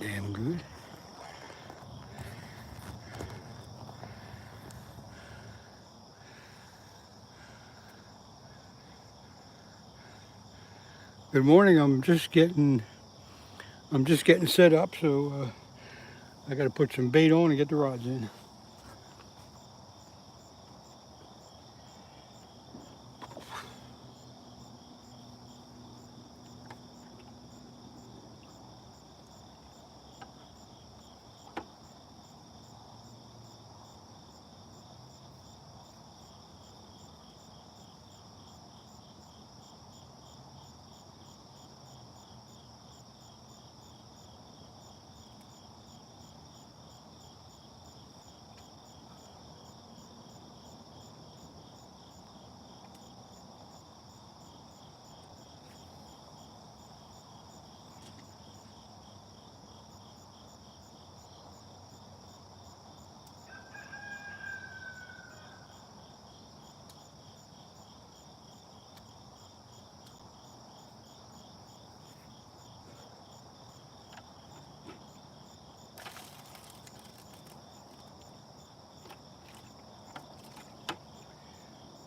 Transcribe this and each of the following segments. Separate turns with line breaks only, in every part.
damn good. Good morning. I'm just getting set up, so I got to put some bait on and get the rods in.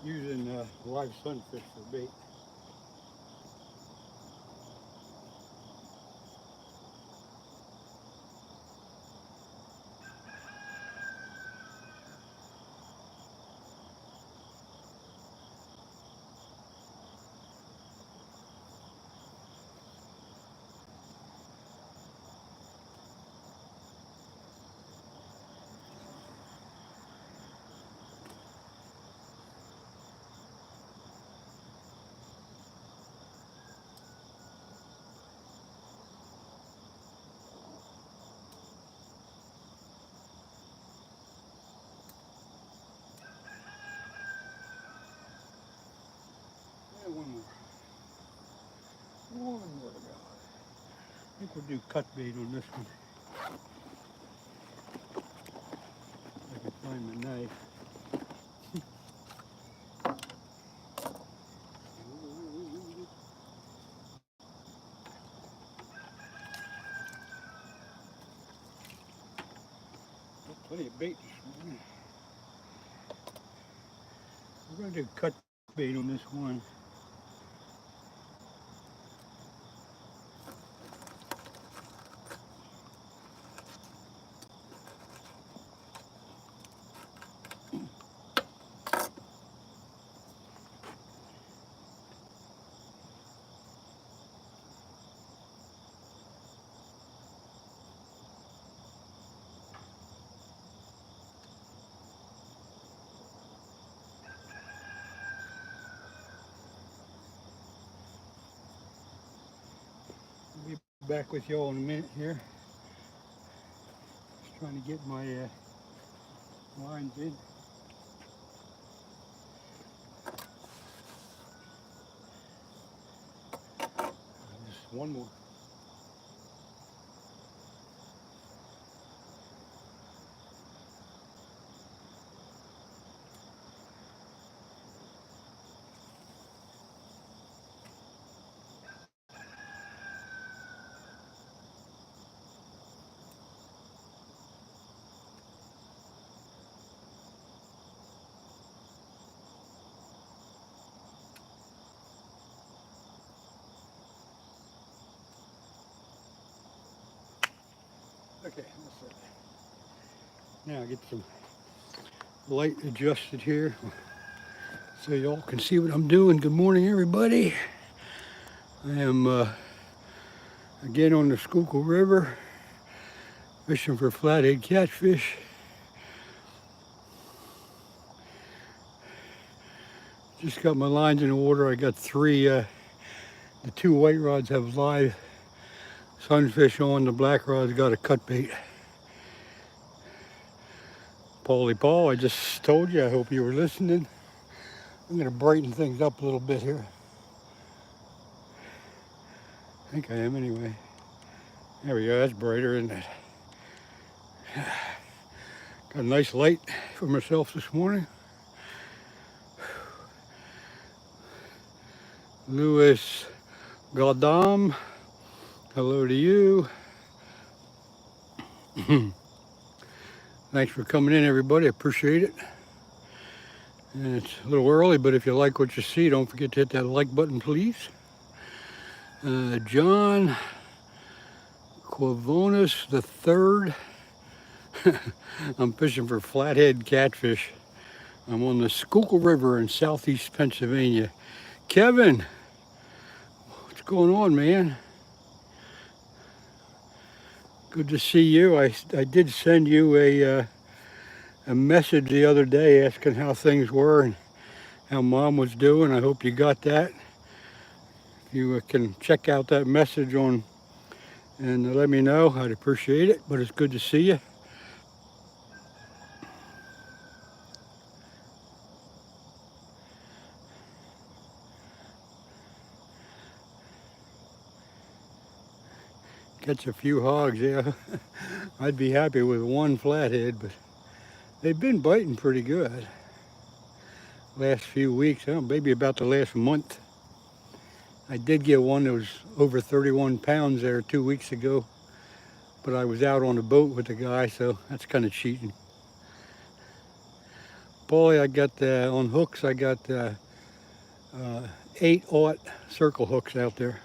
Using live sunfish for bait. Yeah, one more. One more to go. I think we'll do cut bait on this one. If I can find the knife. Got plenty of bait this morning. We're going to do cut bait on this one. I'll be back with y'all in a minute here. Just trying to get my lines in. Just one more. Okay, that's it. Now get some light adjusted here so y'all can see what I'm doing. Good morning, everybody. I am again on the Schuylkill River fishing for flathead catfish. Just got my lines in the water. I got three, the two white rods have live sunfish on. The black rod's got a cut bait. Paulie Paul, I just told you, I hope you were listening. I'm gonna brighten things up a little bit here. I think I am anyway. There we go, that's brighter, isn't it? Got a nice light for myself this morning. Louis Gaudam, hello to you. Thanks for coming in, everybody. I appreciate it. And it's a little early, but if you like what you see, don't forget to hit that like button, please. John Quavonis the third. I'm fishing for flathead catfish. I'm on the Schuylkill River in southeast Pennsylvania. Kevin, what's going on, man? Good to see you. I did send you a message the other day asking how things were and how Mom was doing. I hope you got that. You can check out that message on and let me know. I'd appreciate it, but it's good to see you. Catch a few hogs, yeah. I'd be happy with one flathead, but they've been biting pretty good. Last few weeks, maybe about the last month. I did get one that was over 31 pounds there 2 weeks ago, but I was out on a boat with the guy, so that's kind of cheating. Paulie, I got on hooks, I got 8/0 circle hooks out there.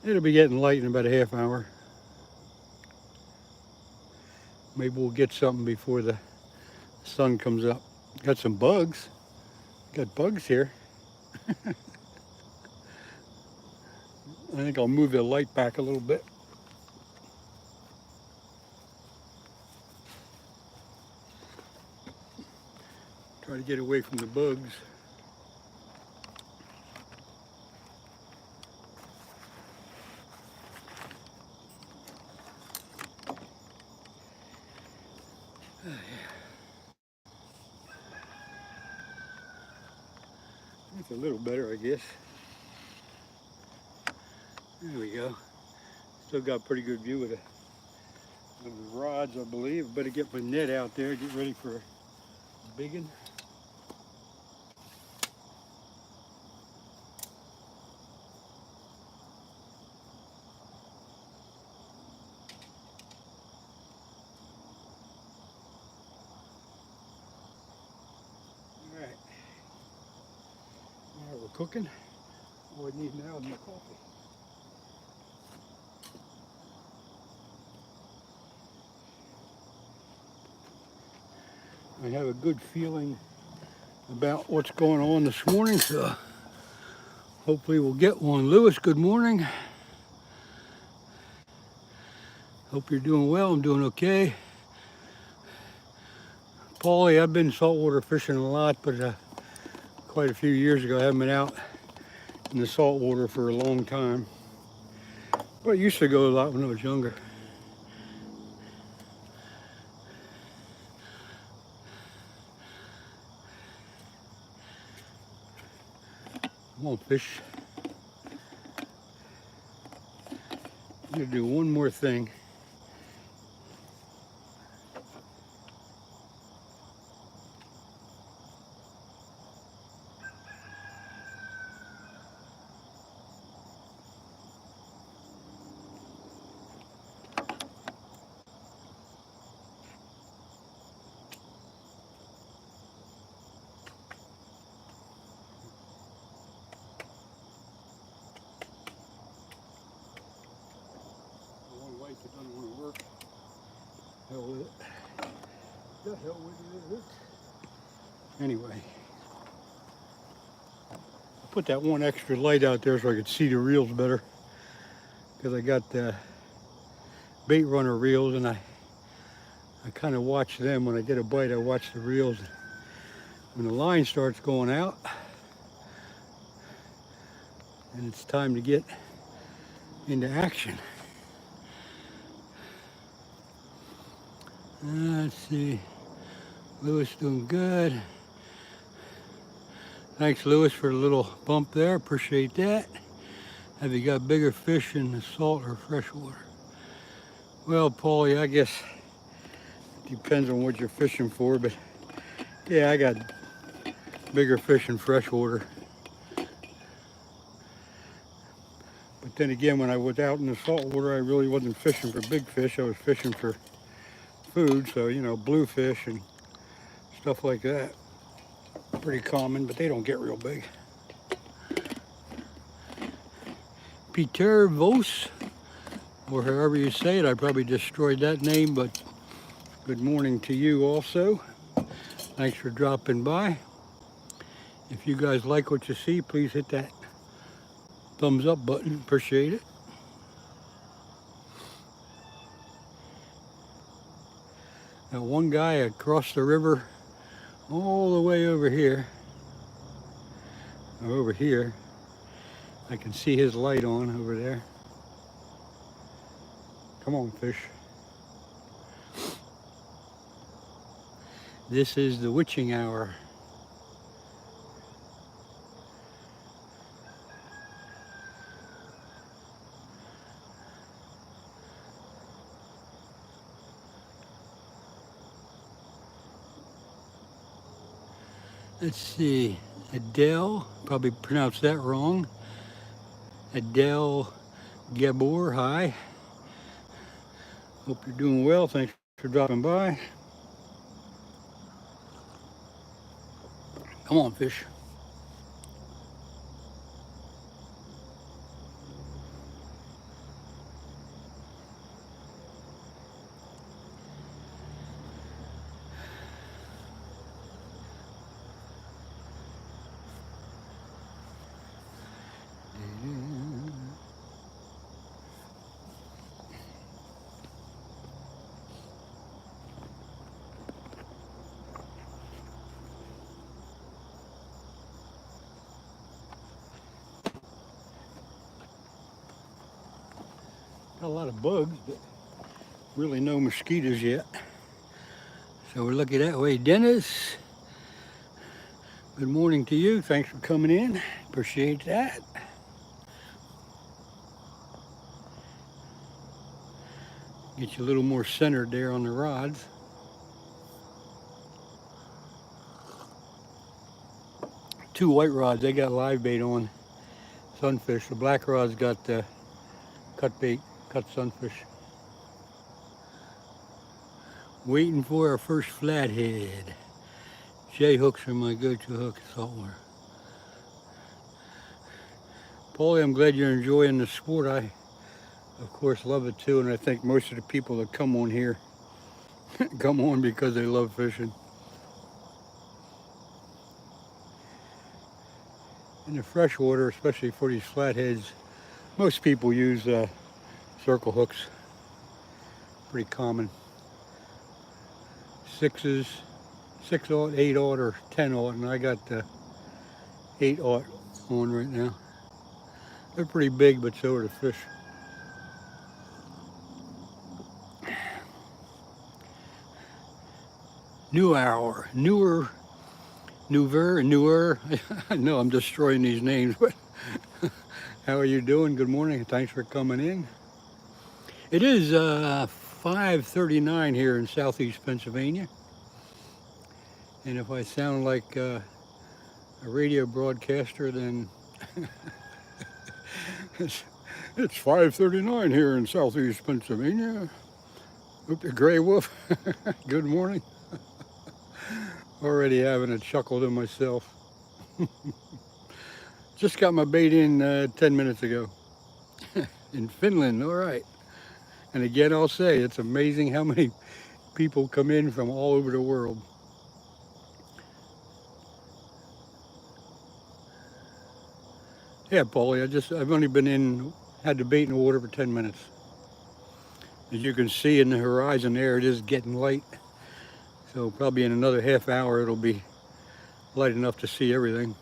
It'll be getting light in about a half hour. Maybe we'll get something before the sun comes up. Got some bugs. Got bugs here. I think I'll move the light back a little bit. Try to get away from the bugs. It's a little better, I guess. There we go. Still got a pretty good view of the rods, I believe. Better get my net out there, get ready for a big one. All right. Now we're cooking. All I need now is my coffee. I have a good feeling about what's going on this morning, so hopefully we'll get one. Lewis, good morning. Hope you're doing well. I'm doing okay. Paulie, I've been saltwater fishing a lot, but quite a few years ago I haven't been out in the saltwater for a long time. But I used to go a lot when I was younger. Come on, fish. I'm gonna do one more thing. It doesn't want to work. Hell with it. The hell with it. Anyway, I put that one extra light out there so I could see the reels better, because I got the bait runner reels, and I kind of watch them. When I get a bite, I watch the reels. When the line starts going out and it's time to get into action. Let's see, Lewis doing good. Thanks, Lewis, for the little bump there. Appreciate that. Have you got bigger fish in the salt or freshwater? Well, Paulie, I guess it depends on what you're fishing for, but yeah, I got bigger fish in freshwater. But then again, when I was out in the saltwater, I really wasn't fishing for big fish. I was fishing for food, so, you know, bluefish and stuff like that. Pretty common, but they don't get real big. Peter Vos, or however you say it. I probably destroyed that name, but good morning to you also. Thanks for dropping by. If you guys like what you see, please hit that thumbs up button. Appreciate it. Now, one guy across the river all the way over here, I can see his light on over there. Come on, fish. This is the witching hour. Let's see, Adele, probably pronounced that wrong. Adele Gabor, hi. Hope you're doing well. Thanks for dropping by. Come on, fish. Got a lot of bugs, but really no mosquitoes yet. So we're looking that way. Dennis, good morning to you. Thanks for coming in. Appreciate that. Get you a little more centered there on the rods. Two white rods, they got live bait on, sunfish. The black rod's got cut bait, cut sunfish. Waiting for our first flathead. J hooks are my go-to hook in saltwater. Paulie, I'm glad you're enjoying the sport. I, of course, love it too, and I think most of the people that come on here come on because they love fishing. In the freshwater, especially for these flatheads, most people use circle hooks. Pretty common. 6s, 6/0, 8/0, or 10/0, and I got the 8/0 on right now. They're pretty big, but so are the fish. Newer. I know I'm destroying these names, but how are you doing? Good morning. Thanks for coming in. It is 5:39 here in southeast Pennsylvania. And if I sound like a radio broadcaster, then it's 5:39 here in southeast Pennsylvania. The Gray Wolf, good morning. Already having a chuckle to myself. Just got my bait in 10 minutes ago. In Finland, all right. And again, I'll say, it's amazing how many people come in from all over the world. Yeah, Paulie, I've only been had the bait in the water for 10 minutes. As you can see in the horizon there, it is getting light. So probably in another half hour, it'll be light enough to see everything.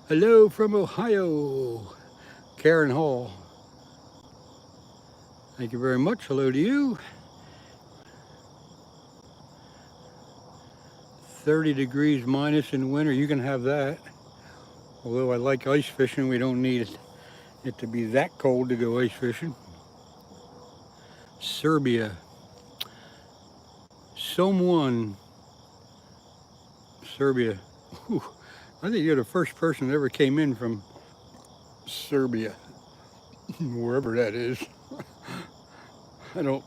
Hello from Ohio, Karen Hall. Thank you very much. Hello to you. 30 degrees minus in winter, you can have that. Although I like ice fishing, we don't need it to be that cold to go ice fishing. Serbia. Someone. Serbia. Whew. I think you're the first person that ever came in from Serbia. wherever that is. I don't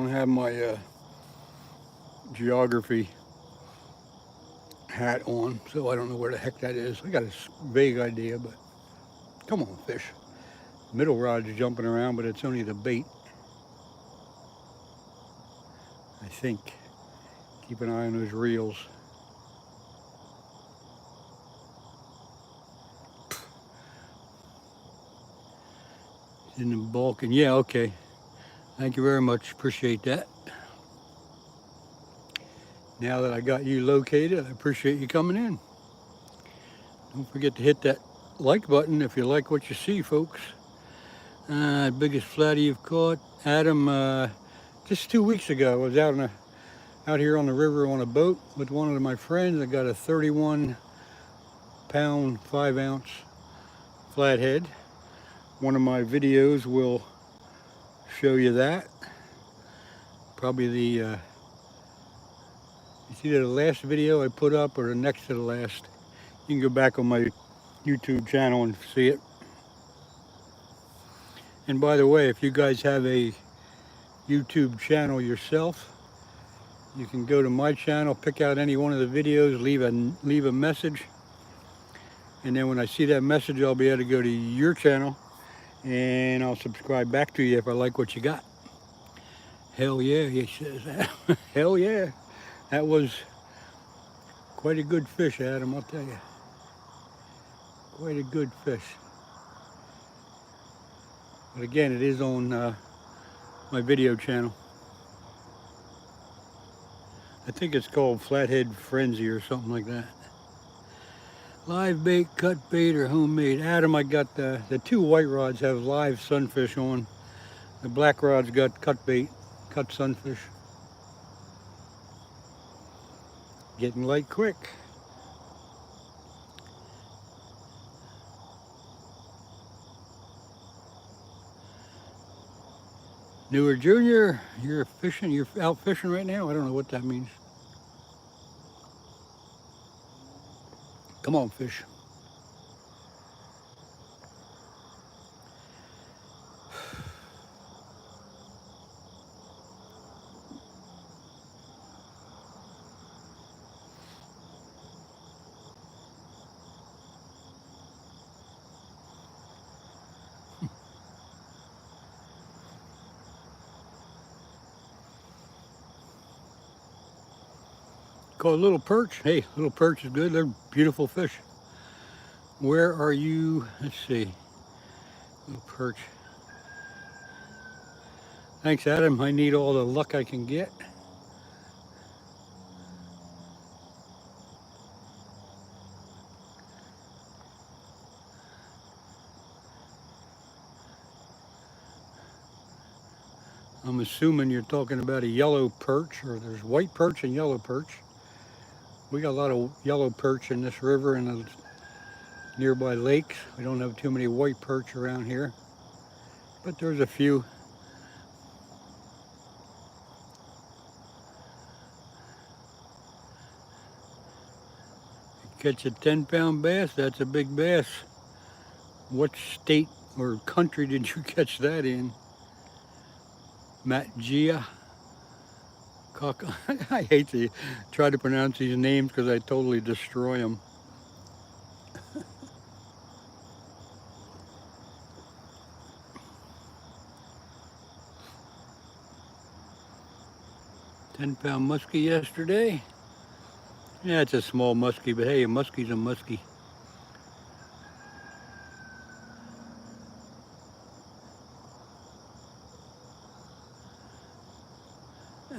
have my geography hat on, so I don't know where the heck that is. I got a vague idea, but come on, fish. Middle rod's jumping around, but it's only the bait, I think. Keep an eye on those reels. In the bulk, and yeah, okay. Thank you very much. Appreciate that. Now that I got you located, I appreciate you coming in. Don't forget to hit that like button if you like what you see, folks. Biggest flatty you've caught, Adam. Just 2 weeks ago, I was out here on the river on a boat with one of my friends. I got a 31-pound, 5-ounce flathead. One of my videos will show you that. Probably the it's either the last video I put up or the next to the last. You can go back on my YouTube channel and see it. And by the way, if you guys have a YouTube channel yourself, you can go to my channel, pick out any one of the videos, leave a message, and then when I see that message, I'll be able to go to your channel and I'll subscribe back to you if I like what you got. Hell yeah, he says. Hell yeah. That was quite a good fish, Adam, I'll tell you. Quite a good fish. But again, it is on my video channel. I think it's called Flathead Frenzy or something like that. Live bait, cut bait, or homemade. Adam, I got the 2 white rods have live sunfish on. The black rod's got cut bait, cut sunfish. Getting light quick. Newer Junior, you're out fishing right now? I don't know what that means. Come on, fish. Call a little perch. Hey, little perch is good. They're beautiful fish. Where are you? Let's see. Little perch. Thanks, Adam. I need all the luck I can get. I'm assuming you're talking about a yellow perch, or there's white perch and yellow perch. We got a lot of yellow perch in this river and the nearby lakes. We don't have too many white perch around here, but there's a few. Catch a 10-pound bass, that's a big bass. What state or country did you catch that in? Matt Gia. I hate to try to pronounce these names because I totally destroy them. $10-pound muskie yesterday. Yeah, it's a small muskie, but hey, a muskie's a muskie.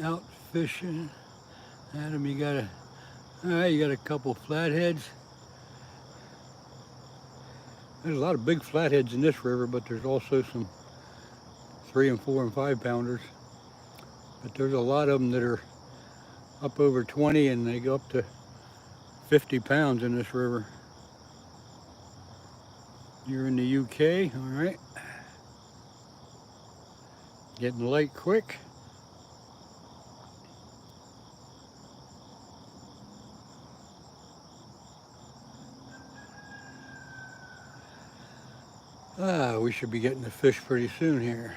Out fishing. Adam, you got a couple flatheads. There's a lot of big flatheads in this river, but there's also some 3 and 4 and 5 pounders. But there's a lot of them that are up over 20 and they go up to 50 pounds in this river. You're in the UK, all right. Getting light quick. We should be getting the fish pretty soon here.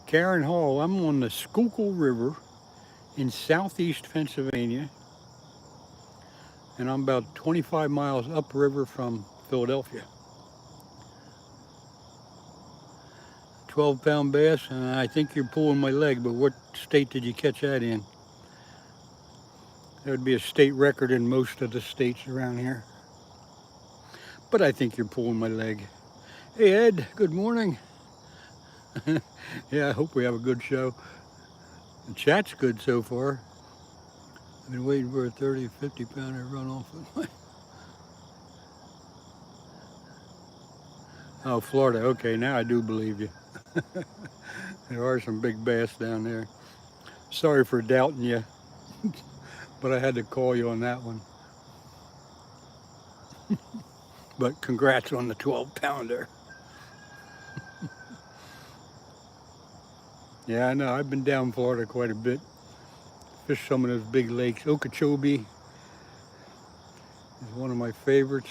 Karen Hall, I'm on the Schuylkill River in southeast Pennsylvania, and I'm about 25 miles upriver from Philadelphia. 12-pound bass, and I think you're pulling my leg, but what state did you catch that in? That would be a state record in most of the states around here. But I think you're pulling my leg. Hey Ed, good morning. Yeah, I hope we have a good show. The chat's good so far. I've been waiting for a 30, 50 pounder to run off with my... Oh, Florida, okay, now I do believe you. There are some big bass down there. Sorry for doubting you, but I had to call you on that one. But congrats on the 12-pounder. Yeah, I know, I've been down Florida quite a bit. Fished some of those big lakes. Okeechobee is one of my favorites.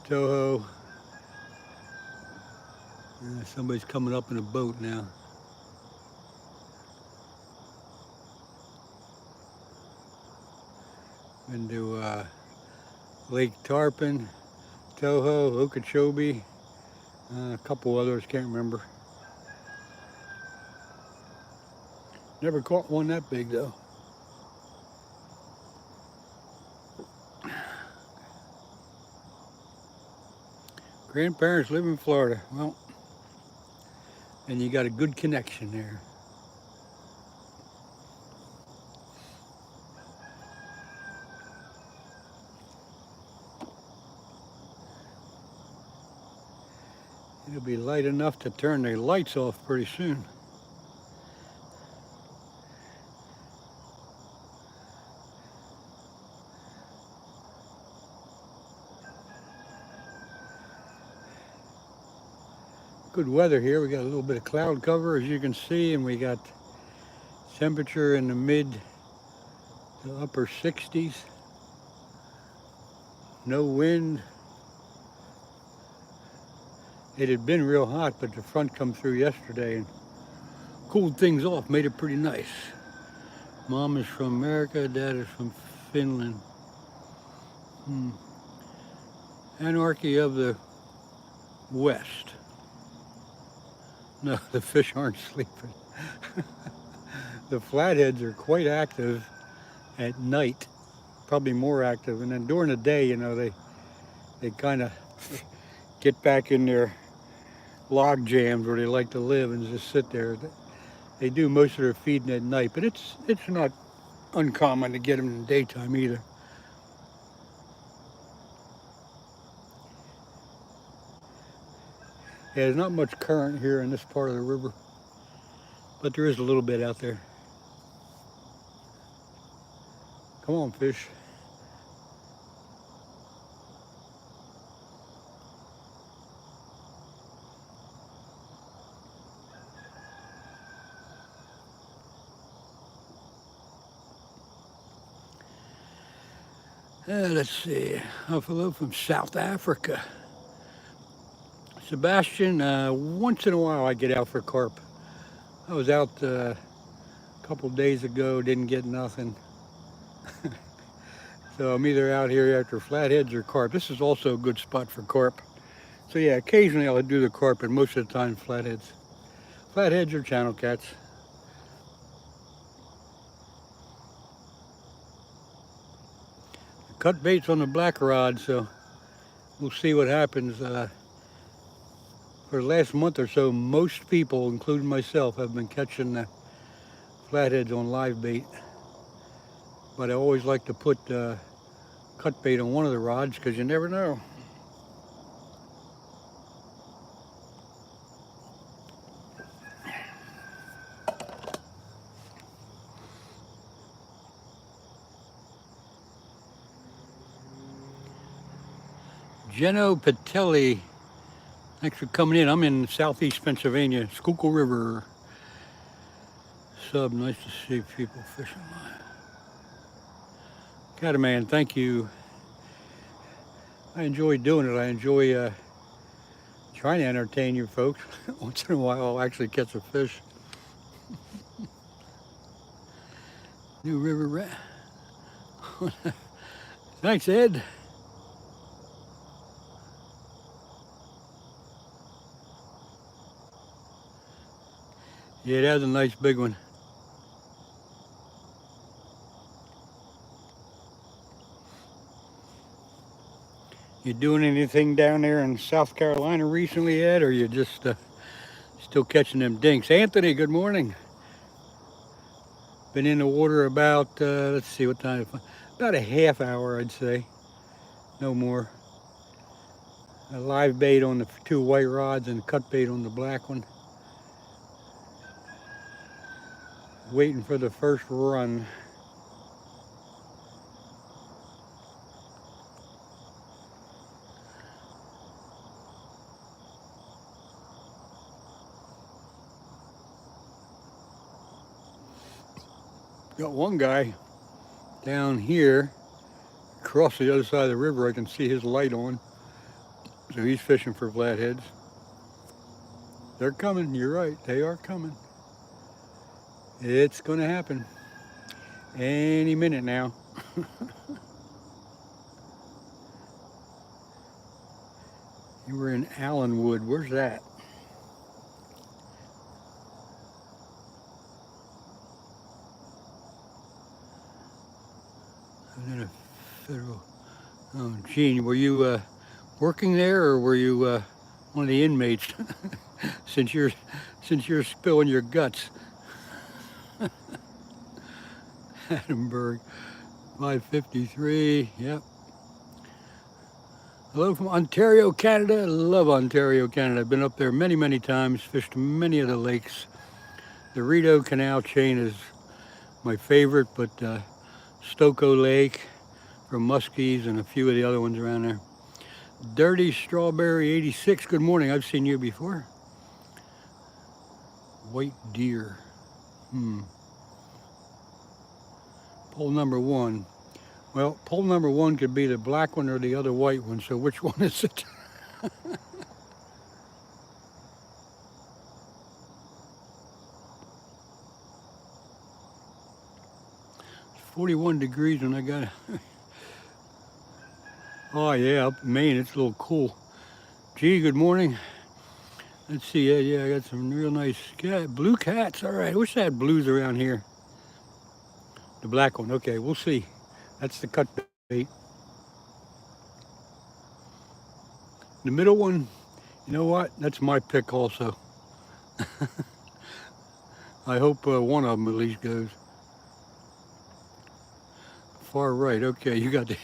Toho. Somebody's coming up in a boat now. Been to Lake Tarpon, Toho, Okeechobee, a couple others, can't remember. Never caught one that big though. Grandparents live in Florida. Well, and you got a good connection there. It'll be light enough to turn the lights off pretty soon. Good weather here. We got a little bit of cloud cover, as you can see, and we got temperature in the mid to upper 60s. No wind. It had been real hot, but the front come through yesterday and cooled things off, made it pretty nice. Mom is from America, Dad is from Finland. Anarchy of the West. No, the fish aren't sleeping. The flatheads are quite active at night, probably more active, and then during the day, you know, they kind of get back in their log jams where they like to live and just sit there. They do most of their feeding at night, but it's not uncommon to get them in the daytime either. Yeah, there's not much current here in this part of the river, but there is a little bit out there. Come on, fish. Let's see, hello from South Africa. Sebastian, once in a while I get out for carp. I was out a couple days ago, didn't get nothing. So I'm either out here after flatheads or carp. This is also a good spot for carp. So yeah, occasionally I'll do the carp, but most of the time flatheads. Flatheads or channel cats. Cut baits on the black rod, so we'll see what happens. For the last month or so, most people, including myself, have been catching the flatheads on live bait. But I always like to put cut bait on one of the rods because you never know. Geno Patelli, thanks for coming in. I'm in southeast Pennsylvania, Schuylkill River. Sub, nice to see people fishing. Catamaran, thank you. I enjoy doing it. I enjoy trying to entertain you folks. Once in a while, I'll actually catch a fish. New river rat. Thanks, Ed. Yeah, that's a nice big one. You doing anything down there in South Carolina recently, Ed, or you just still catching them dinks? Anthony, good morning. Been in the water about, let's see what time, about a half hour, I'd say. No more. A live bait on the two white rods and cut bait on the black one. Waiting for the first run. Got one guy down here across the other side of the river. I can see his light on. So he's fishing for flatheads. They're coming. You're right. They are coming. It's going to happen any minute now. You were in Allenwood. Where's that? I'm in a federal. Oh, Gene, were you working there, or were you one of the inmates? since you're spilling your guts. Edinburgh, 5:53. Yep. Hello from Ontario, Canada. I love Ontario, Canada. I've been up there many, many times, fished many of the lakes. The Rideau Canal chain is my favorite, but Stokoe Lake from Muskies and a few of the other ones around there. Dirty Strawberry 86. Good morning. I've seen you before. White deer. Pole number one. Well, pole number one could be the black one or the other white one, so which one is it? 41 degrees when I got it. Oh yeah, up in Maine, it's a little cool. Gee, good morning. Let's see, yeah, I got some real nice blue cats. All right, I wish I had blues around here. The black one, okay, we'll see. That's the cut bait. The middle one, you know what? That's my pick also. I hope one of them at least goes. Far right, okay, you got the,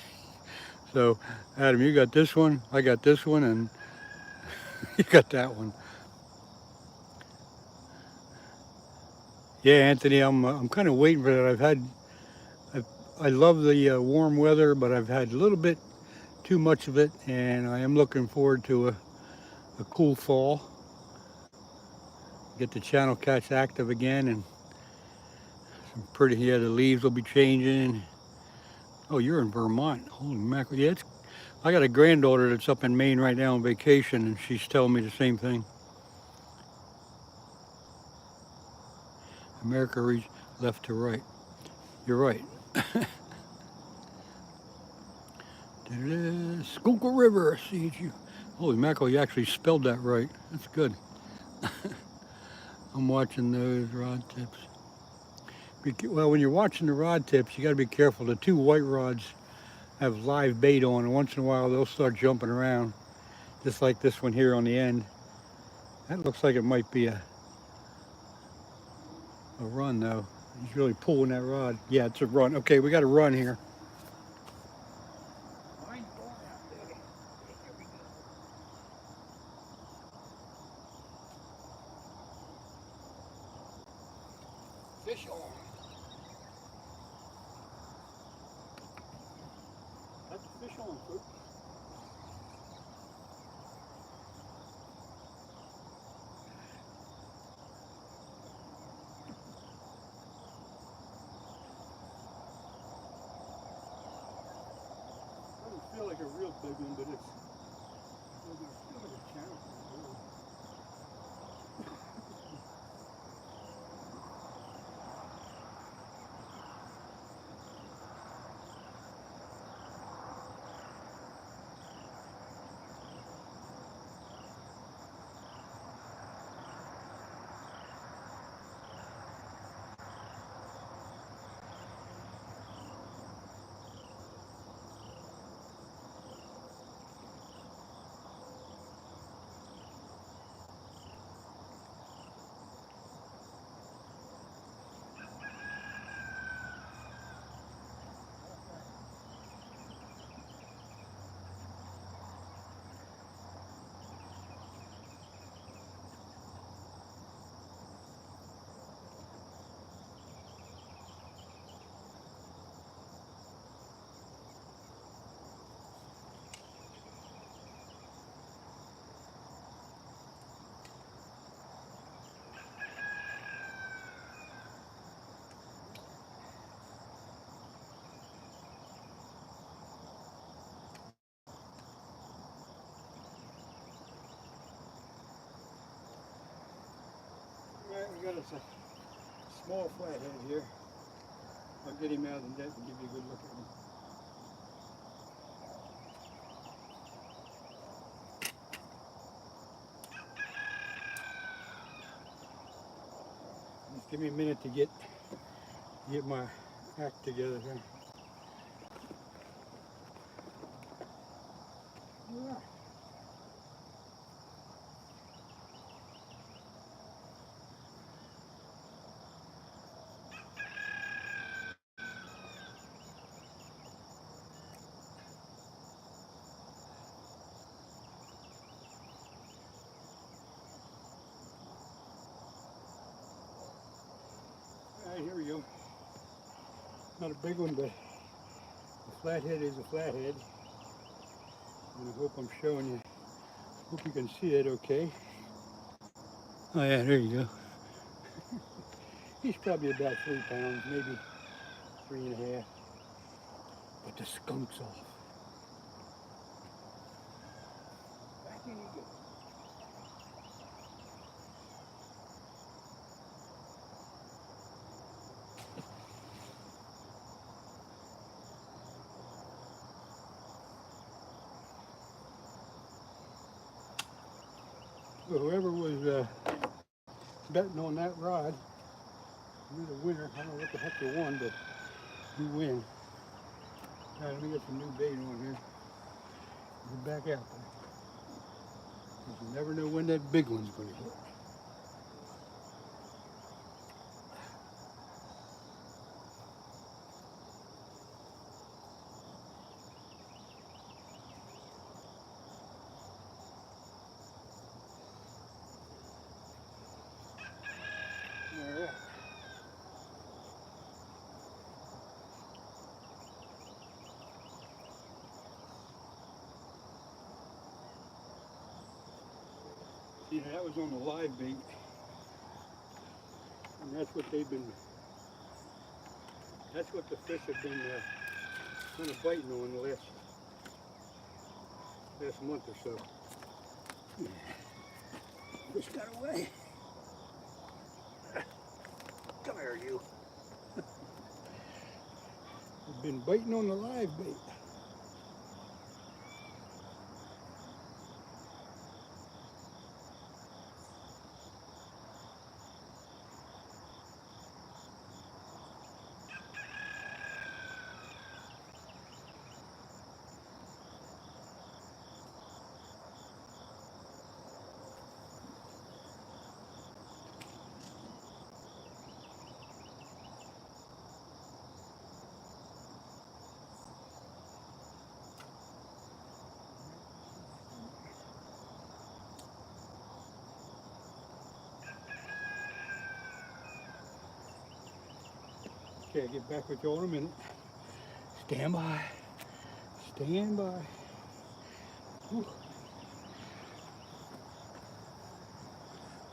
so Adam, you got this one, I got this one, and you got that one. Yeah, Anthony, I'm kind of waiting for that. I love the warm weather, but I've had a little bit too much of it, and I am looking forward to a cool fall. Get the channel catch active again, and some pretty, yeah, the leaves will be changing. Oh, you're in Vermont. Holy mackerel. Yeah, I got a granddaughter that's up in Maine right now on vacation, and she's telling me the same thing. America reads left to right. You're right. Skunk River, I see you. Holy mackerel, you actually spelled that right. That's good. I'm watching those rod tips. Well, when you're watching the rod tips, you got to be careful. The two white rods have live bait on, and once in a while they'll start jumping around, just like this one here on the end. That looks like it might be a run, though. He's really pulling that rod. Yeah, it's a run. Okay, we got a run here. Fish on. That's a fish on, folks. like a real big one, but it's like a channel. Alright, we got us a small flathead here. I'll get him out of the net and give you a good look at him. Just give me a minute to get my act together here. Yeah. Alright, here we go. Not a big one, but a flathead is a flathead. And I hope I'm showing you. Hope you can see it okay. Oh yeah, there you go. He's probably about 3 pounds, maybe 3.5. But the skunk's off. Back in you go. So whoever was betting on that rod, you're the winner. I don't know what the heck you won, but you win. All right, let me get some new bait on here. Get back out there. 'Cause you never know when that big one's going to hit. All right. See, that was on the live bait, and that's what they've been, that's what the fish have been kind of biting on the last month or so. Fish got away. Come here, you. They've been biting on the live bait. Okay, I'll get back with you all in a minute. Stand by. Stand by. Whew.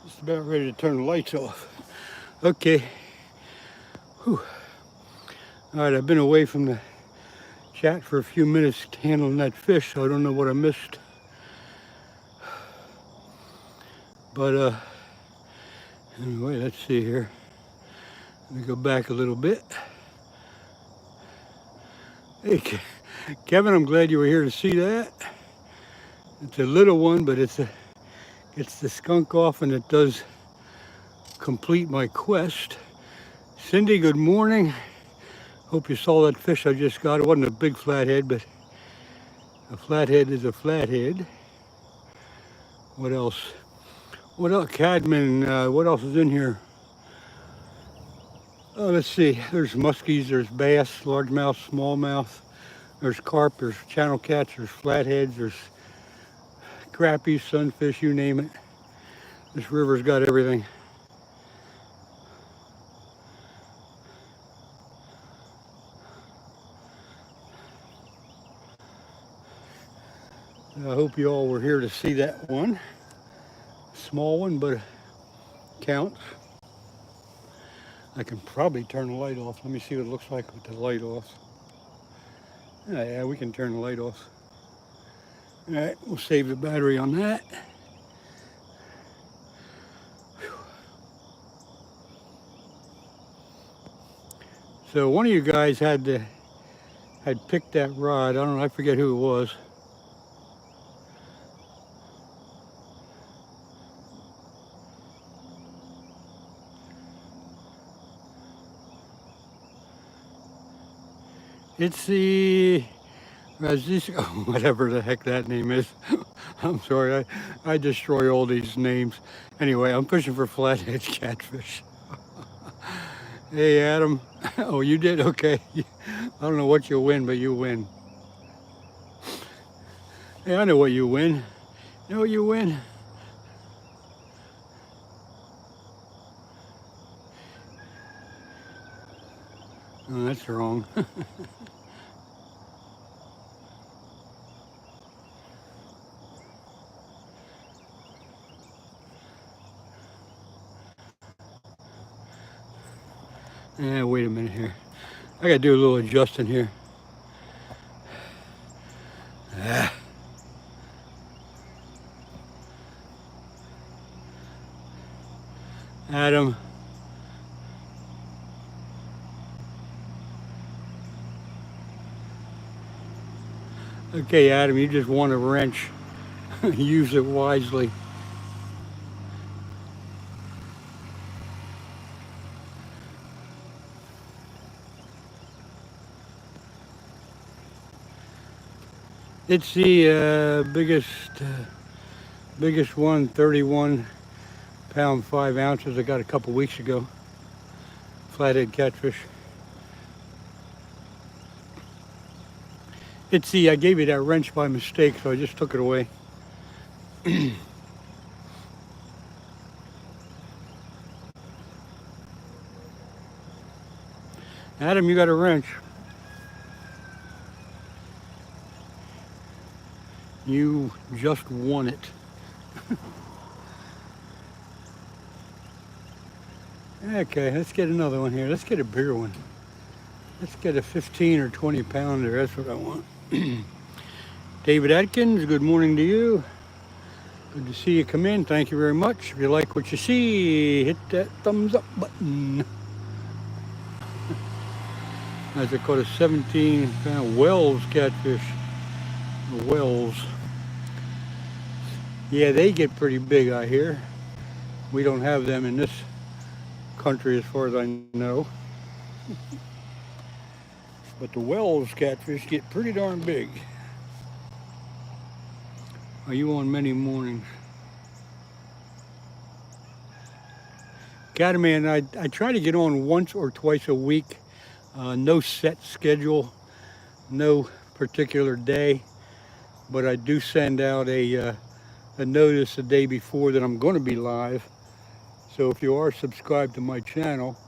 Just about ready to turn the lights off. Okay. Whew. All right, I've been away from the chat for a few minutes handling that fish, so I don't know what I missed. But anyway, let's see here. Let me go back a little bit. Hey, Kevin, I'm glad you were here to see that. It's a little one, but it's the skunk off, and it does complete my quest. Cindy, good morning. Hope you saw that fish I just got. It wasn't a big flathead, but a flathead is a flathead. What else? What else? Cadman, what else is in here? Oh, let's see. There's muskies, there's bass, largemouth, smallmouth. There's carp, there's channel cats, there's flatheads, there's crappies, sunfish, you name it. This river's got everything. I hope you all were here to see that one. Small one, but it counts. I can probably turn the light off. Let me see what it looks like with the light off. Yeah, we can turn the light off. All right, we'll save the battery on that. So one of you guys had picked that rod. I don't know, I forget who it was. It's the whatever the heck that name is. I'm sorry, I destroy all these names. Anyway, I'm fishing for flathead catfish. Hey, Adam. Oh, you did? Okay. I don't know what you'll win, but you win. Hey, I know what you win. You know what you win? Oh, that's wrong. Yeah, wait a minute here. I gotta do a little adjusting here. Adam. Okay, Adam, you just want a wrench. Use it wisely. It's the biggest one, 31 pound 5 ounces. I got a couple weeks ago. Flathead catfish. It's I gave you that wrench by mistake, so I just took it away. Adam, you got a wrench. You just won it. Okay, let's get another one here. Let's get a bigger one. Let's get a 15 or 20 pounder. That's what I want. David Atkins, good morning to you. Good to see you come in. Thank you very much. If you like what you see, hit that thumbs up button. As I caught a 17 pound Wells catfish. Wells. Yeah, they get pretty big, I hear. We don't have them in this country as far as I know. But the Wells catfish get pretty darn big. Are you on many mornings? Catamaran, I try to get on once or twice a week. No set schedule, no particular day. But I do send out a notice the day before that I'm going to be live. So if you are subscribed to my channel,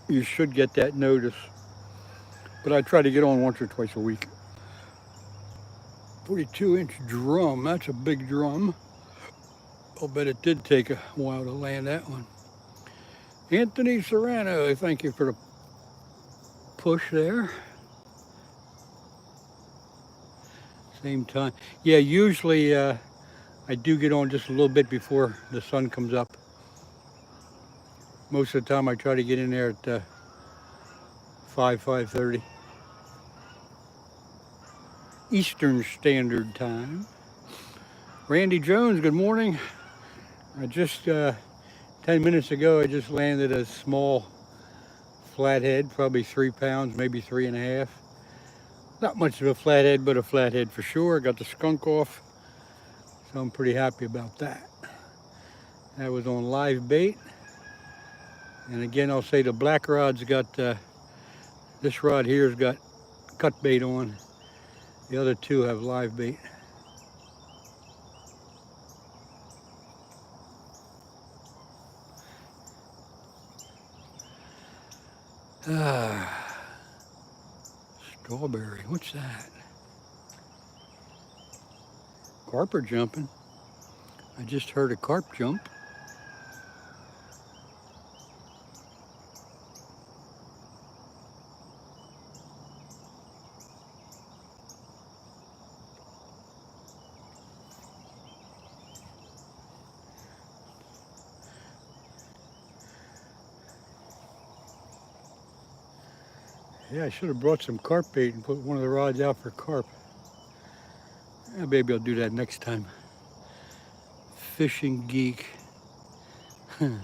you should get that notice. But I try to get on once or twice a week. 42-inch drum, that's a big drum. I'll bet it did take a while to land that one. Anthony Serrano, thank you for the push there. Same time. Yeah, usually I do get on just a little bit before the sun comes up. Most of the time I try to get in there at 5:30 Eastern Standard Time. Randy Jones, good morning. I just 10 minutes ago I just landed a small flathead, probably 3 pounds, maybe 3.5. Not much of a flathead, but a flathead for sure. Got the skunk off, so I'm pretty happy about that. That was on live bait. And again, I'll say the black rod's got, this rod here's got cut bait on. The other two have live bait. Strawberry, what's that? Carp are jumping. I just heard a carp jump. Yeah, I should have brought some carp bait and put one of the rods out for carp. Yeah, maybe I'll do that next time. Fishing geek. There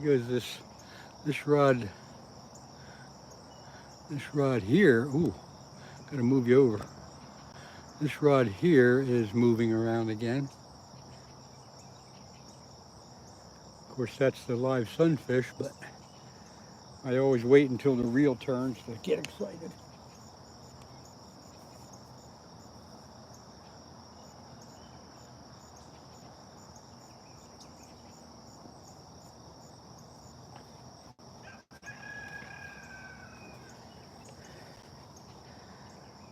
goes this rod. This rod here. Ooh, gotta move you over. This rod here is moving around again. Of course, that's the live sunfish, but I always wait until the reel turns to get excited.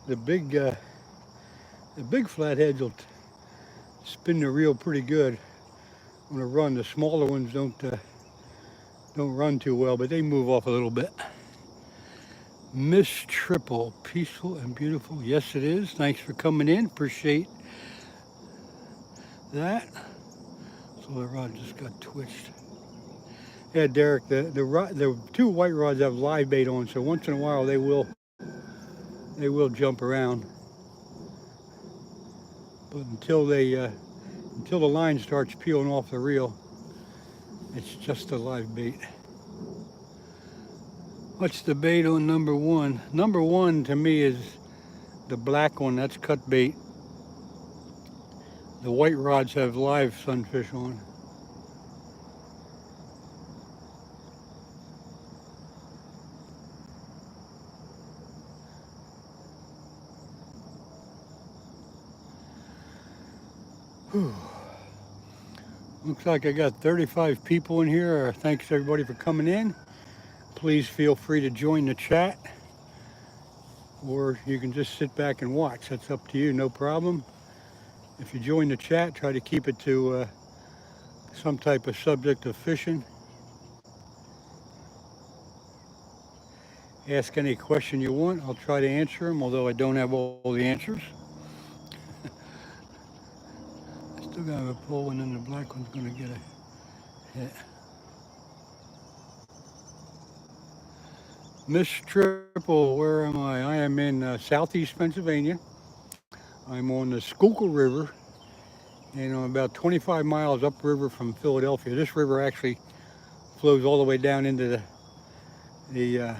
The big flatheads will spin the reel pretty good on a run. The smaller ones don't run too well, but they move off a little bit. Miss Triple, peaceful and beautiful. Yes, it is. Thanks for coming in. Appreciate that. So the rod just got twitched. Yeah, Derek, the two white rods have live bait on, so once in a while they will jump around. But until the line starts peeling off the reel, it's just a live bait. What's the bait on number one? Number one to me is the black one. That's cut bait. The white rods have live sunfish on. Whew. Looks like I got 35 people in here. Thanks everybody for coming in. Please feel free to join the chat, or you can just sit back and watch. That's up to you, no problem. If you join the chat, try to keep it to some type of subject of fishing. Ask any question you want. I'll try to answer them, although I don't have all the answers. Still got a pull, and then the black one's going to get a hit. Miss Triple, where am I? I am in southeast Pennsylvania. I'm on the Schuylkill River, and I'm about 25 miles upriver from Philadelphia. This river actually flows all the way down into the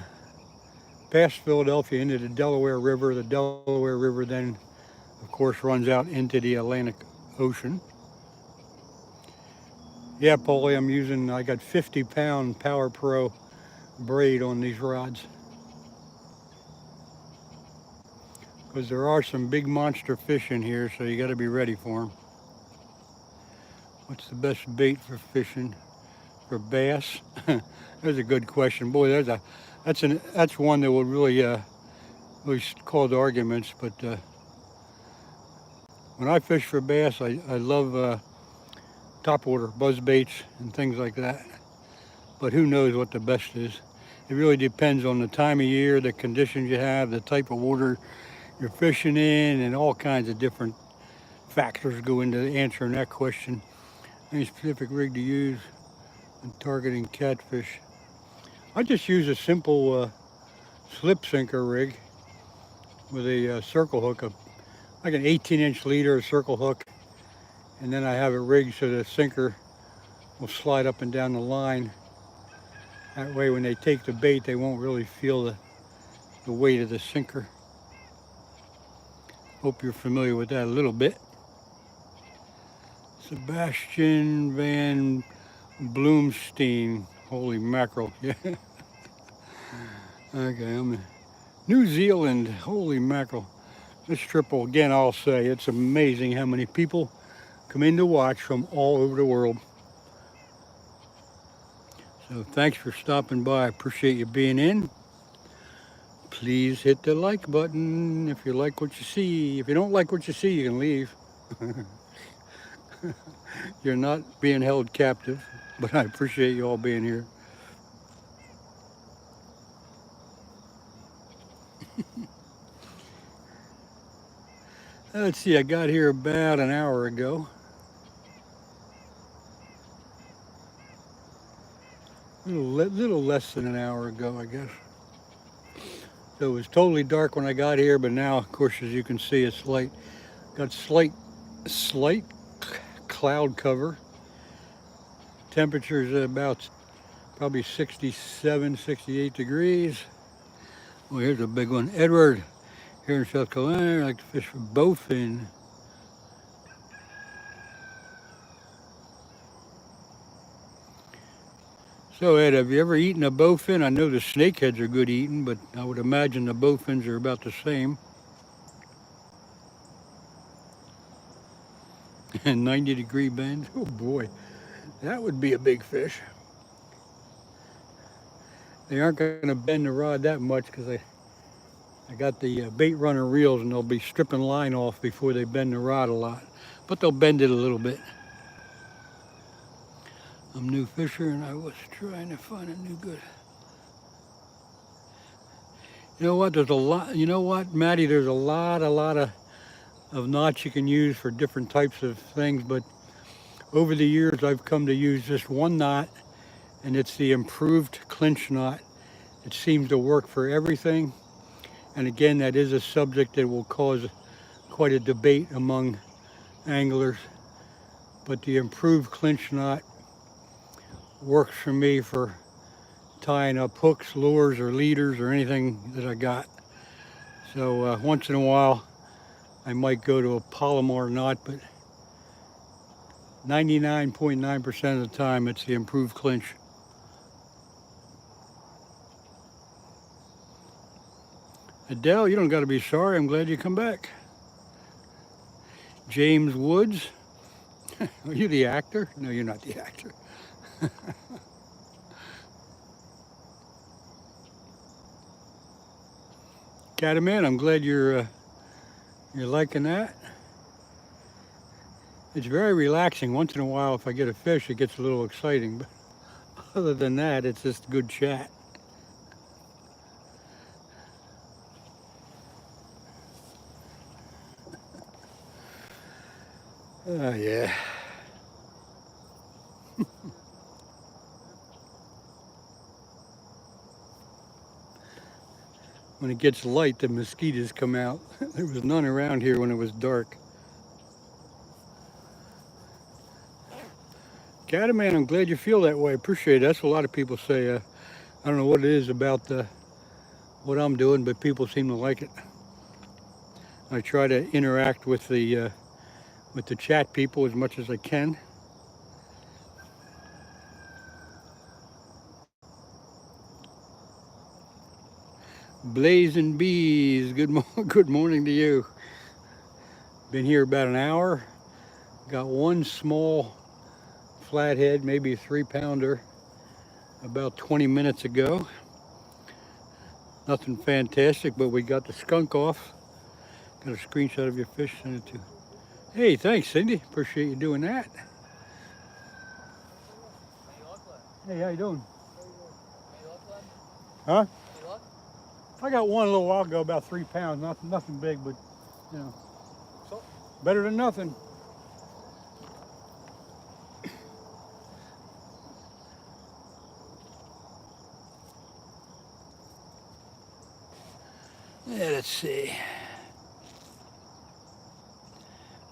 past Philadelphia into the Delaware River. The Delaware River then, of course, runs out into the Atlantic Ocean. Yeah, Paulie, I got 50-pound Power Pro braid on these rods, because there are some big monster fish in here, so you got to be ready for them. What's the best bait for fishing for bass? That's a good question, boy. That's one that will really cause arguments, but when I fish for bass, I love topwater buzz baits and things like that. But who knows what the best is? It really depends on the time of year, the conditions you have, the type of water you're fishing in, and all kinds of different factors go into answering that question. Any specific rig to use when targeting catfish? I just use a simple slip sinker rig with a circle hook, like an 18-inch leader circle hook, and then I have it rigged so the sinker will slide up and down the line. That way when they take the bait, they won't really feel the weight of the sinker. Hope you're familiar with that a little bit. Sebastian Van Bloomstein. Holy mackerel. Yeah. Okay, I'm in New Zealand. Holy mackerel. This trip, again, I'll say, it's amazing how many people come in to watch from all over the world. So thanks for stopping by. I appreciate you being in. Please hit the like button if you like what you see. If you don't like what you see, you can leave. You're not being held captive, but I appreciate you all being here. Let's see, I got here about an hour ago. A little less than an hour ago, I guess. So it was totally dark when I got here, but now, of course, as you can see, it's got slight cloud cover. Temperature's about probably 67, 68 degrees. Well, here's a big one. Edward, here in South Carolina, I like to fish for bowfin. So Ed, have you ever eaten a bowfin? I know the snakeheads are good eating, but I would imagine the bowfins are about the same. And 90-degree bend. Oh boy, that would be a big fish. They aren't going to bend the rod that much because I got the bait runner reels, and they'll be stripping line off before they bend the rod a lot. But they'll bend it a little bit. I'm a new fisher and I was trying to find a new good. You know what, there's a lot, you know what, Maddie, there's a lot of knots you can use for different types of things, but over the years I've come to use just one knot, and it's the improved clinch knot. It seems to work for everything. And again, that is a subject that will cause quite a debate among anglers. But the improved clinch knot works for me for tying up hooks, lures, or leaders, or anything that I got. So once in a while, I might go to a Palomar knot, but 99.9% of the time, it's the improved clinch. Adele, you don't got to be sorry. I'm glad you come back. James Woods. Are you the actor? No, you're not the actor. Catamount, I'm glad you're liking that. It's very relaxing. Once in a while, if I get a fish, it gets a little exciting. But other than that, it's just good chat. Oh, yeah. When it gets light, the mosquitoes come out. There was none around here when it was dark. Catamount, I'm glad you feel that way. Appreciate it. That's what a lot of people say. I don't know what it is about what I'm doing, but people seem to like it. I try to interact with the chat people as much as I can. Blazing Bees, good morning to you. Been here about an hour. Got one small flathead, maybe a 3-pounder, about 20 minutes ago. Nothing fantastic, but we got the skunk off. Got a screenshot of your fish, sent it to Hey, thanks, Cindy. Appreciate you doing that. Hey, how you doing? Huh? I got one a little while ago, about 3 pounds. Nothing big, but you know, better than nothing. Yeah, let's see.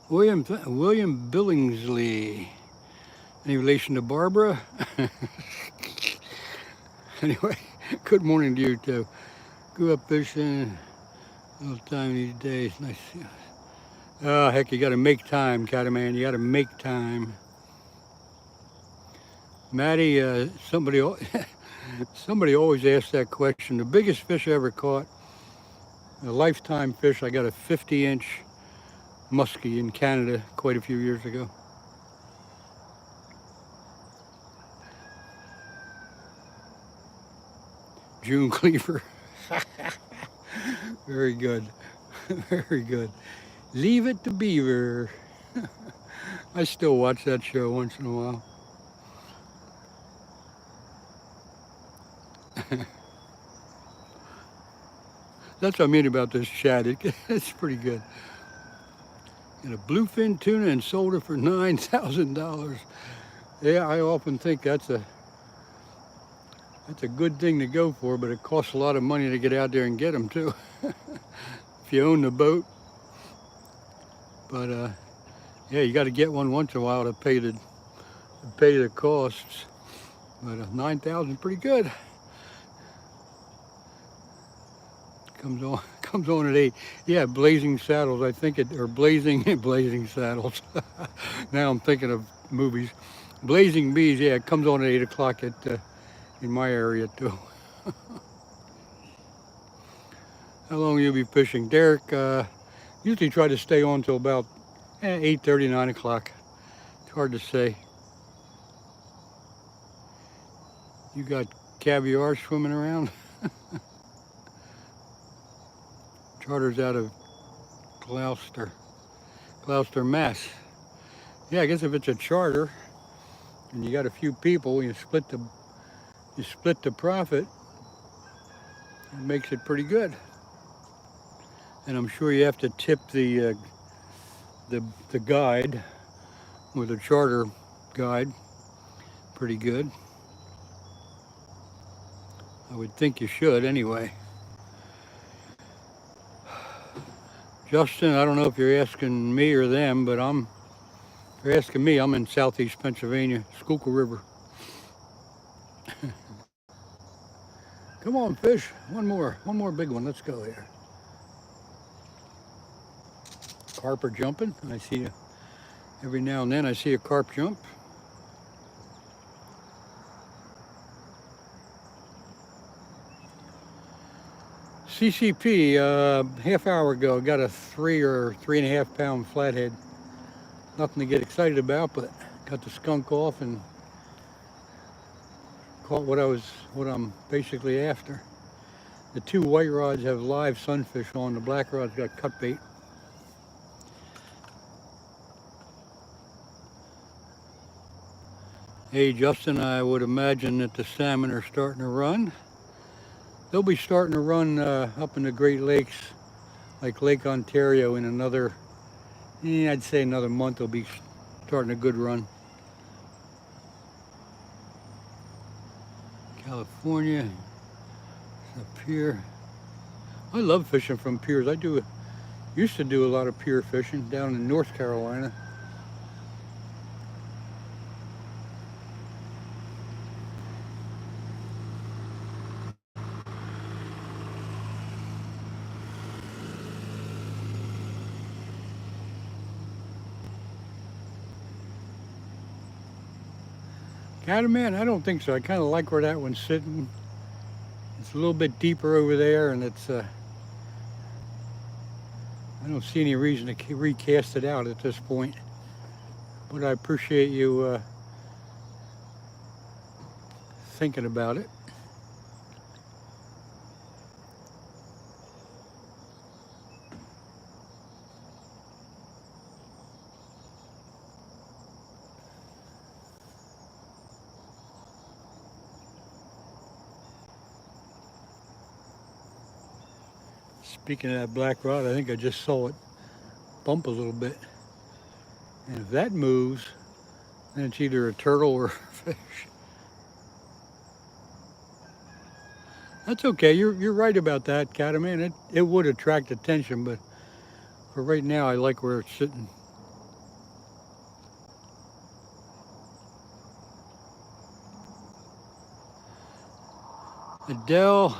William Billingsley. Any relation to Barbara? Anyway, good morning to you too. Grew up fishing all the time these days. Nice. Oh, heck, you got to make time, Cattleman. You got to make time. Maddie, somebody always asks that question. The biggest fish I ever caught, a lifetime fish, I got a 50-inch muskie in Canada quite a few years ago. June Cleaver. Very good. Very good. Leave it to Beaver. I still watch that show once in a while. That's what I mean about this chat. It's pretty good. And a bluefin tuna and sold it for $9,000. Yeah, I often think that's a good thing to go for, but it costs a lot of money to get out there and get them too. If you own the boat. But yeah, you got to get one once in a while to pay the costs. But 9,000, pretty good. Comes on at 8. Yeah, Blazing Saddles. I think or Blazing Saddles. Now I'm thinking of movies. Blazing Bees. Yeah, it comes on at 8 o'clock in my area too. How long will you be fishing, Derek? Usually try to stay on till about 8:30, 9 o'clock. It's hard to say. You got caviar swimming around? Charters out of Gloucester, Mass. Yeah, I guess if it's a charter and you got a few people, you split the profit. It makes it pretty good. And I'm sure you have to tip the guide, or the charter guide, pretty good. I would think you should anyway. Justin, I don't know if you're asking me or them, but if you're asking me, I'm in southeast Pennsylvania, Schuylkill River. Come on, fish. One more big one. Let's go here. Carp are jumping. I see every now and then I see a carp jump. CCP, half hour ago, got a 3 or 3.5 pound flathead. Nothing to get excited about, but got the skunk off and caught what I'm basically after. The 2 white rods have live sunfish on. The black rod's got cut bait. Hey Justin, I would imagine that the salmon are starting to run. They'll be starting to run up in the Great Lakes, like Lake Ontario, in another, I'd say another month. They'll be starting a good run. California, it's a pier. I love fishing from piers. Used to do a lot of pier fishing down in North Carolina. Catamaran, I don't think so. I kind of like where that one's sitting. It's a little bit deeper over there, and it's I don't see any reason to recast it out at this point. But I appreciate you thinking about it. Speaking of that black rod, I think I just saw it bump a little bit. And if that moves, then it's either a turtle or a fish. That's okay. You're right about that, Catamaran. It would attract attention, but for right now, I like where it's sitting. Adele,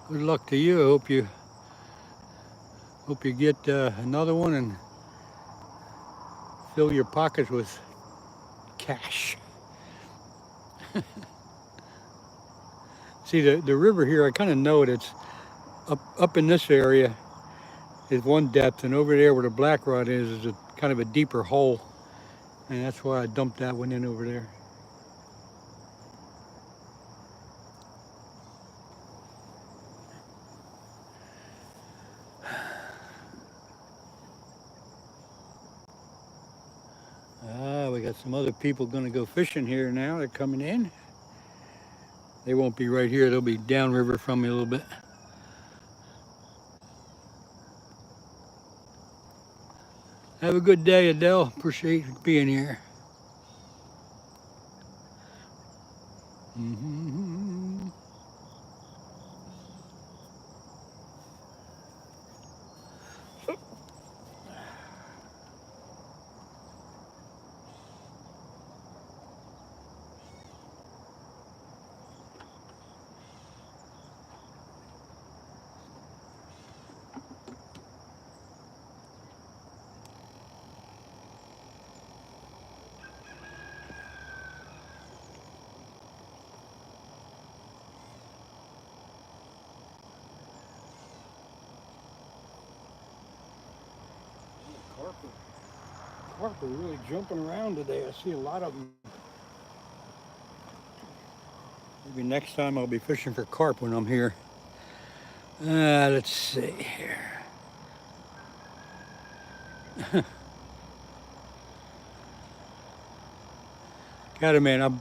good luck to you. I hope you get another one and fill your pockets with cash. See, the river here, I kind of know it. It's up in this area is one depth, and over there where the black rod is a kind of a deeper hole, and that's why I dumped that one in over there. We got some other people going to go fishing here now. They're coming in. They won't be right here. They'll be downriver from me a little bit. Have a good day, Adele. Appreciate being here. Carp are really jumping around today. I see a lot of them. Maybe next time I'll be fishing for carp when I'm here. Let's see here. Catamaran, I'll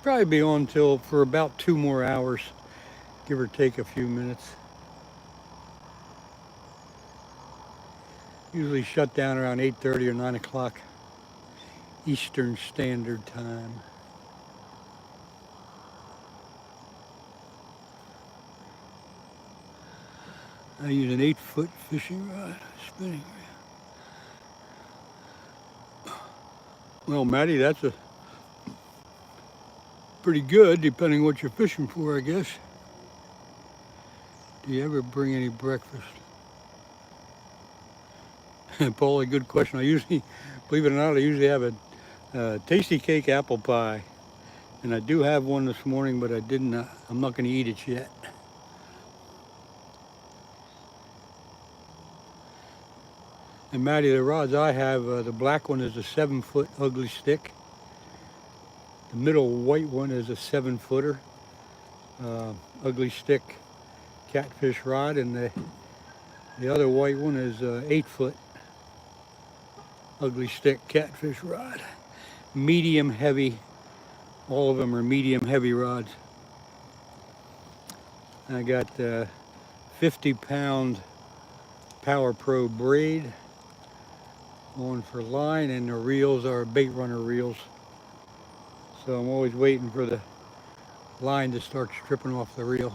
probably be on till for about 2 more hours, give or take a few minutes. Usually shut down around 8:30 or 9 o'clock Eastern Standard Time. I use an 8-foot fishing rod, spinning reel. Well, Maddie, that's a pretty good, depending what you're fishing for, I guess. Do you ever bring any breakfast? Paul, a good question. I usually, believe it or not, I usually have a tasty cake apple pie. And I do have one this morning, but I'm not going to eat it yet. And Maddie, the rods I have, the black one is a 7-foot ugly stick. The middle white one is a 7-footer ugly stick catfish rod, and the other white one is 8-foot ugly stick catfish rod. Medium heavy. All of them are medium heavy rods. I got 50-pound Power Pro braid on for line, and the reels are bait runner reels. So I'm always waiting for the line to start stripping off the reel.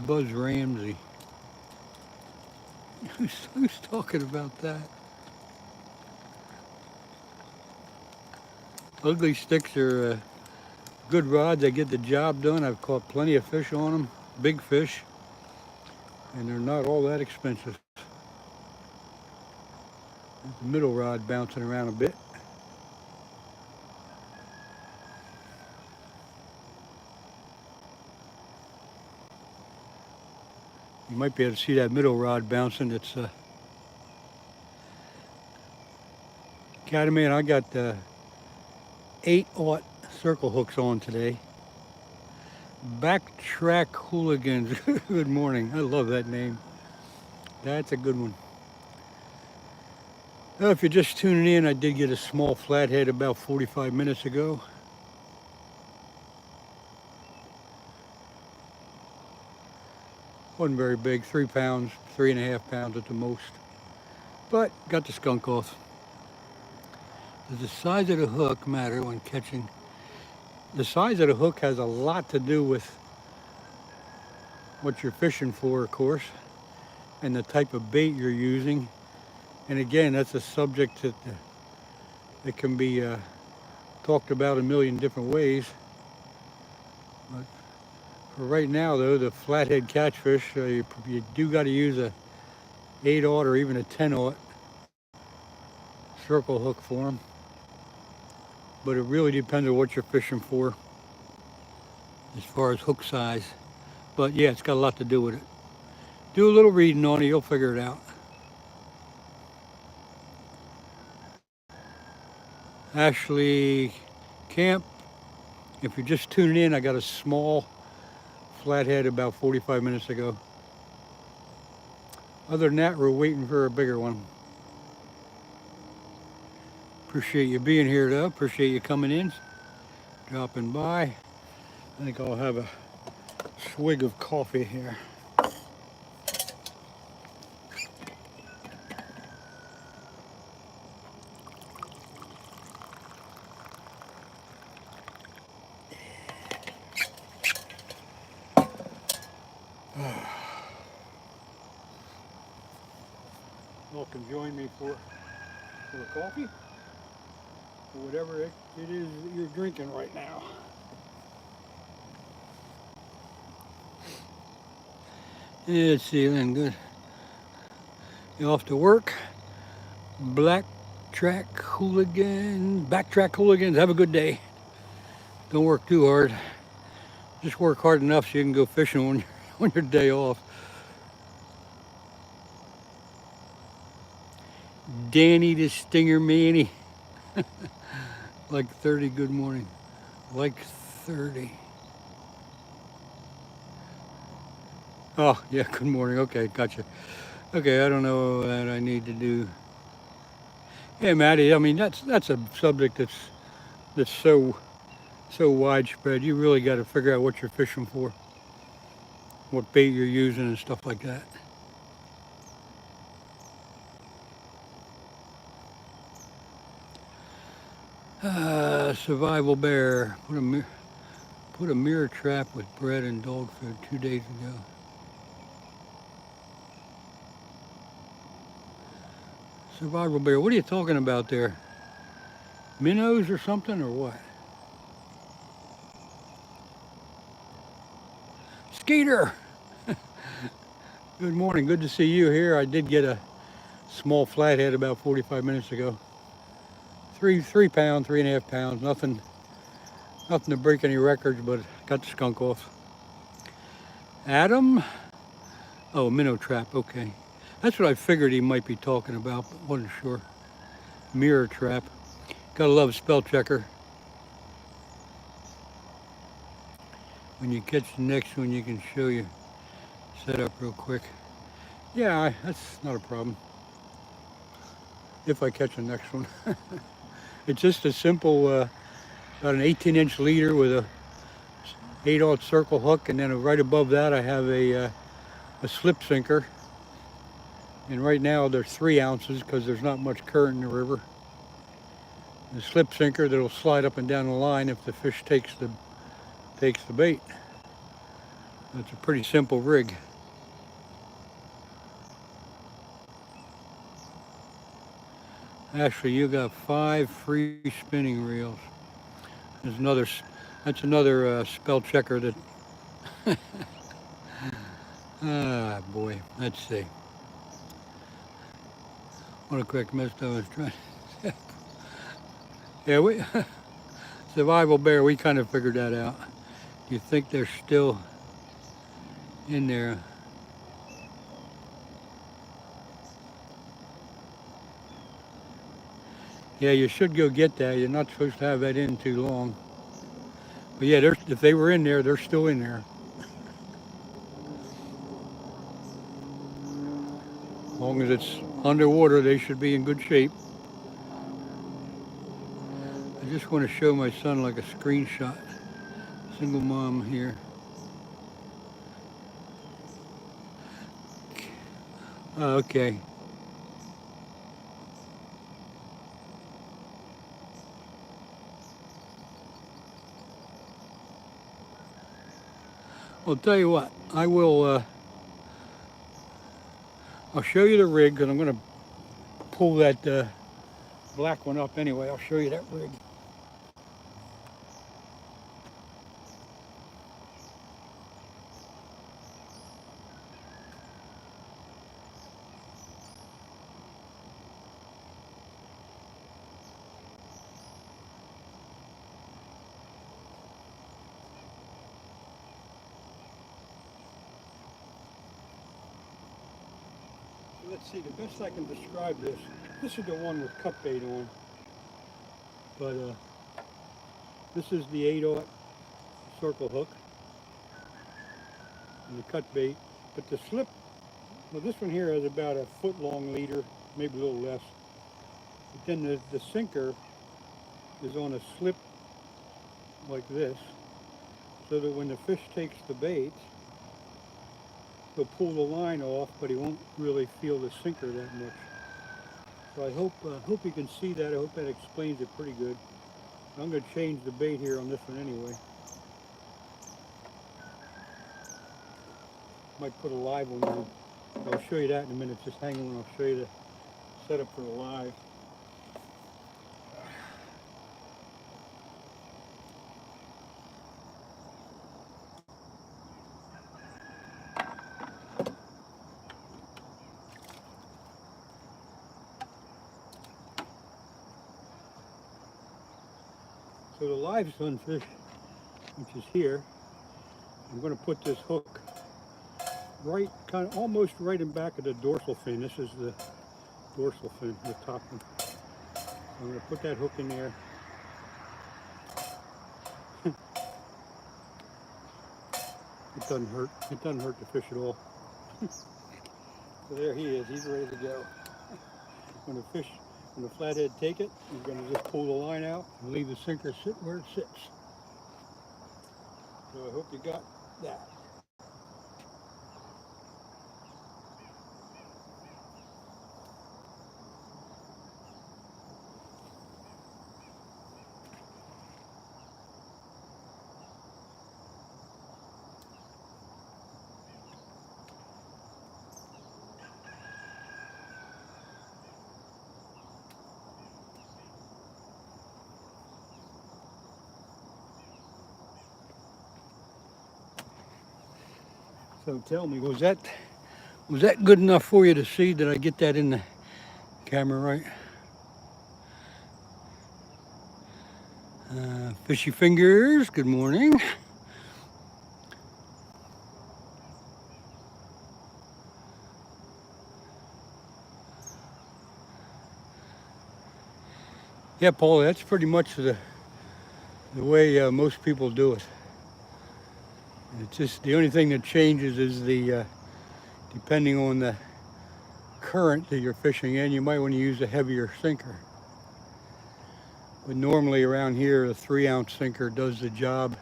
Buzz Ramsey. Who's talking about that? Ugly sticks are good rods. They get the job done. I've caught plenty of fish on them, big fish, and they're not all that expensive. The middle rod bouncing around a bit. You might be able to see that middle rod bouncing. It's Catamaran. I got 8-aught circle hooks on today. Backtrack Hooligans. Good morning. I love that name. That's a good one. If you're just tuning in, I did get a small flathead about 45 minutes ago. Wasn't very big, 3 pounds, 3.5 pounds at the most. But got the skunk off. Does the size of the hook matter when catching? The size of the hook has a lot to do with what you're fishing for, of course, and the type of bait you're using. And again, that's a subject that can be talked about a million different ways. But for right now, though, the flathead catfish, you do got to use a 8/0 or even a 10/0 circle hook for them. But it really depends on what you're fishing for as far as hook size. But yeah, it's got a lot to do with it. Do a little reading on it, you'll figure it out. Ashley Camp, if you're just tuning in, I got a small flathead about 45 minutes ago. Other than that, we're waiting for a bigger one. Appreciate you being here though, appreciate you coming in, dropping by. I think I'll have a swig of coffee here. Y'all can join me for a coffee or whatever it is that you're drinking right now. Yeah, let's see, Len, good. You off to work? Backtrack hooligans, have a good day. Don't work too hard. Just work hard enough so you can go fishing on your day off. Danny the Stinger Manny. Like 30, good morning. Like 30. Oh, yeah, good morning. Okay, gotcha. Okay, I don't know what I need to do. Yeah, Maddie, I mean, that's a subject that's so widespread. You really got to figure out what you're fishing for, what bait you're using and stuff like that. Survival bear. Put a mirror trap with bread and dog food 2 days ago. Survival bear, what are you talking about there? Minnows or something or what? Skeeter! Good morning, good to see you here. I did get a small flathead about 45 minutes ago. 3 pounds, 3.5 pounds, nothing to break any records, but got the skunk off. Adam? Oh, minnow trap, okay. That's what I figured he might be talking about, but wasn't sure. Mirror trap. Gotta love spell checker. When you catch the next one, you can show you set up real quick. Yeah, that's not a problem. If I catch the next one. It's just a simple, about an 18-inch leader with a 8/0 circle hook, and then right above that I have a slip sinker. And right now they're 3 ounces because there's not much current in the river. The slip sinker that'll slide up and down the line if the fish takes the bait. It's a pretty simple rig. Actually, you got 5 free spinning reels. That's another spell checker that. Ah, boy. Let's see. What a quick mess I was trying. Yeah, survival bear. We kind of figured that out. You think they're still in there? Yeah, you should go get that. You're not supposed to have that in too long. But yeah, if they were in there, they're still in there. As long as it's underwater, they should be in good shape. I just want to show my son like a screenshot. Single mom here. Oh, okay. I'll tell you what, I'll show you the rig, because I'm going to pull that black one up anyway. I'll show you that rig. Let's see, the best I can describe this. This is the one with cut bait on, but this is the 8/0 circle hook and the cut bait. But the slip, well, this one here has about a foot long leader, maybe a little less. But then the sinker is on a slip like this, so that when the fish takes the bait, he'll pull the line off, but he won't really feel the sinker that much. So I hope you can see that. I hope that explains it pretty good. I'm going to change the bait here on this one anyway. Might put a live one on. I'll show you that in a minute. Just hang on, I'll show you the setup for the live. So the live sunfish, which is here, I'm going to put this hook right, kind of almost right in back of the dorsal fin. This is the dorsal fin, the top one. I'm going to put that hook in there. It doesn't hurt. It doesn't hurt the fish at all. So there he is. He's ready to go. When the flathead take it, he's going to just pull the line out and leave the sinker sit where it sits. So I hope you got that. So tell me, was that good enough for you to see? Did I get that in the camera right? Fishy Fingers, good morning. Yeah, Paul, that's pretty much the way most people do it. It's just the only thing that changes is the depending on the current that you're fishing in, you might want to use a heavier sinker. But normally around here, a 3-ounce sinker does the job.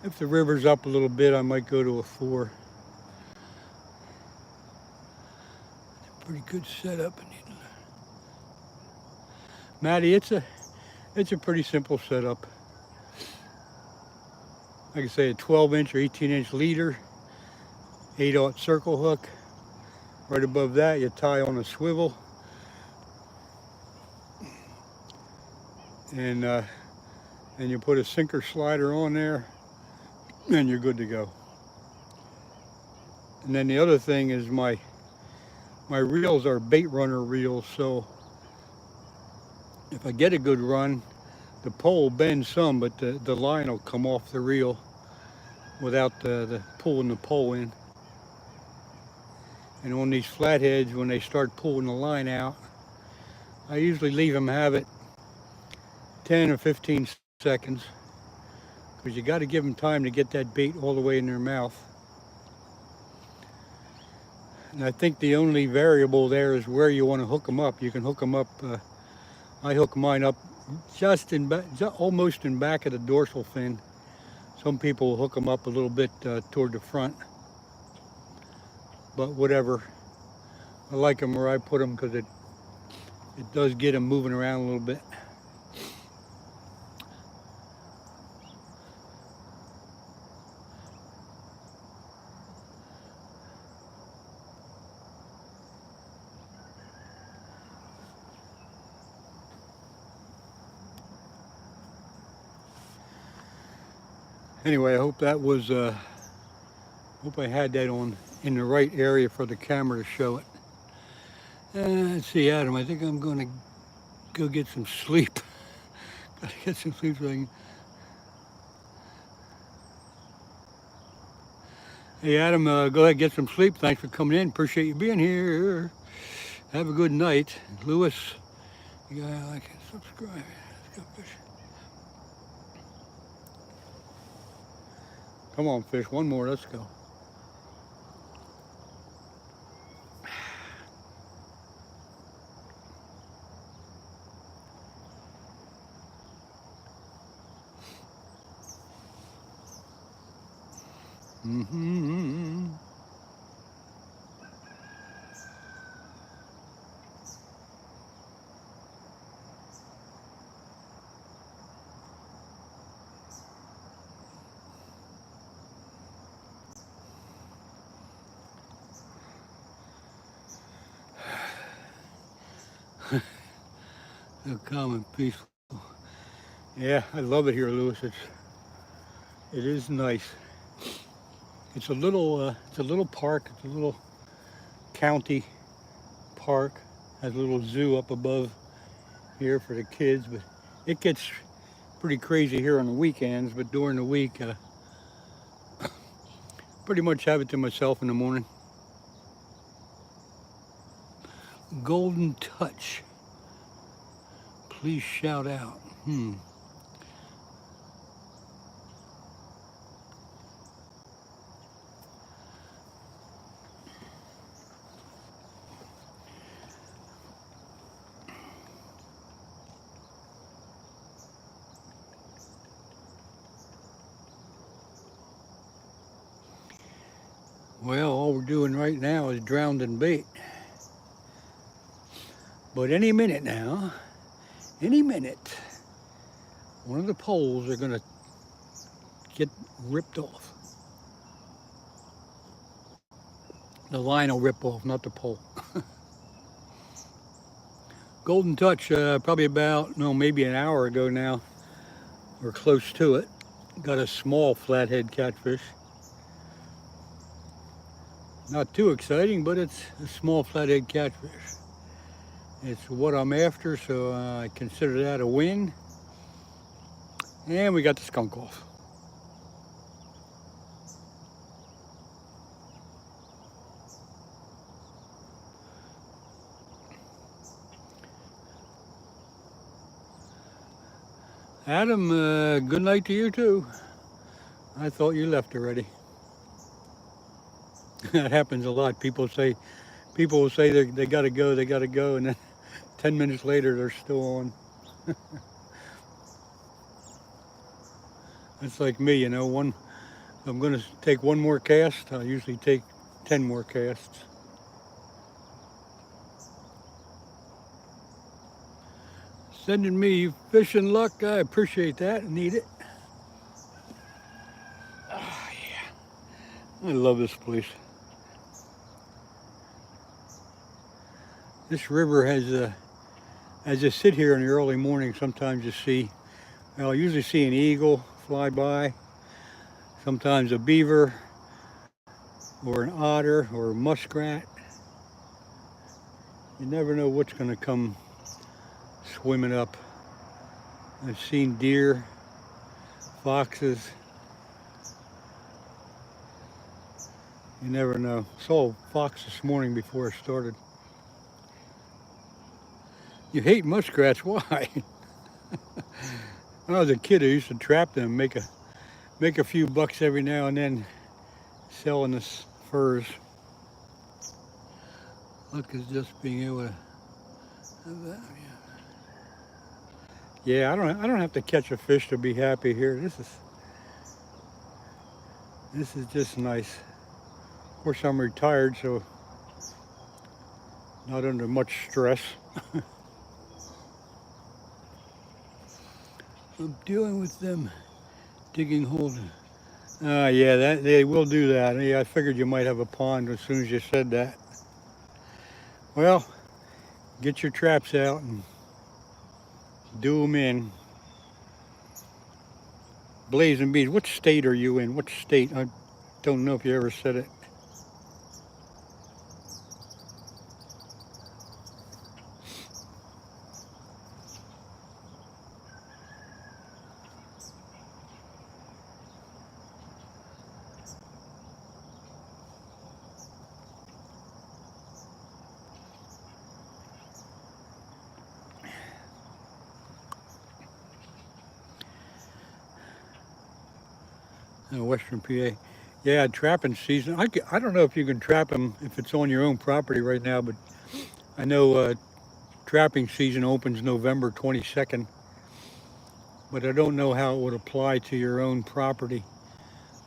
If the river's up a little bit, I might go to a 4. It's a pretty good setup. Maddie, it's a pretty simple setup. Like I say, a 12-inch or 18-inch leader, 8/0 circle hook. Right above that, you tie on a swivel. And you put a sinker slider on there, and you're good to go. And then the other thing is my reels are bait runner reels, so if I get a good run, the pole bends some, but the line will come off the reel without the pulling the pole in. And on these flatheads, when they start pulling the line out, I usually leave them have it 10 or 15 seconds, because you got to give them time to get that bait all the way in their mouth. And I think the only variable there is where you want to hook them up. You can hook them up, I hook mine up just almost in back of the dorsal fin. Some people will hook them up a little bit toward the front, but whatever. I like them where I put them because it does get them moving around a little bit. Anyway, I hope that was, hope I had that on in the right area for the camera to show it. Let's see, Adam, I think I'm going to go get some sleep. Gotta get some sleep so I can... Hey, Adam, go ahead and get some sleep. Thanks for coming in. Appreciate you being here. Have a good night. Lewis, you gotta like and subscribe. Let's go fishing. Come on, fish. One more. Let's go. Mm-hmm. So calm and peaceful. Yeah, I love it here, Lewis. It is nice. It's a little park. It's a little county park. Has a little zoo up above here for the kids, but it gets pretty crazy here on the weekends. But during the week, pretty much have it to myself in the morning. Golden Touch. Please shout out. Well, all we're doing right now is drowning bait. But any minute now, any minute, one of the poles are gonna get ripped off. The line will rip off, not the pole. Golden Touch, probably about, no, maybe an hour ago now, or close to it. Got a small flathead catfish. Not too exciting, but it's a small flathead catfish. It's what I'm after, so I consider that a win. And we got the skunk off. Adam, good night to you too. I thought you left already. That happens a lot. People will say they gotta go, and then 10 minutes later they're still on. That's like me, you know. I'm gonna take one more cast. I usually take 10 more casts. Sending me fishing luck. I appreciate that. Need it. Oh, yeah. I love this place. This river has, as I sit here in the early morning, sometimes you see, well, I usually see an eagle fly by, sometimes a beaver, or an otter, or a muskrat. You never know what's going to come swimming up. I've seen deer, foxes. You never know. Saw a fox this morning before I started. You hate muskrats, why? When I was a kid, I used to trap them, make a few bucks every now and then selling the furs. Luck is just being able to have that. Yeah, I don't have to catch a fish to be happy here. This is just nice. Of course, I'm retired, so not under much stress. I'm dealing with them digging holes. Yeah, they will do that. Yeah, I figured you might have a pond as soon as you said that. Well, get your traps out and do them in. Blazing bees. What state are you in? What state? I don't know if you ever said it. Western PA. Yeah, trapping season. I don't know if you can trap them if it's on your own property right now, but I know trapping season opens November 22nd, but I don't know how it would apply to your own property,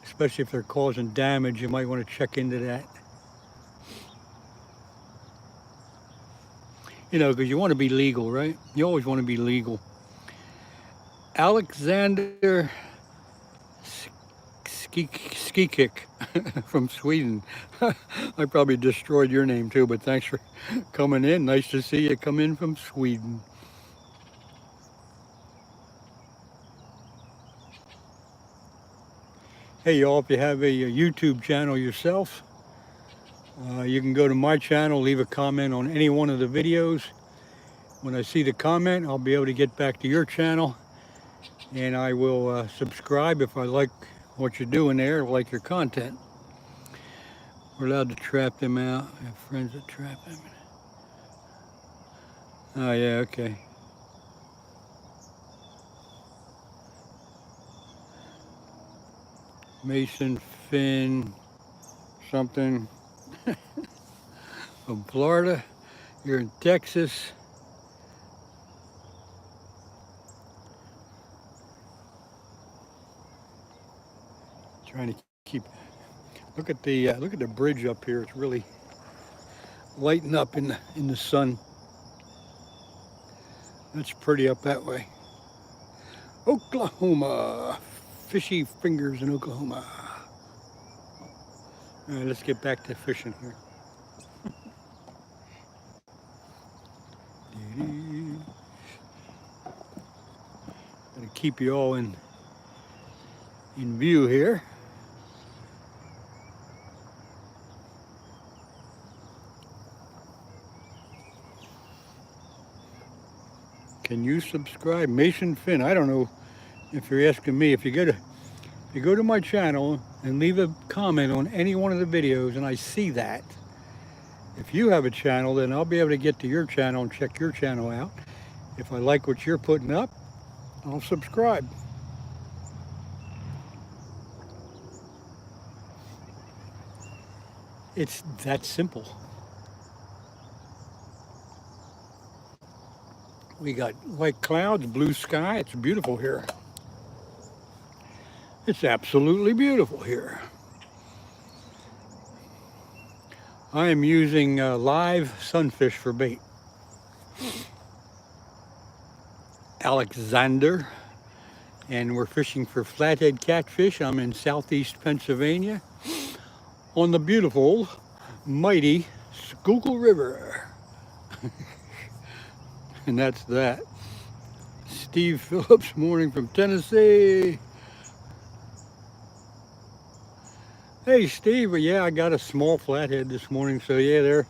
especially if they're causing damage. You might want to check into that. You know, because you want to be legal, right? You always want to be legal. Alexander Ski Kick from Sweden. I probably destroyed your name too, but thanks for coming in. Nice to see you come in from Sweden. Hey y'all, if you have a YouTube channel yourself, you can go to my channel, leave a comment on any one of the videos. When I see the comment, I'll be able to get back to your channel, and I will subscribe if I like what you're doing there, like your content. We're allowed to trap them out. I have friends that trap them. Oh yeah, okay. Mason Finn something from Florida. You're in Texas. Trying to keep. Look at the bridge up here. It's really lighting up in the sun. That's pretty up that way. Oklahoma. Fishy fingers in Oklahoma. All right, let's get back to fishing here. Gotta keep you all in view here. Can you subscribe? Mason Finn. I don't know if you're asking me. If you go to my channel and leave a comment on any one of the videos and I see that, if you have a channel, then I'll be able to get to your channel and check your channel out. If I like what you're putting up, I'll subscribe. It's that simple. We got white clouds, blue sky. It's beautiful here. It's absolutely beautiful here. I am using live sunfish for bait. Alexander, and we're fishing for flathead catfish. I'm in southeast Pennsylvania on the beautiful, mighty Schuylkill River. And that's that. Steve Phillips, morning from Tennessee. Hey Steve, yeah, I got a small flathead this morning, so yeah,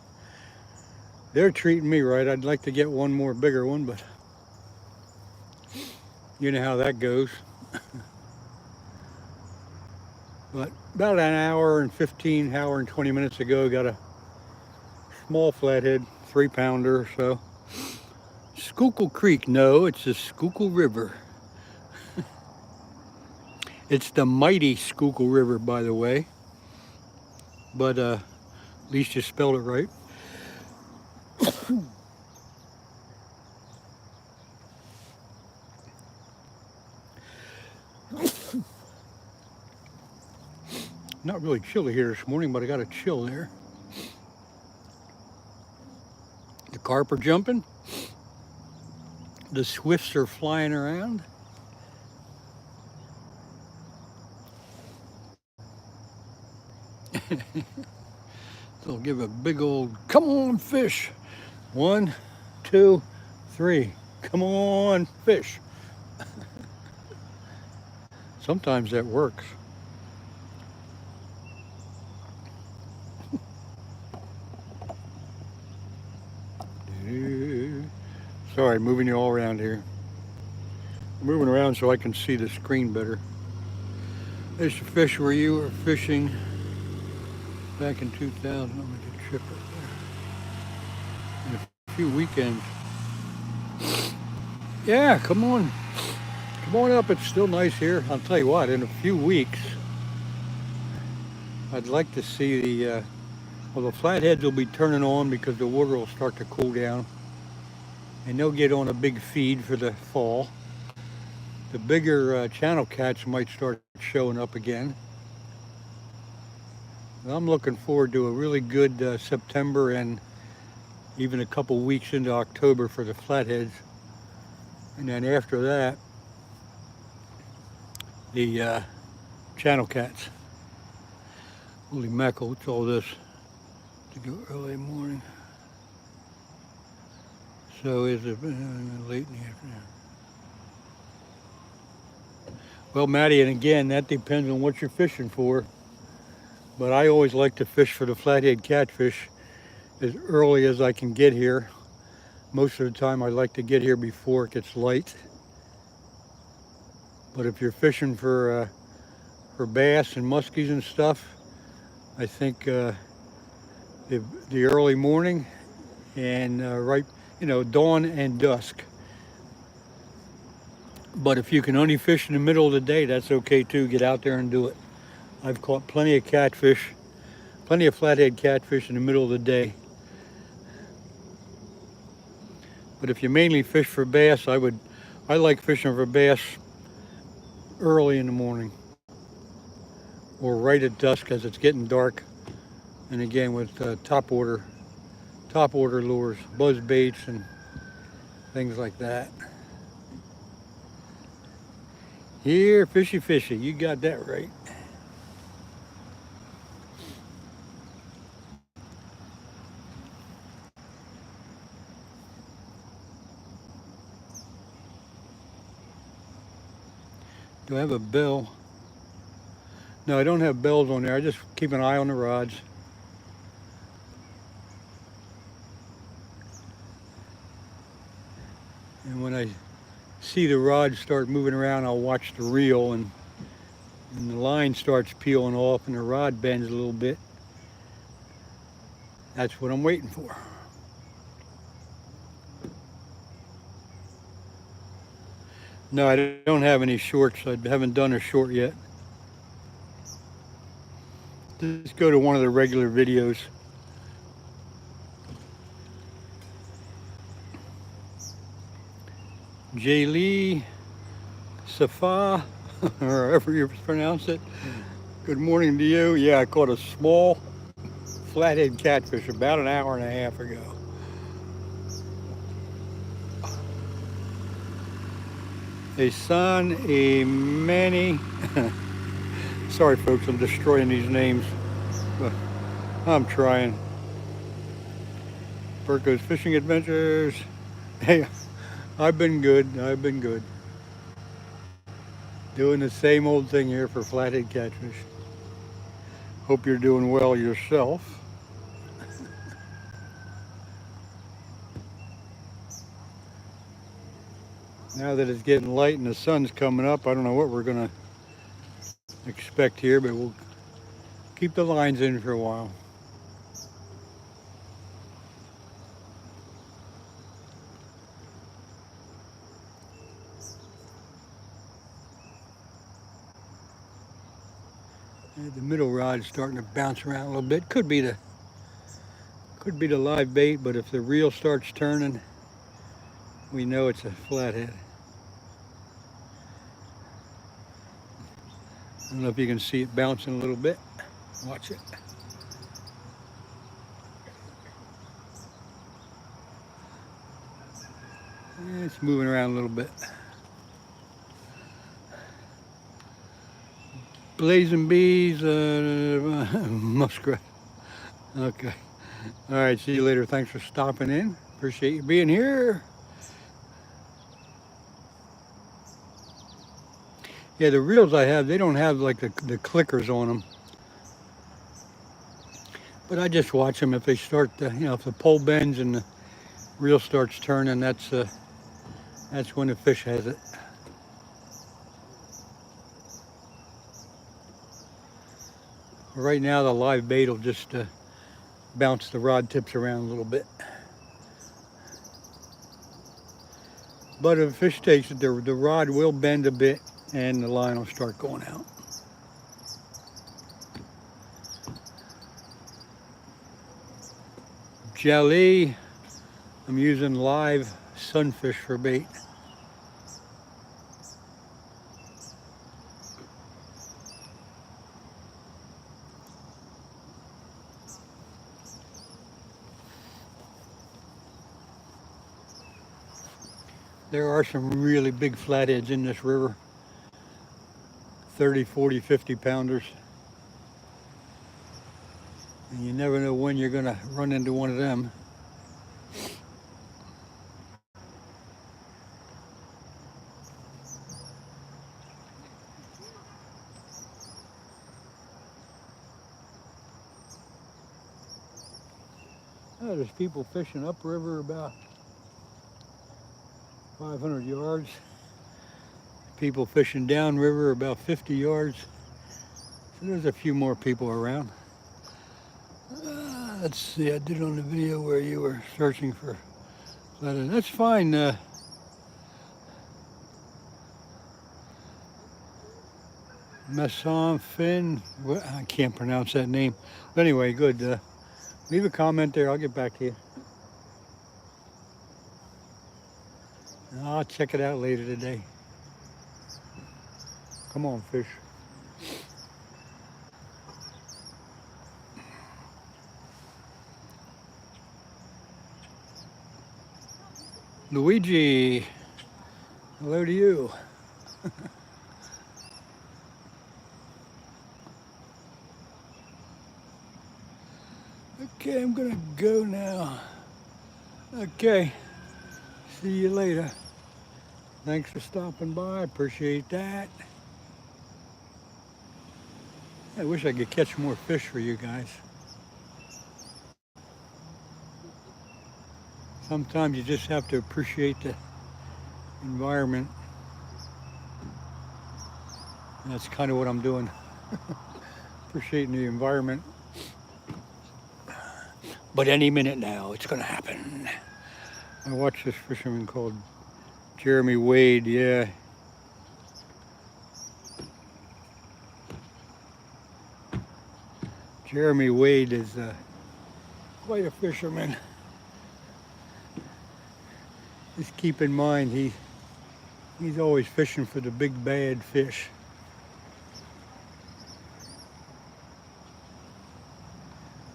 they're treating me right. I'd like to get one more bigger one, but you know how that goes. But about an hour and 20 minutes ago, got a small flathead, 3-pounder or so. Schuylkill Creek, no, it's the Schuylkill River. It's the mighty Schuylkill River, by the way. But at least you spelled it right. Not really chilly here this morning, but I got a chill there. The carp are jumping. The swifts are flying around. They'll give a big old, come on, fish. 1, 2, 3. Come on, fish. Sometimes that works. Sorry, moving you all around here. I'm moving around so I can see the screen better. There's the fish where you were fishing back in 2000. I'm gonna get a trip right there. In a few weekends. Yeah, come on. Come on up. It's still nice here. I'll tell you what, in a few weeks, I'd like to see the, well, the flatheads will be turning on because the water will start to cool down. And they'll get on a big feed for the fall. The bigger channel cats might start showing up again. I'm looking forward to a really good September and even a couple weeks into October for the flatheads. And then after that, the channel cats. Holy mackerel, what's all this? To go early morning. So is it late in the afternoon? Well, Maddie, and again, that depends on what you're fishing for. But I always like to fish for the flathead catfish as early as I can get here. Most of the time I like to get here before it gets light. But if you're fishing for bass and muskies and stuff, I think the early morning and right, dawn and dusk. But if you can only fish in the middle of the day, that's okay too. Get out there and do it. I've caught plenty of catfish, plenty of flathead catfish in the middle of the day. But if you mainly fish for bass, I like fishing for bass early in the morning or right at dusk as it's getting dark. And again, with top order lures, buzz baits and things like that. Here, fishy, fishy, you got that right. Do I have a bell? No, I don't have bells on there. I just keep an eye on the rods. And when I see the rods start moving around, I'll watch the reel, and the line starts peeling off and the rod bends a little bit. That's what I'm waiting for. No, I don't have any shorts. I haven't done a short yet. Just go to one of the regular videos. J. Lee, Safa, or however you pronounce it. Good morning to you. Yeah, I caught a small flathead catfish about an hour and a half ago. A son, a many. Sorry folks, I'm destroying these names, but I'm trying. Burko's Fishing Adventures. Hey, I've been good. Doing the same old thing here for flathead catfish. Hope you're doing well yourself. Now that it's getting light and the sun's coming up, I don't know what we're gonna expect here, but we'll keep the lines in for a while. And the middle rod's starting to bounce around a little bit. Could be the live bait, but if the reel starts turning, we know it's a flathead. I don't know if you can see it bouncing a little bit. Watch it. It's moving around a little bit. Blazing bees, muskrat. Okay. All right, see you later. Thanks for stopping in. Appreciate you being here. Yeah, the reels I have, they don't have like the clickers on them. But I just watch them if they start, if the pole bends and the reel starts turning, that's when the fish has it. Right now, the live bait will just bounce the rod tips around a little bit. But if a fish takes it, the rod will bend a bit and the line will start going out. Jelly, I'm using live sunfish for bait. There are some really big flatheads in this river. 30, 40, 50 pounders. And you never know when you're gonna run into one of them. Oh, there's people fishing upriver about 500 yards. People fishing downriver about 50 yards. So there's a few more people around. Let's see, I did it on the video where you were searching for flathead. That's fine. Messon Finn, I can't pronounce that name. But anyway, good. Leave a comment there, I'll get back to you. I'll check it out later today. Come on, fish. Luigi, hello to you. Okay, I'm gonna go now. Okay, see you later. Thanks for stopping by, appreciate that. I wish I could catch more fish for you guys. Sometimes you just have to appreciate the environment. And that's kind of what I'm doing. Appreciating the environment. But any minute now, it's gonna happen. I watched this fisherman called Jeremy Wade, yeah. Jeremy Wade is quite a fisherman. Just keep in mind, he's always fishing for the big bad fish.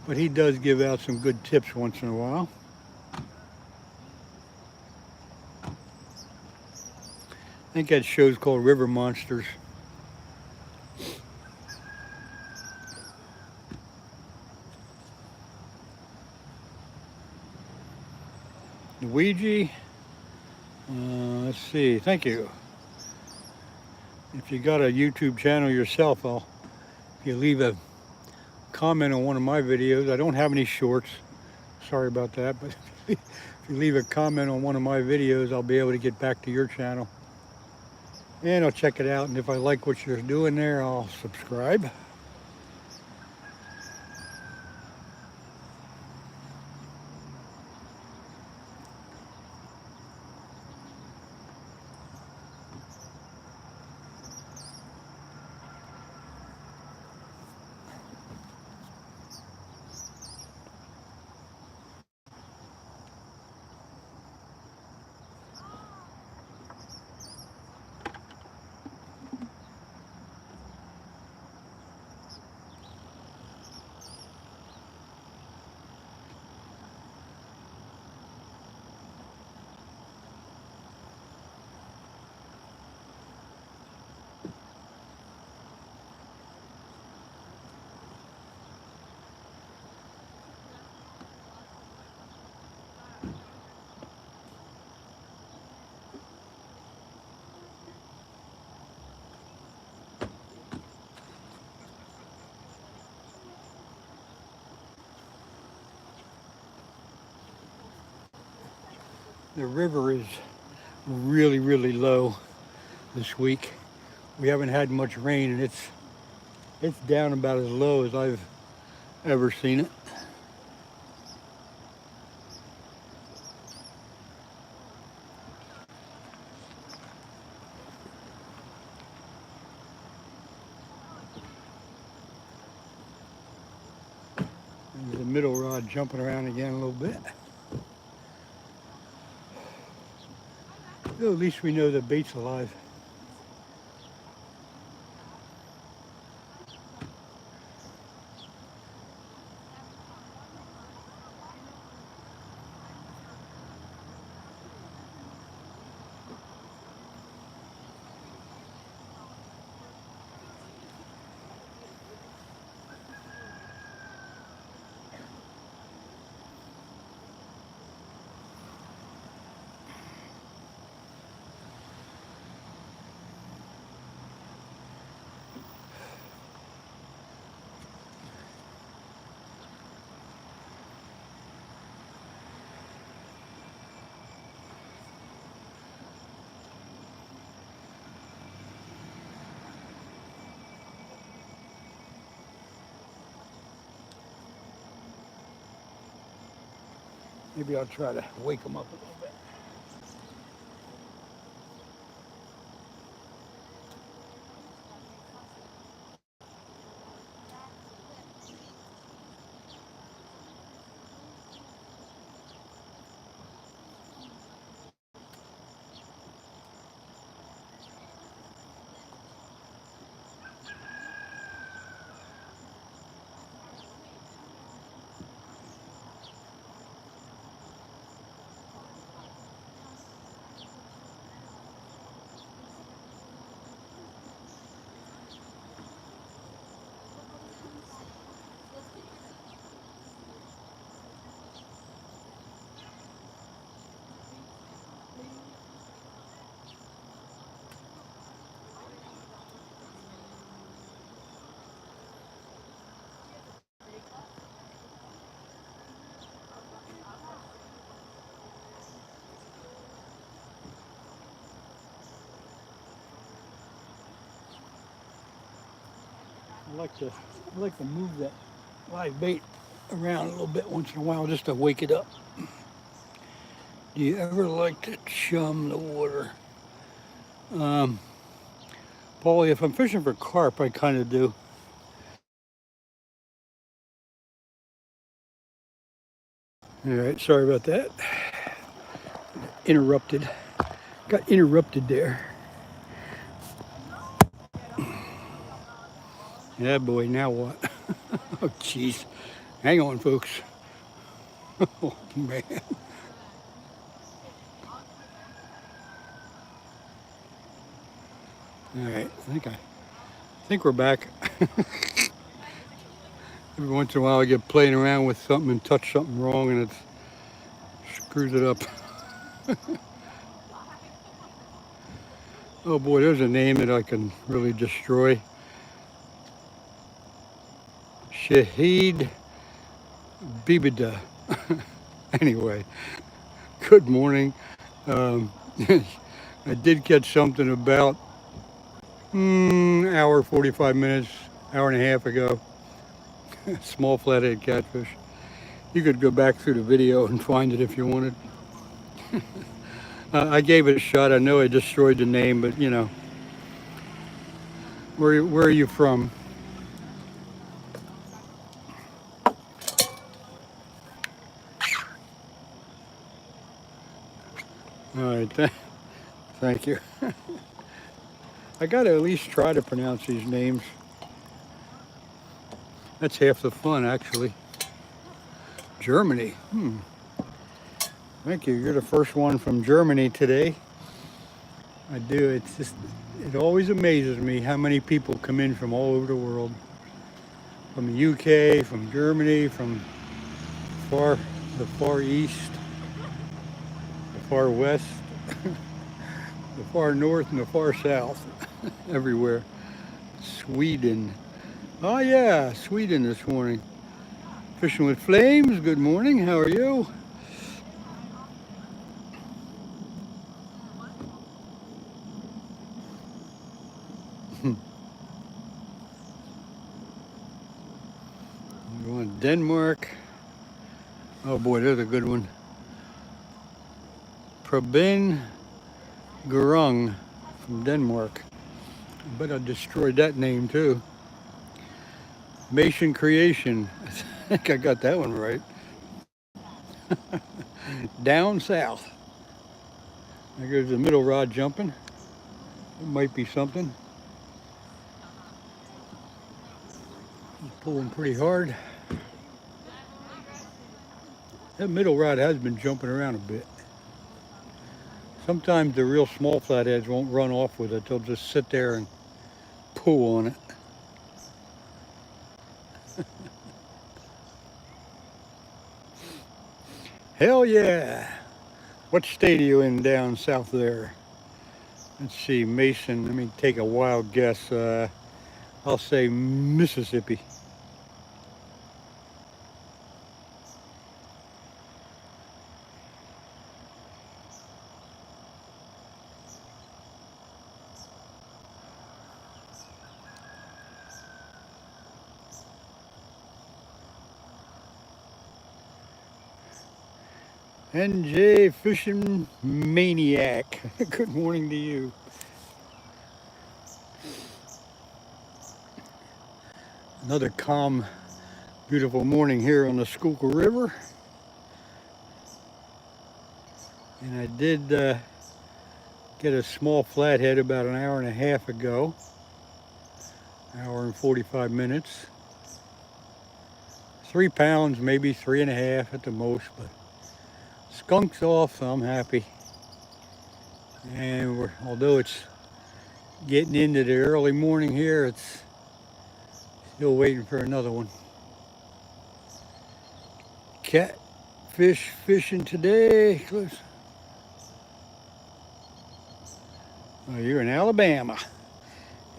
But he does give out some good tips once in a while. I think that show's called River Monsters. Luigi, let's see, thank you. If you got a YouTube channel yourself, if you leave a comment on one of my videos, I don't have any shorts, sorry about that, but if you leave a comment on one of my videos, I'll be able to get back to your channel. And I'll check it out, and if I like what you're doing there, I'll subscribe. The river is really, really low this week. We haven't had much rain, and it's down about as low as I've ever seen it. There's the middle rod jumping around again a little bit. Well, at least we know the bait's alive. Maybe I'll try to wake them up a little bit. I like to move that live bait around a little bit once in a while just to wake it up. Do you ever like to chum the water? Paulie, if I'm fishing for carp, I kind of do. All right, sorry about that. Got interrupted there. Yeah, boy, now what? Oh, jeez. Hang on, folks. Oh, man. All right, I think we're back. Every once in a while I get playing around with something and touch something wrong and it screws it up. Oh boy, there's a name that I can really destroy. Shahid Bibida. Anyway, good morning. I did catch something about hour 45 minutes, hour and a half ago. Small flathead catfish. You could go back through the video and find it if you wanted. I gave it a shot. I know I destroyed the name, but you know, where are you from? All right, thank you. I got to at least try to pronounce these names. That's half the fun, actually. Germany. Thank you. You're the first one from Germany today. I do. It always amazes me how many people come in from all over the world. From the UK, from Germany, from the far east, the far west, the far north, and the far south. Everywhere. Sweden. Oh yeah, Sweden this morning. Fishing with Flames. Good morning. How are you? Denmark. Oh boy, there's a good one. Preben Gurung from Denmark. I bet I destroyed that name too. Mason Creation. I think I got that one right. Down south. There goes the middle rod jumping. It might be something. He's pulling pretty hard. That middle rod has been jumping around a bit. Sometimes the real small flatheads won't run off with it. They'll just sit there and pull on it. Hell yeah! What state are you in down south there? Let's see, Mason. Let me take a wild guess. I'll say Mississippi. NJ Fishing Maniac. Good morning to you. Another calm, beautiful morning here on the Schuylkill River. And I did get a small flathead about an hour and a half ago. Hour and 45 minutes. 3 pounds, maybe 3.5 at the most, but skunk's off, so I'm happy. And although it's getting into the early morning here, it's still waiting for another one. Catfish fishing today. Close. Oh, you're in Alabama.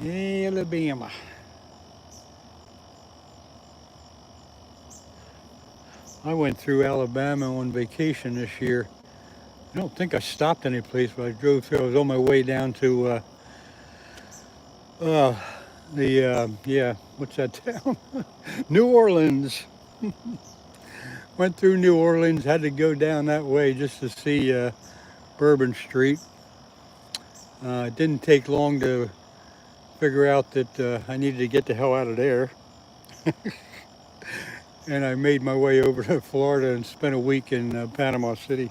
Alabama. I went through Alabama on vacation this year. I don't think I stopped any place, but I drove through. I was on my way down to what's that town? New Orleans. Went through New Orleans, had to go down that way just to see Bourbon Street. It didn't take long to figure out that I needed to get the hell out of there. And I made my way over to Florida and spent a week in Panama City.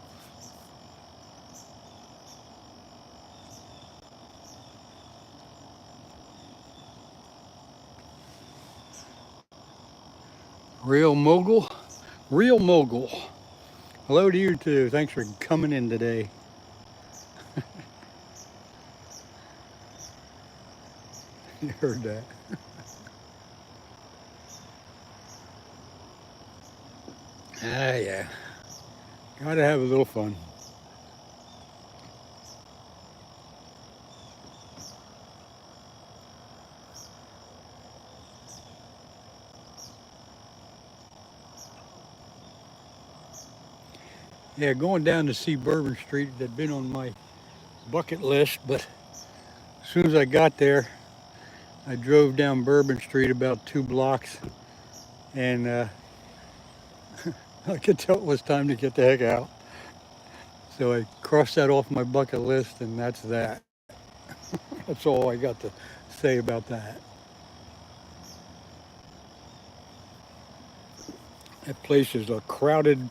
Real Mogul. Hello to you too. Thanks for coming in today. You heard that. Yeah. Gotta have a little fun. Yeah, going down to see Bourbon Street had been on my bucket list, but as soon as I got there, I drove down Bourbon Street about 2 blocks, and I could tell it was time to get the heck out. So I crossed that off my bucket list, and that's that. That's all I got to say about that. That place is a crowded,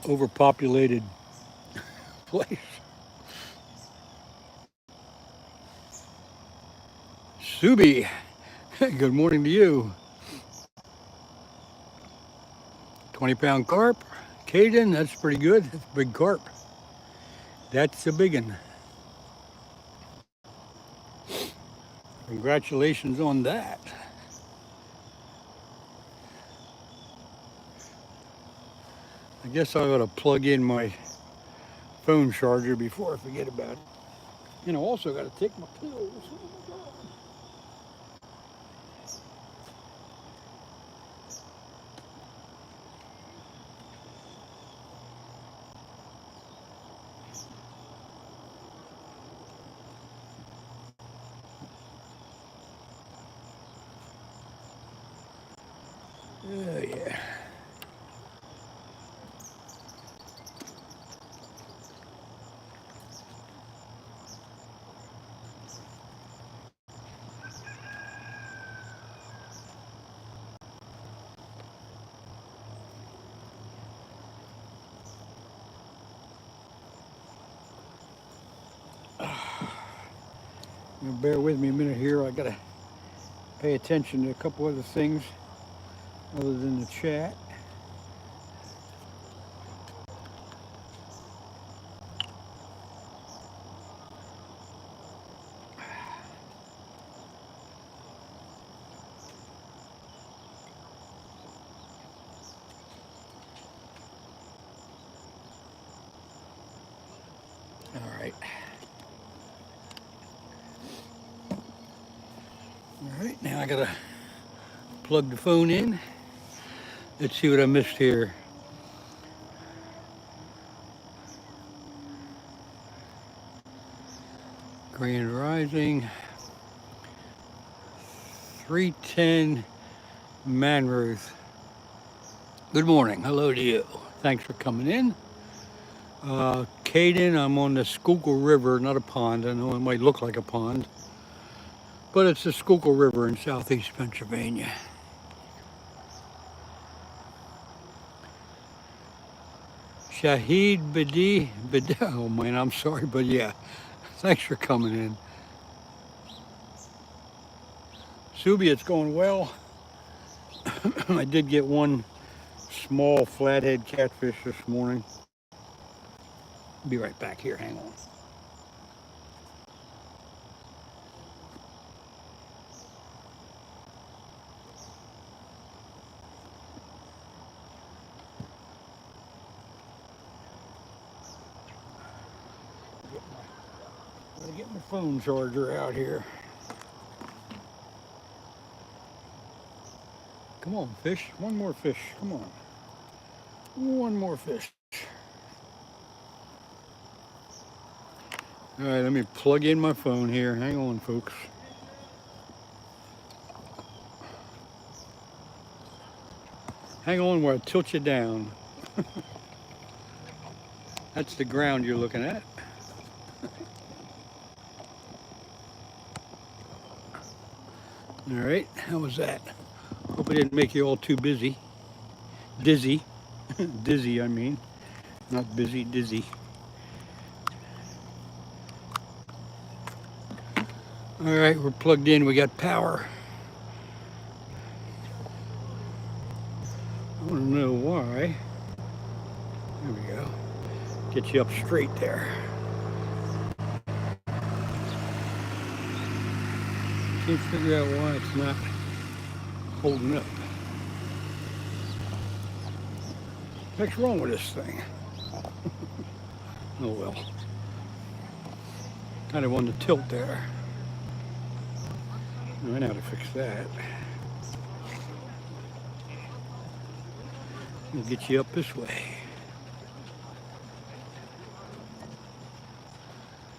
overpopulated place. Subi, good morning to you. 20-pound carp, Cajun, that's pretty good. That's a big carp. That's a big one. Congratulations on that. I guess I ought to plug in my phone charger before I forget about it. And I also got to take my pills. Oh my God. Oh yeah. Bear with me a minute here. I gotta pay attention to a couple other things other than the chat. All right. All right, now I gotta plug the phone in. Let's see what I missed here. Grand Rising, 310 Manruth. Good morning, hello to you. Thanks for coming in. Caden, I'm on the Schuylkill River, not a pond. I know it might look like a pond, but it's the Schuylkill River in southeast Pennsylvania. Shahid Badi, oh man, I'm sorry, but yeah, thanks for coming in. Subi, it's going well. I did get one small flathead catfish this morning. Be right back here, hang on. Gotta get my phone charger out here. Come on, fish. One more fish. Come on. One more fish. All right, let me plug in my phone here. Hang on, folks. Hang on where I tilt you down. That's the ground you're looking at. All right, how was that? Hope I didn't make you all too busy. Dizzy. Dizzy, I mean. Not busy, dizzy. All right, we're plugged in. We got power. I want to know why. There we go. Get you up straight there. Can't figure out why it's not holding up. What's wrong with this thing? Oh well. Kind of on the tilt there. I know how to fix that. We'll get you up this way.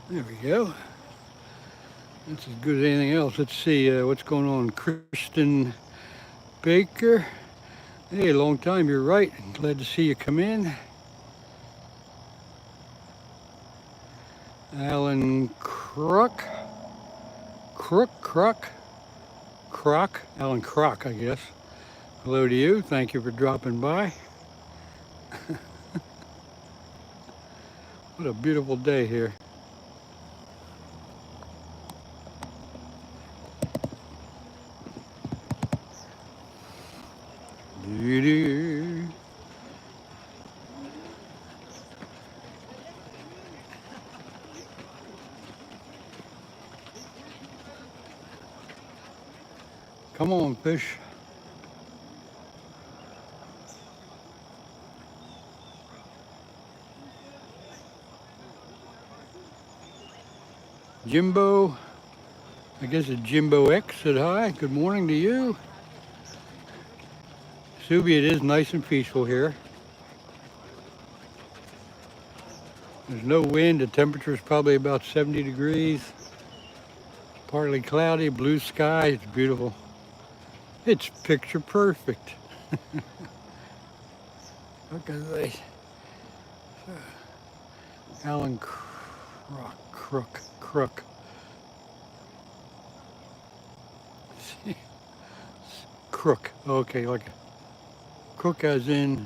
There we go. That's as good as anything else. Let's see what's going on. Kristen Baker. Hey, long time, you're right. Glad to see you come in. Alan Crook. Alan Crock, I guess. Hello to you. Thank you for dropping by. What a beautiful day here. Come on, fish. Jimbo, I guess it's Jimbo X said hi. Good morning to you. Subi, it is nice and peaceful here. There's no wind. The temperature is probably about 70 degrees. Partly cloudy, blue sky. It's beautiful. It's picture perfect. Look at this. Alan Crook. Crook. Okay, like crook as in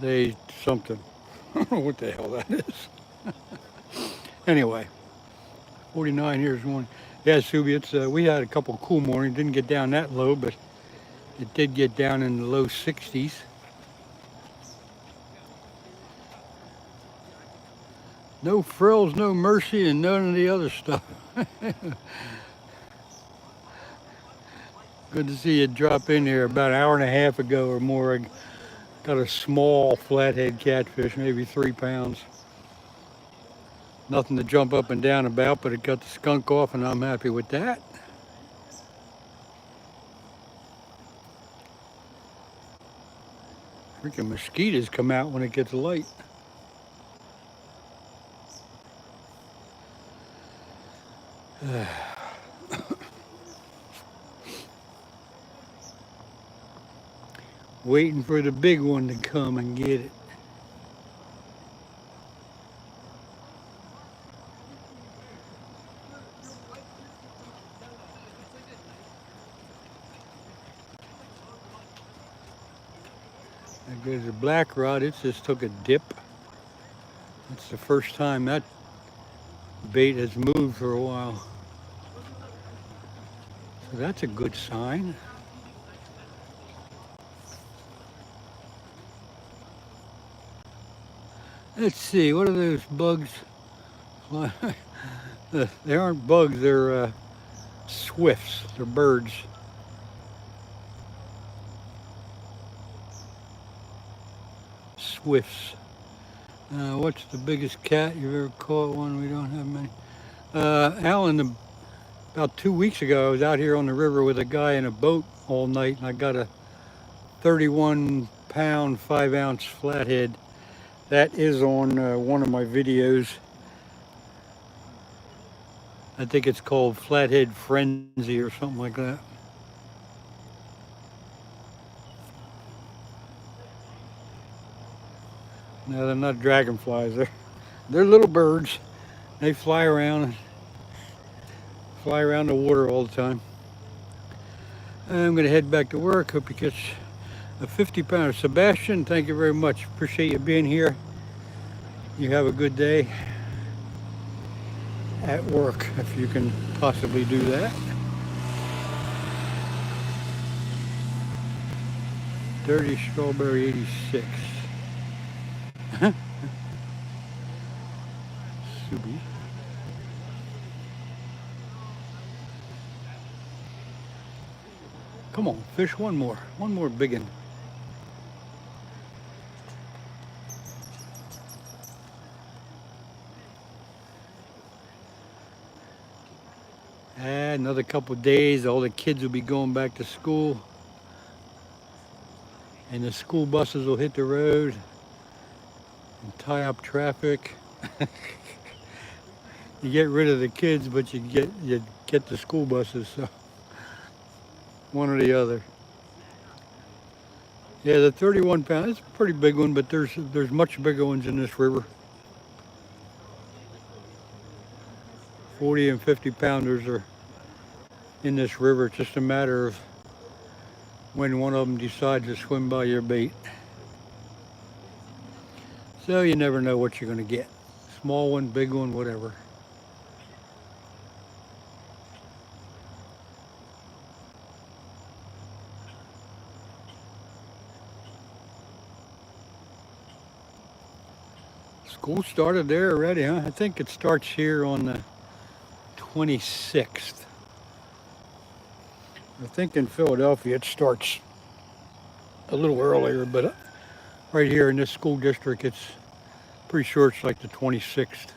they something. I don't know what the hell that is. Anyway, 49 here's one. Yeah, Subi, it's we had a couple cool mornings. Didn't get down that low, but it did get down in the low 60s. No frills, no mercy, and none of the other stuff. Good to see you drop in here. About an hour and a half ago or more, I got a small flathead catfish, maybe 3 pounds. Nothing to jump up and down about, but it got the skunk off, and I'm happy with that. Freaking mosquitoes come out when it gets light. Waiting for the big one to come and get it. There goes a black rod. It just took a dip. It's the first time that bait has moved for a while. So that's a good sign. Let's see, what are those bugs? They aren't bugs, they're swifts. They're birds. Swifts. What's the biggest cat you've ever caught? One, we don't have many. Alan, about 2 weeks ago, I was out here on the river with a guy in a boat all night, and I got a 31-pound, 5-ounce flathead. That is on one of my videos. I think it's called Flathead Frenzy or something like that. No, they're not dragonflies. They're little birds. They fly around the water all the time. I'm going to head back to work. Hope you catch a 50-pounder. Sebastian, thank you very much. Appreciate you being here. You have a good day at work, if you can possibly do that. Dirty Strawberry 86. Subi. Come on, fish one more big one. Another couple days, all the kids will be going back to school, and the school buses will hit the road and tie up traffic. You get rid of the kids, but you get the school buses, so one or the other. Yeah, the 31-pound is a pretty big one, but there's much bigger ones in this river. 40 and 50 pounders are in this river. It's just a matter of when one of them decides to swim by your bait. So you never know what you're going to get. Small one, big one, whatever. School started there already, huh? I think it starts here on the 26th. I think in Philadelphia it starts a little earlier, but right here in this school district, it's pretty sure it's like the 26th.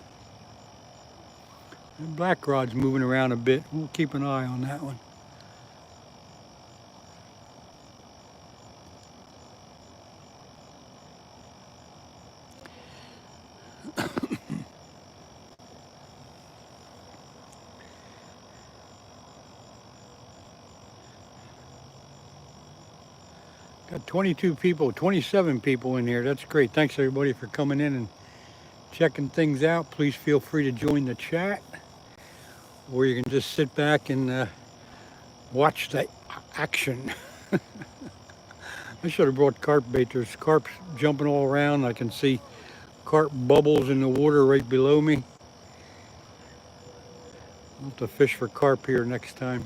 And black rod's moving around a bit. We'll keep an eye on that one. Got 22 people, 27 people in here. That's great. Thanks everybody for coming in and checking things out. Please feel free to join the chat, or you can just sit back and watch the action. I should have brought carp bait. There's carp jumping all around. I can see carp bubbles in the water right below me. I'll have to fish for carp here next time.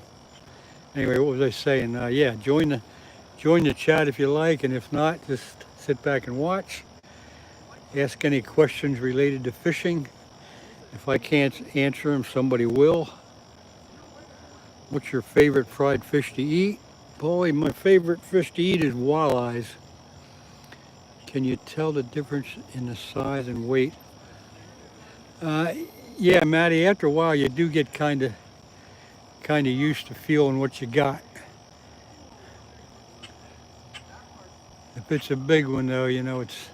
Anyway, what was I saying? Yeah, join the chat if you like, and if not, just sit back and watch. Ask any questions related to fishing. If I can't answer them, somebody will. What's your favorite fried fish to eat? Boy, my favorite fish to eat is walleyes. Can you tell the difference in the size and weight? Yeah, Maddie, after a while you do get kind of used to feeling what you got. If it's a big one though, you know, it's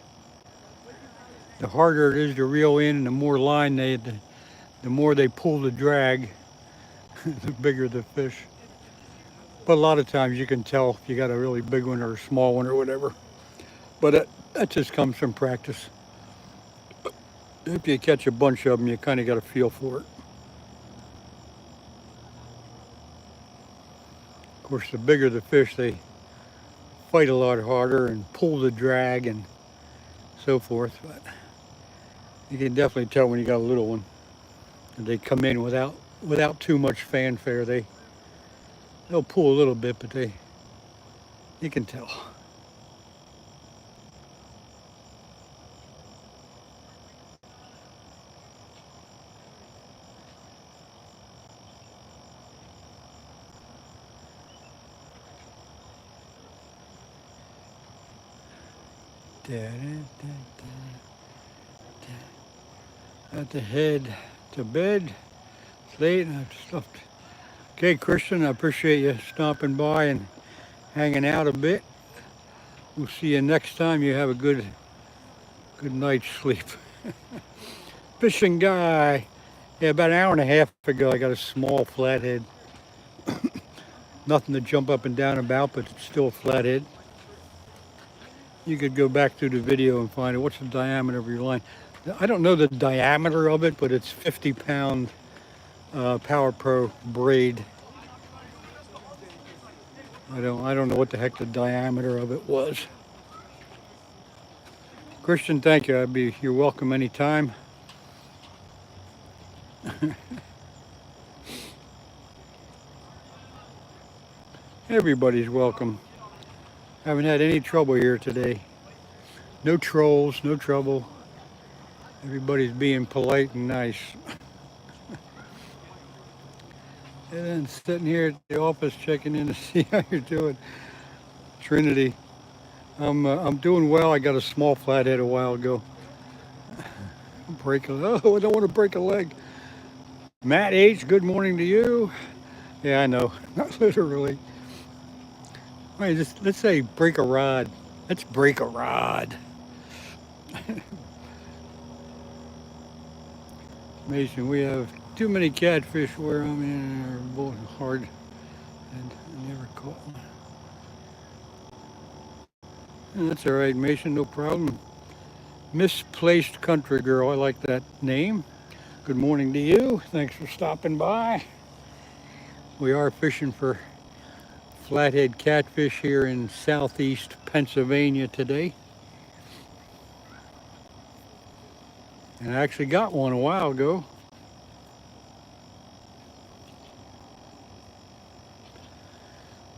the harder it is to reel in and the more line the more they pull the drag, the bigger the fish. But a lot of times you can tell if you got a really big one or a small one or whatever. But that just comes from practice. If you catch a bunch of them, you kind of got a feel for it. Of course, the bigger the fish, they fight a lot harder and pull the drag and so forth. But you can definitely tell when you got a little one. They come in without too much fanfare. They'll pull a little bit, but you can tell. Got to head to bed. It's late and I've stuffed. Okay, Christian, I appreciate you stopping by and hanging out a bit. We'll see you next time. You have a good night's sleep. Fishing guy. Yeah, about an hour and a half ago, I got a small flathead. Nothing to jump up and down about, but it's still a flathead. You could go back through the video and find it. What's the diameter of your line? I don't know the diameter of it, but it's 50-pound Power Pro braid. I don't know what the heck the diameter of it was. Christian, thank you. You're welcome anytime. Everybody's welcome. Haven't had any trouble here today. No trolls, no trouble. Everybody's being polite and nice. And then sitting here at the office checking in to see how you're doing. Trinity, I'm doing well. I got a small flathead a while ago. Oh, I don't want to break a leg. Matt H, good morning to you. Yeah, I know, not literally. All right, let's say break a rod. Let's break a rod. Mason, we have too many catfish where I'm in our boat hard and I never caught one. That's all right, Mason, no problem. Misplaced Country Girl, I like that name. Good morning to you. Thanks for stopping by. We are fishing for flathead catfish here in southeast Pennsylvania today. And I actually got one a while ago.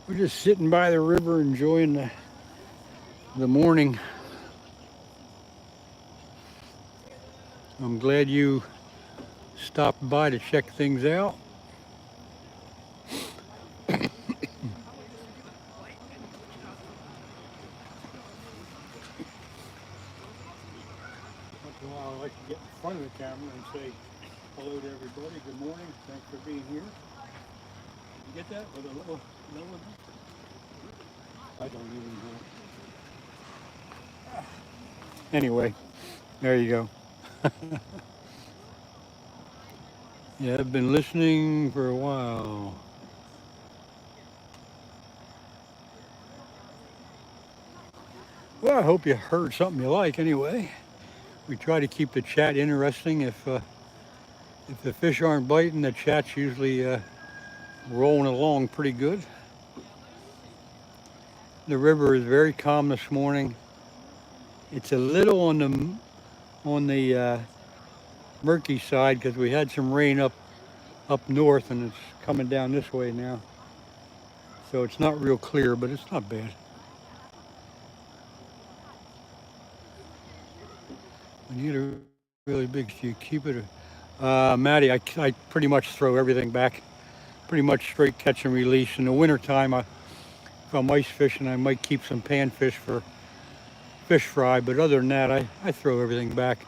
We're just sitting by the river enjoying the morning. I'm glad you stopped by to check things out. I like to get in front of the camera and say hello to everybody. Good morning. Thanks for being here. Did you get that with a little one? I don't even know. Anyway, there you go. Yeah, I've been listening for a while. Well, I hope you heard something you like anyway. We try to keep the chat interesting. If the fish aren't biting, the chat's usually rolling along pretty good. The river is very calm this morning. It's a little on the murky side because we had some rain up north and it's coming down this way now. So it's not real clear, but it's not bad. When you get a really big, you keep it. Maddie, I pretty much throw everything back. Pretty much straight catch and release. In the wintertime, if I'm ice fishing, I might keep some panfish for fish fry, but other than that, I throw everything back.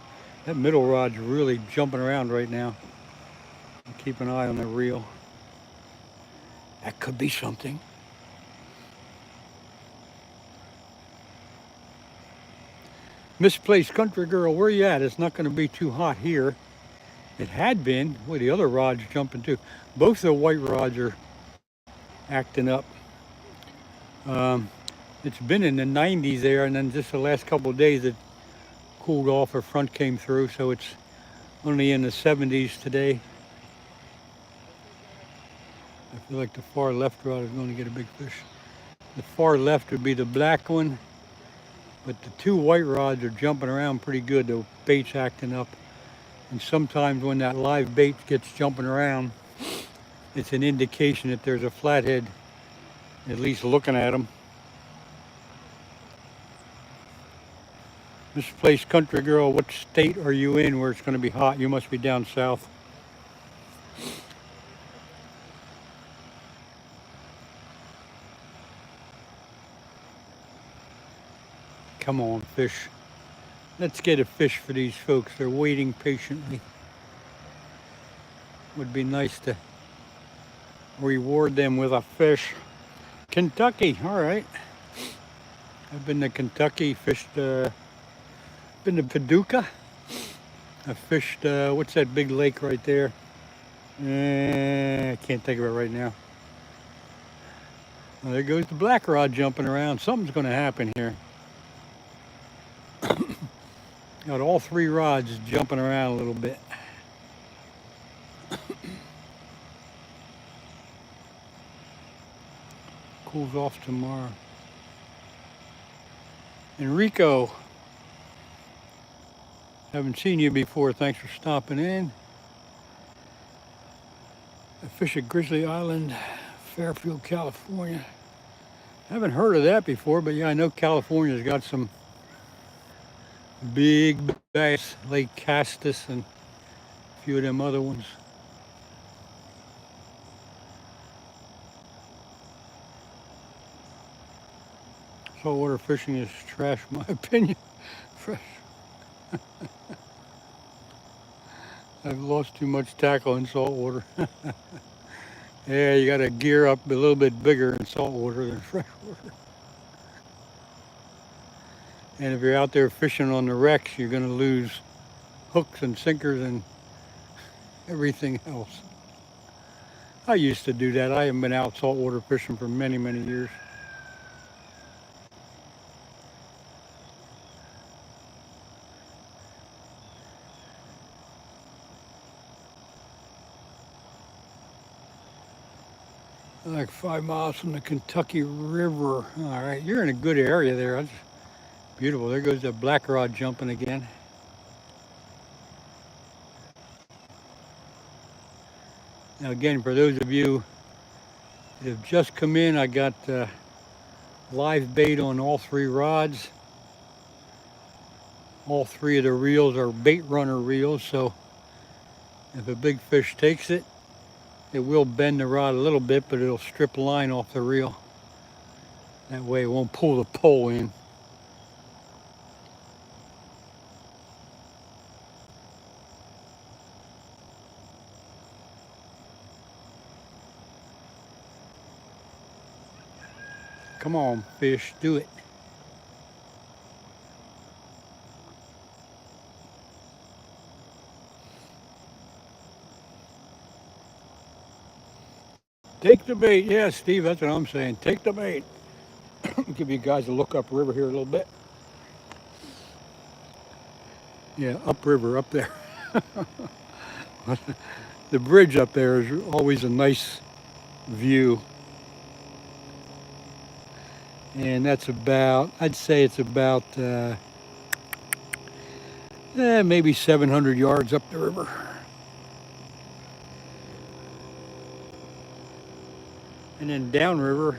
That middle rod's really jumping around right now. Keep an eye on the reel. That could be something. Misplaced country girl, where you at? It's not going to be too hot here. It had been. Boy, the other rod's jumping too. Both the white rods are acting up. It's been in the 90s there, and then just the last couple of days it cooled off. Her front came through, so it's only in the 70s today. I feel like the far left rod is going to get a big fish. The far left would be the black one, but the two white rods are jumping around pretty good. The bait's acting up. And sometimes when that live bait gets jumping around, it's an indication that there's a flathead at least looking at them. Misplaced country girl, what state are you in where it's going to be hot? You must be down south. Come on, fish. Let's get a fish for these folks. They're waiting patiently. Would be nice to reward them with a fish. Kentucky, all right. I've been to Kentucky, fished, been to Paducah. I fished, what's that big lake right there? I can't think of it right now. Well, there goes the black rod jumping around. Something's going to happen here. Got all three rods jumping around a little bit. Cools off tomorrow. Enrico, haven't seen you before. Thanks for stopping in. I fish at Grizzly Island, Fairfield, California. Haven't heard of that before, but yeah, I know California's got some big bass, Lake Castus and a few of them other ones. Saltwater fishing is trash, in my opinion. Fresh. I've lost too much tackle in saltwater. Yeah, you got to gear up a little bit bigger in saltwater than freshwater. And if you're out there fishing on the wrecks, you're going to lose hooks and sinkers and everything else. I used to do that. I haven't been out saltwater fishing for many, many years. Like 5 miles from the Kentucky River. All right, you're in a good area there. That's beautiful. There goes the black rod jumping again. Now again, for those of you that have just come in, I got live bait on all three rods. All three of the reels are bait runner reels, so if a big fish takes it, it will bend the rod a little bit, but it'll strip line off the reel. That way it won't pull the pole in. Come on, fish, do it. Take the bait. Yeah, Steve, that's what I'm saying. Take the bait. Give you guys a look up river here a little bit. Yeah, upriver, up there. The bridge up there is always a nice view. And that's about, I'd say it's about maybe 700 yards up the river. And then downriver,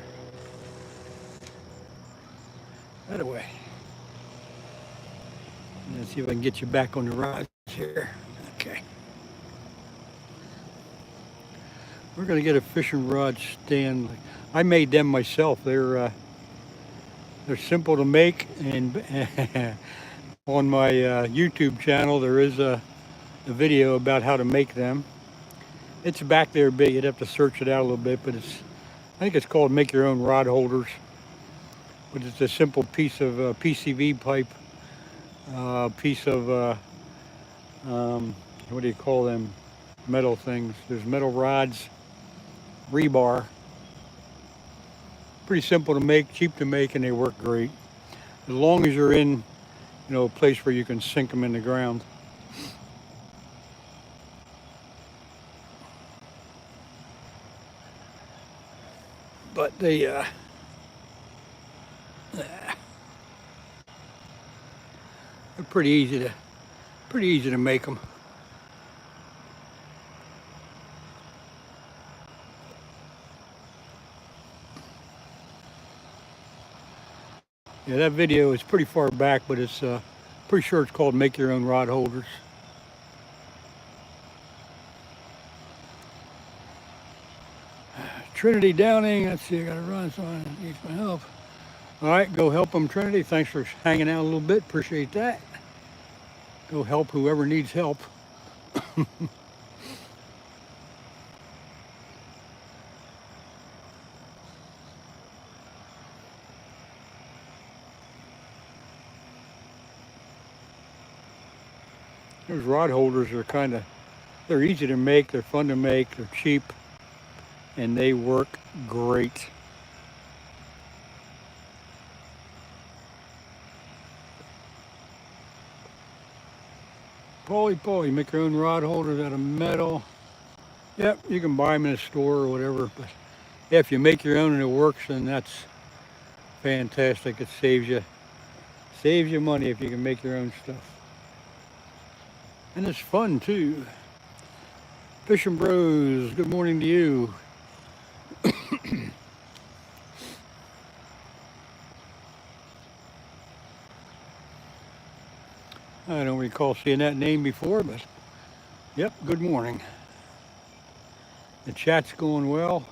that way. Let's see if I can get you back on the rods here. Okay. We're going to get a fishing rod stand. I made them myself. They're simple to make, and on my YouTube channel there is a video about how to make them. It's back there a bit. You'd have to search it out a little bit, but I think it's called Make Your Own Rod Holders. But it's a simple piece of PCV pipe, piece of what do you call them? Metal things. There's metal rods, rebar. Pretty simple to make, cheap to make, and they work great. As long as you're in, a place where you can sink them in the ground. But they're pretty easy to make them. Yeah, that video is pretty far back, but it's pretty sure it's called Make Your Own Rod Holders. Trinity Downing, let's see, I gotta run, so I need my help. All right, go help them, Trinity. Thanks for hanging out a little bit, appreciate that. Go help whoever needs help. Those rod holders are they're easy to make, they're fun to make, they're cheap, and they work great. Polly, make your own rod holders out of metal. Yep, you can buy them in a store or whatever, but yeah, if you make your own and it works, then that's fantastic. It saves you money if you can make your own stuff. And it's fun too. Fishing Bros, good morning to you. I don't recall seeing that name before, but yep, good morning. The chat's going well.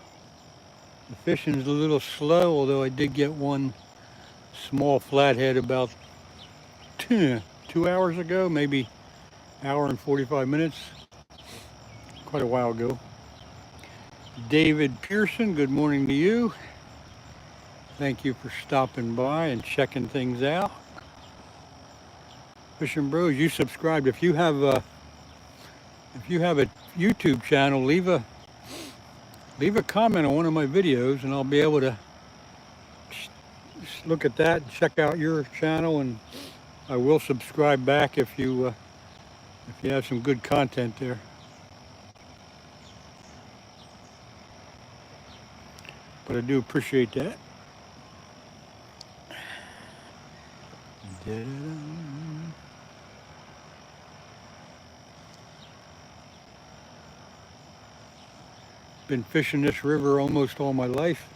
The fishing's a little slow, although I did get one small flathead about 2 hours ago, maybe hour and 45 minutes, quite a while ago. David Pearson, good morning to you. Thank you for stopping by and checking things out. Fishing Bros, you subscribed. If you have a YouTube channel, leave a comment on one of my videos, and I'll be able to look at that and check out your channel, and I will subscribe back if you have some good content there. But I do appreciate that. Been fishing this river almost all my life.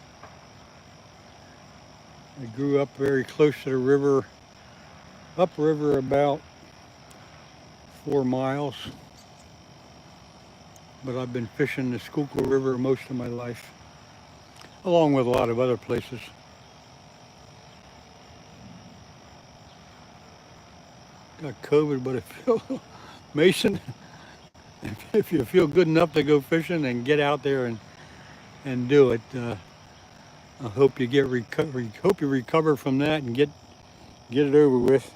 I grew up very close to the river, upriver about 4 miles. But I've been fishing the Schuylkill River most of my life, along with a lot of other places. Got COVID, but I feel, Mason, if you feel good enough to go fishing, then get out there and do it. I hope you recover from that and get it over with.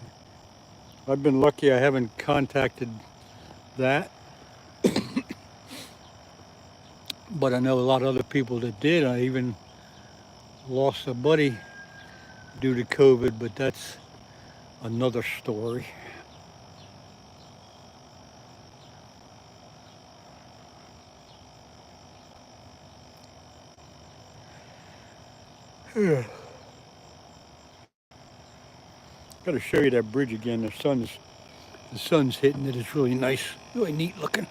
I've been lucky I haven't contacted that. But I know a lot of other people that did. I even lost a buddy due to COVID, but that's another story. Yeah. Got to show you that bridge again. The sun's hitting it. It's really nice, really neat looking.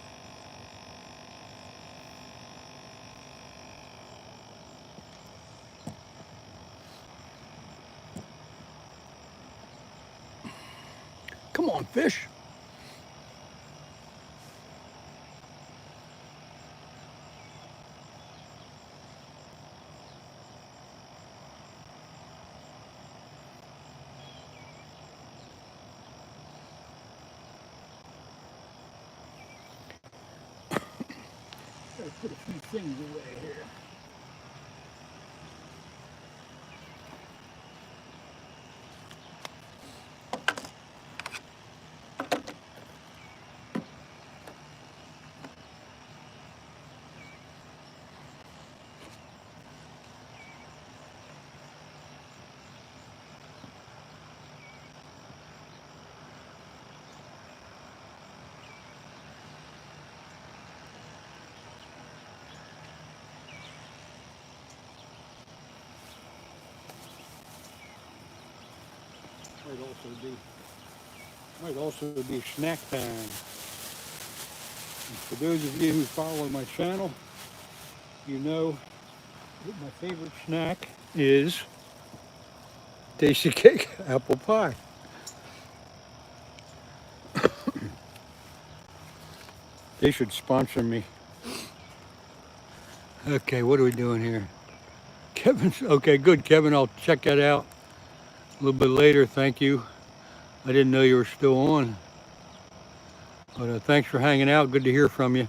Come on, fish. Gotta put a few things away here. Might also be snack time. And for those of you who follow my channel, you know that my favorite snack is Tasty Cake apple pie. They should sponsor me. Okay, what are we doing here? Kevin's, okay, good, Kevin, I'll check that out a little bit later, thank you. I didn't know you were still on. But thanks for hanging out, good to hear from you.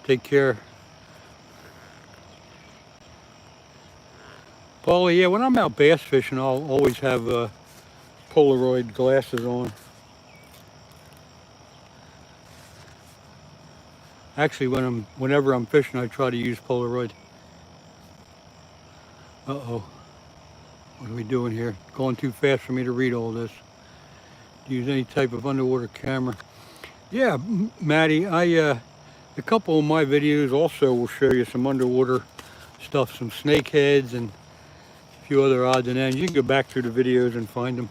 Take care. Paulie, yeah, when I'm out bass fishing, I'll always have Polaroid glasses on. Actually, whenever I'm fishing, I try to use Polaroid. Uh-oh. What are we doing here? Going too fast for me to read all this. Use any type of underwater camera. Yeah, Maddie, a couple of my videos also will show you some underwater stuff, some snakeheads and a few other odds and ends. You can go back through the videos and find them.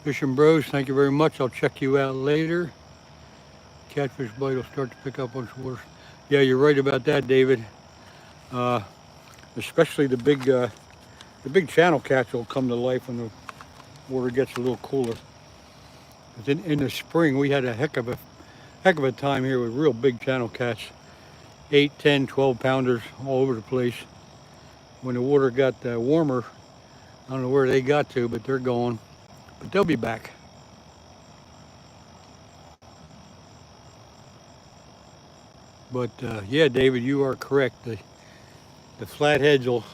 Fishing Bros, thank you very much. I'll check you out later. Catfish bite will start to pick up on water. Yeah, you're right about that, David. Especially the big channel catch will come to life when the water gets a little cooler. In the spring, we had a heck of a time here with real big channel catch. 8, 10, 12 pounders all over the place. When the water got warmer, I don't know where they got to, but they're gone. But they'll be back. But yeah, David, you are correct. The flatheads will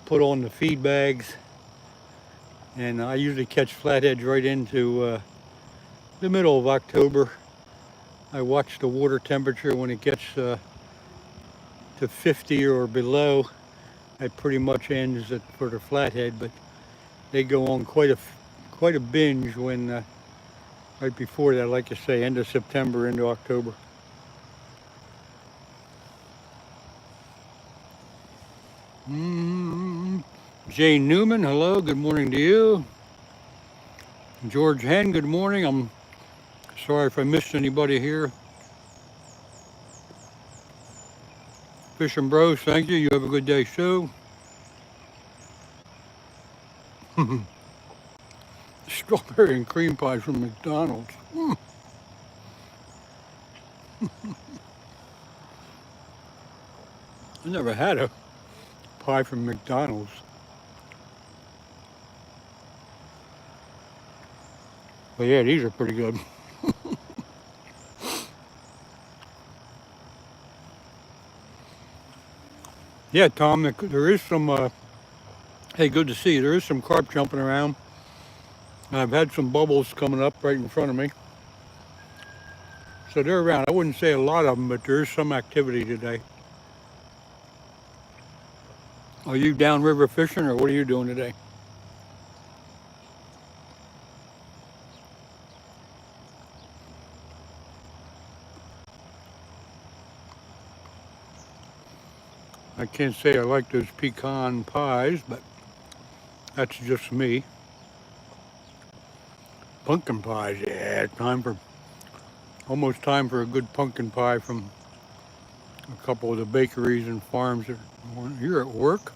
put on the feed bags, and I usually catch flatheads right into the middle of October. I watch the water temperature. When it gets to 50 or below, that pretty much ends it for the flathead, but they go on quite a binge when right before that, like you say, end of September into October. Jane Newman, hello, good morning to you. George Hen, good morning. I'm sorry if I missed anybody here. Fishing Bros, thank you. You have a good day, too. Strawberry and cream pie from McDonald's. I never had a pie from McDonald's. But yeah, these are pretty good. Yeah, Tom, there is some, hey, good to see you. There is some carp jumping around. I've had some bubbles coming up right in front of me. So they're around. I wouldn't say a lot of them, but there is some activity today. Are you downriver fishing, or what are you doing today? I can't say I like those pecan pies, but that's just me. Pumpkin pies, yeah, almost time for a good pumpkin pie from a couple of the bakeries and farms. You're at work?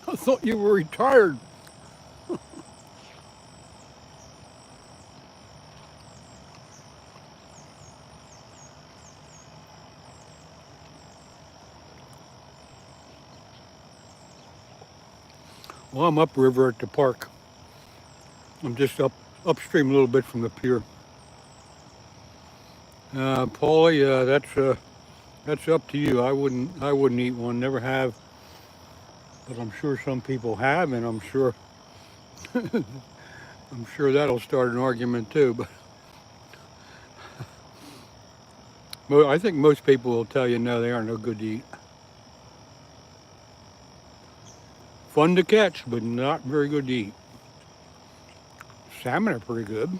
I thought you were retired. Well, I'm upriver at the park. I'm just upstream a little bit from the pier. Paulie, that's up to you. I wouldn't eat one. Never have, but I'm sure some people have, and I'm sure that'll start an argument too. But well, I think most people will tell you no, they are no good to eat. Fun to catch, but not very good to eat. Salmon are pretty good.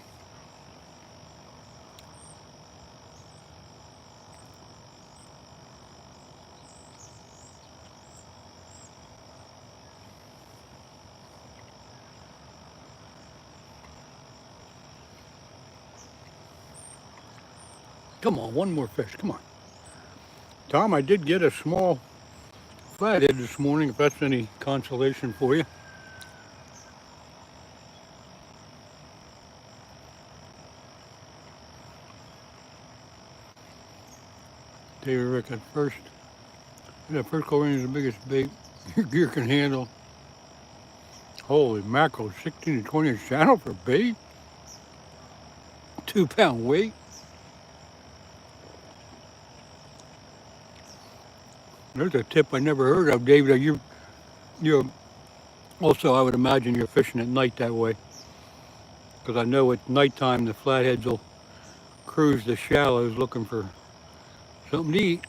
Come on, one more fish, come on. Tom, I did get a small flathead this morning, if that's any consolation for you. David Rick, that first chlorine is the biggest bait your gear can handle. Holy mackerel, 16 to 20 inch channel for bait? 2 pound weight? There's a tip I never heard of, David. You're also, I would imagine you're fishing at night that way. Because I know at nighttime the flatheads will cruise the shallows looking for something to eat.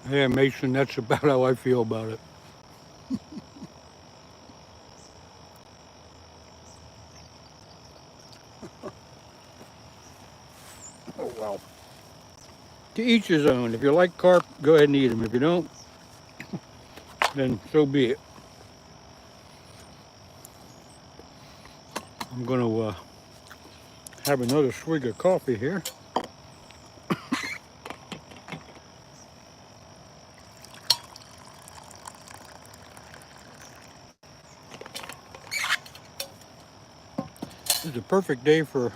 Yeah, Mason, that's about how I feel about it. Oh, well. To each his own. If you like carp, go ahead and eat them. If you don't, then so be it. I'm going to have another swig of coffee here. It's a perfect day for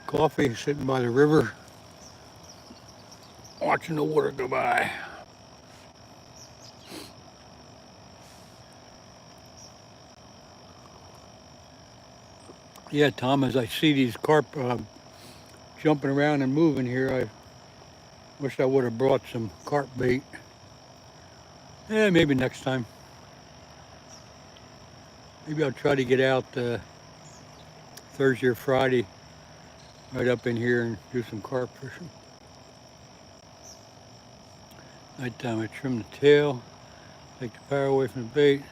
coffee, sitting by the river, watching the water go by. Yeah, Tom, as I see these carp jumping around and moving here, I wish I would have brought some carp bait. Yeah, maybe next time. Maybe I'll try to get out Thursday or Friday right up in here and do some carp fishing. Nighttime I trim the tail, take the power away from the bait.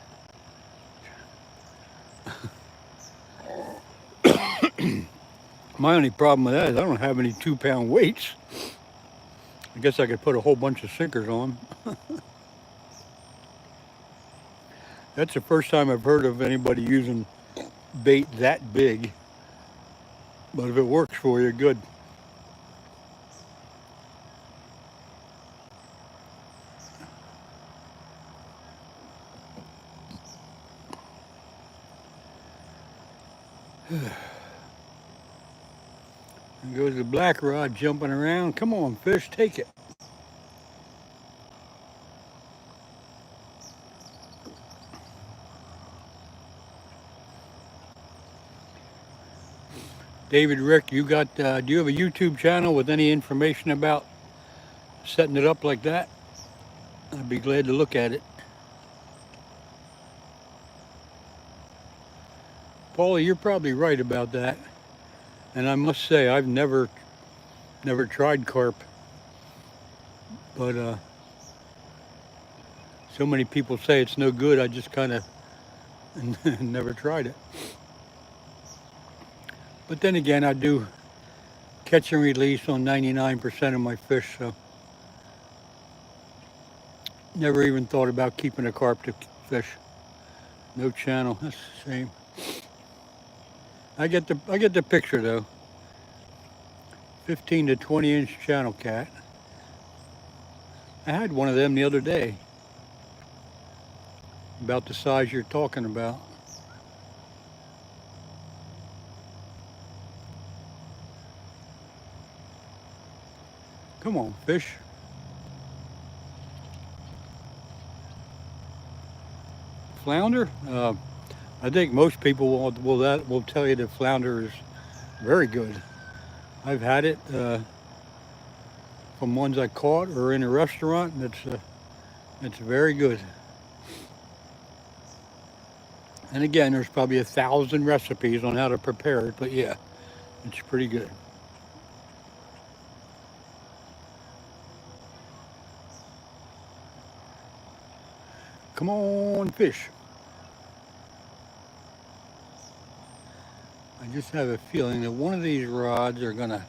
My only problem with that is I don't have any 2 pound weights. I guess I could put a whole bunch of sinkers on. That's the first time I've heard of anybody using bait that big. But if it works for you, good. There goes the black rod jumping around. Come on, fish, take it. David Rick, do you have a YouTube channel with any information about setting it up like that? I'd be glad to look at it. Paulie, you're probably right about that. And I must say, I've never tried carp. But so many people say it's no good, I just kind of never tried it. But then again, I do catch and release on 99% of my fish, so never even thought about keeping a carp to fish. No channel, that's the same. I get the picture though. 15 to 20 inch channel cat. I had one of them the other day. About the size you're talking about. Come on, fish. Flounder? I think most people will tell you that flounder is very good. I've had it from ones I caught or in a restaurant, and it's very good. And again, there's probably 1,000 recipes on how to prepare it, but yeah, it's pretty good. Come on, fish. I just have a feeling that one of these rods are gonna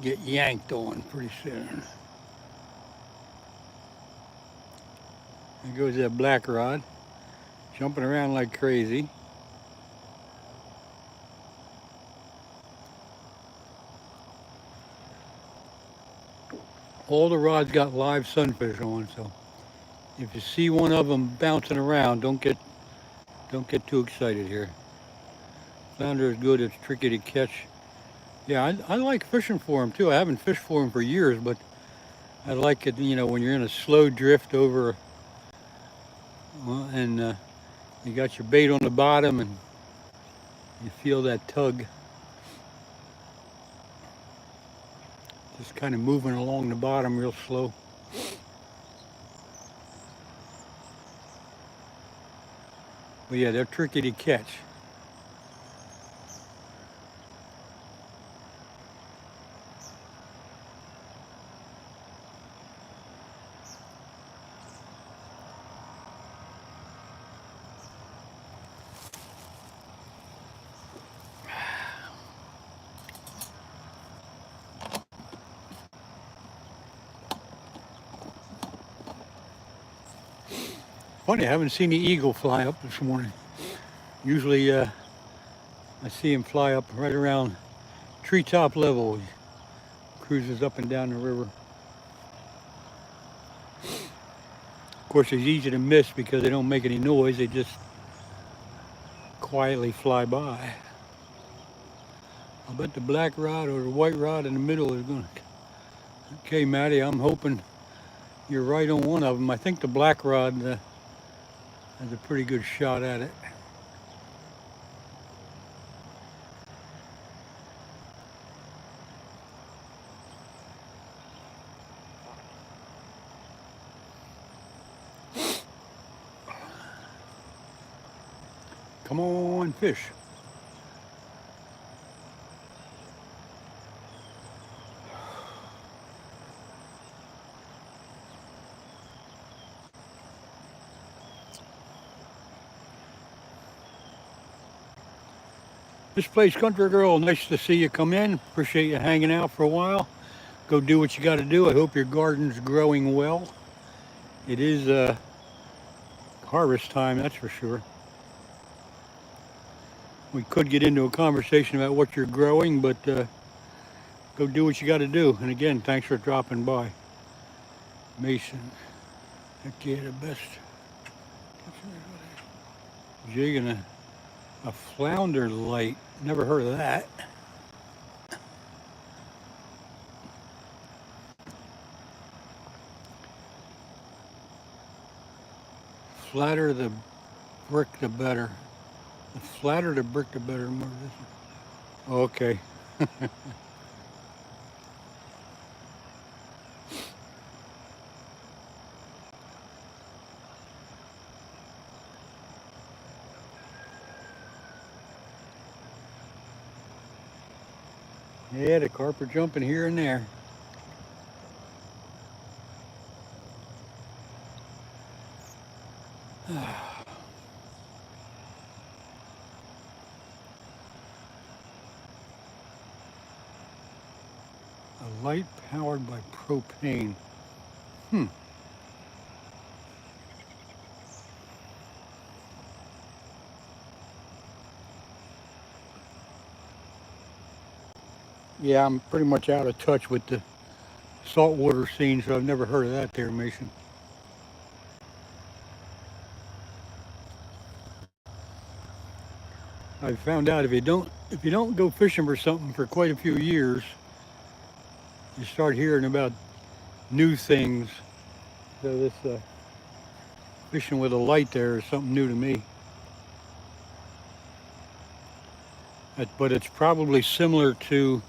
get yanked on pretty soon. There goes that black rod, jumping around like crazy. All the rods got live sunfish on, so if you see one of them bouncing around, don't get too excited here. Flounder is good, it's tricky to catch. Yeah, I like fishing for them too. I haven't fished for them for years, but I like it, when you're in a slow drift over, and you got your bait on the bottom and you feel that tug just kind of moving along the bottom real slow. But yeah, they're tricky to catch. Funny, I haven't seen the eagle fly up this morning. Usually I see him fly up right around treetop level. He cruises up and down the river. Of course, he's easy to miss because they don't make any noise. They just quietly fly by. I'll bet the black rod or the white rod in the middle is going to... Okay, Maddie, I'm hoping you're right on one of them. I think the black rod has a pretty good shot at it. Come on, fish. This place, Country Girl, nice to see you come in. Appreciate you hanging out for a while. Go do what you got to do. I hope your garden's growing well. It is harvest time, that's for sure. We could get into a conversation about what you're growing, but go do what you got to do. And again, thanks for dropping by. Mason, heck yeah, the best. Jigging a flounder light. Never heard of that. Flatter the brick, the better. The flatter the brick, the better. Okay. Yeah, the carp are jumping here and there. Light powered by propane. Hmm. Yeah, I'm pretty much out of touch with the saltwater scene, so I've never heard of that there, Mason. I found out if you don't go fishing for something for quite a few years, you start hearing about new things. So this fishing with a light there is something new to me. But it's probably similar to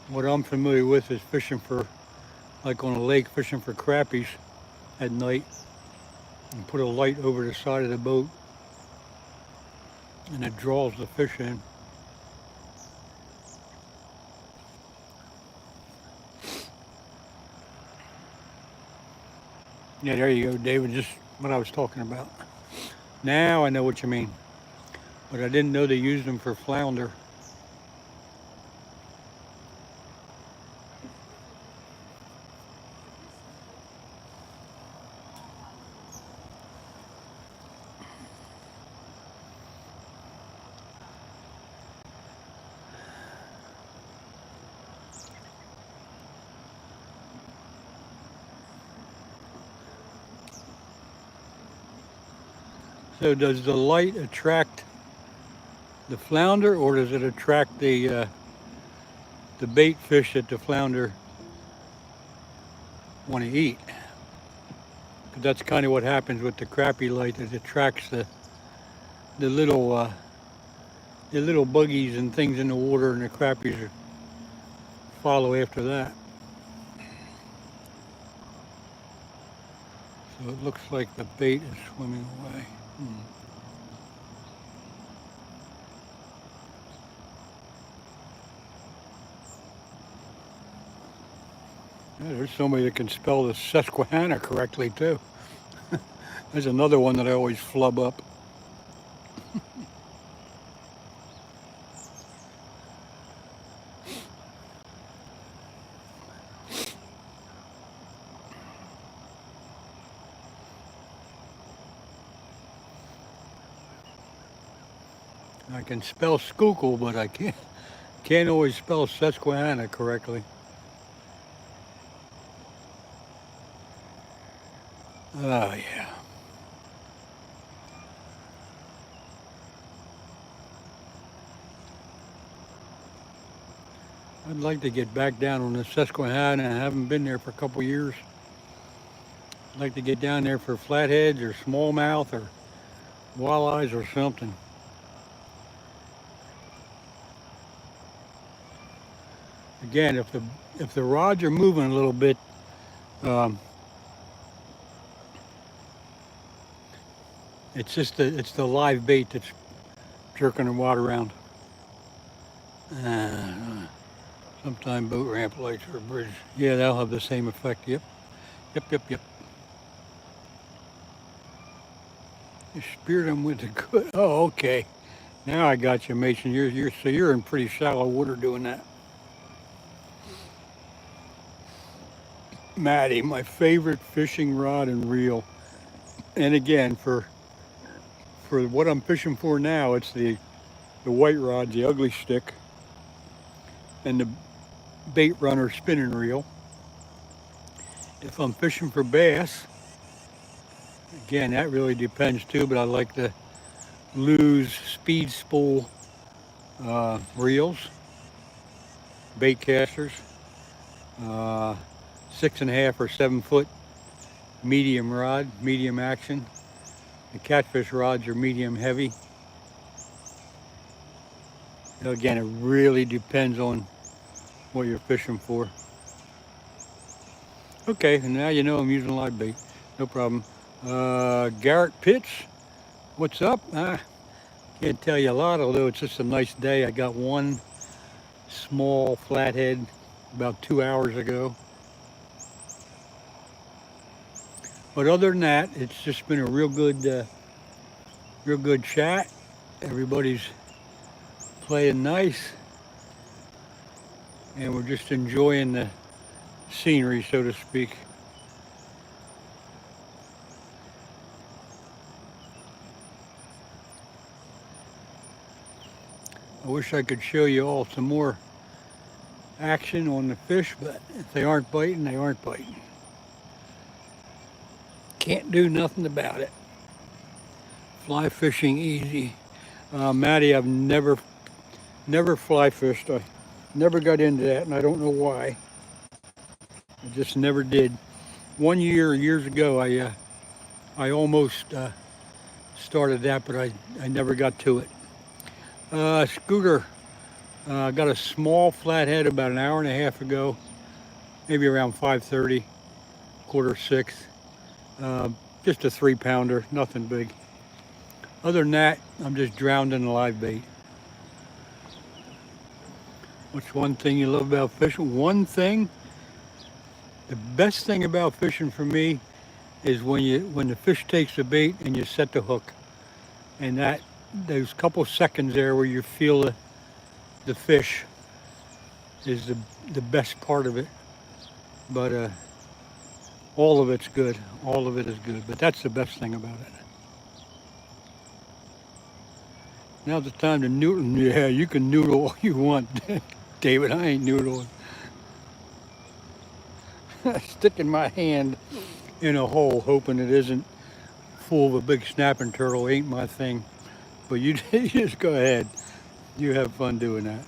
what I'm familiar with is fishing for, like on a lake, fishing for crappies at night and put a light over the side of the boat and it draws the fish in. Yeah, there you go, David, just what I was talking about. Now I know what you mean, but I didn't know they used them for flounder. So does the light attract the flounder, or does it attract the bait fish that the flounder want to eat? Because that's kind of what happens with the crappie light. It attracts the little buggies and things in the water, and the crappies follow after that. So it looks like the bait is swimming away. Yeah, there's somebody that can spell the Susquehanna correctly too. There's another one that I always flub up. I can spell Schuylkill, but I can't always spell Susquehanna correctly. Oh yeah. I'd like to get back down on the Susquehanna. I haven't been there for a couple years. I'd like to get down there for flatheads or smallmouth or walleyes or something. Again, if the rods are moving a little bit, it's just the live bait that's jerking the water around. Sometime boat ramp lights or a bridge. Yeah, that'll have the same effect. Yep. You speared them with the good. Oh, okay. Now I got you, Mason. You're in pretty shallow water doing that. Matty, my favorite fishing rod and reel. And again, for what I'm fishing for now, it's the white rod, the ugly stick, and the bait runner spinning reel. If I'm fishing for bass, again, that really depends too, but I like the Lew's speed spool reels, bait casters, 6.5 or 7 foot medium rod, medium action. The catfish rods are medium heavy. Again, it really depends on what you're fishing for. Okay, and now you know I'm using live bait. No problem. Garrett Pitts, what's up? Can't tell you a lot, although it's just a nice day. I got one small flathead about 2 hours ago. But other than that, it's just been a real good chat. Everybody's playing nice. and we're just enjoying the scenery, so to speak. I wish I could show you all some more action on the fish, but if they aren't biting, they aren't biting. Can't do nothing about it. Fly fishing easy. Maddie, I've never fly fished. I never got into that, and I don't know why. I just never did. One year, years ago, I almost started that, but I never got to it. Scooter, got a small flathead about an hour and a half ago, maybe around 5:30, quarter 6. Just a 3-pounder, nothing big. Other than that, I'm just drowned in the live bait. What's one thing you love about fishing? One thing, the best thing about fishing for me is when the fish takes the bait and you set the hook, and those couple seconds there where you feel the fish is the best part of it. But all of it's good. All of it is good. But that's the best thing about it. Now's the time to noodle. Yeah, you can noodle all you want, David. I ain't noodling. Sticking my hand in a hole, hoping it isn't full of a big snapping turtle, ain't my thing. But you just go ahead. You have fun doing that.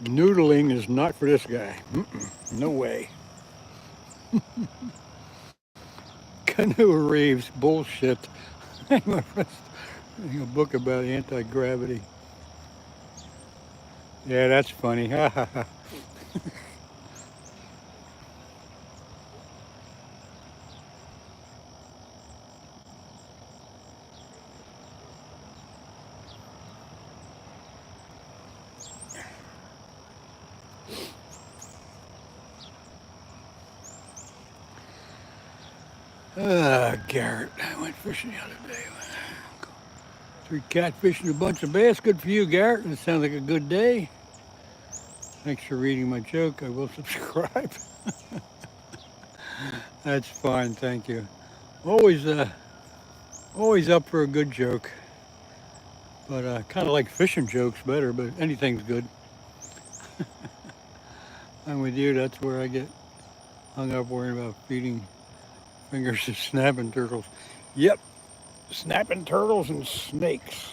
Noodling is not for this guy. No way. Canoe reefs, bullshit. I'm reading a book about anti-gravity. Yeah, that's funny. Garrett, I went fishing the other day. 3 catfish and a bunch of bass. Good for you, Garrett. It sounds like a good day. Thanks for reading my joke. I will subscribe. That's fine, thank you. Always up for a good joke. But kind of like fishing jokes better, but anything's good. I'm with you, that's where I get hung up worrying about feeding fingers to snapping turtles. Yep, snapping turtles and snakes.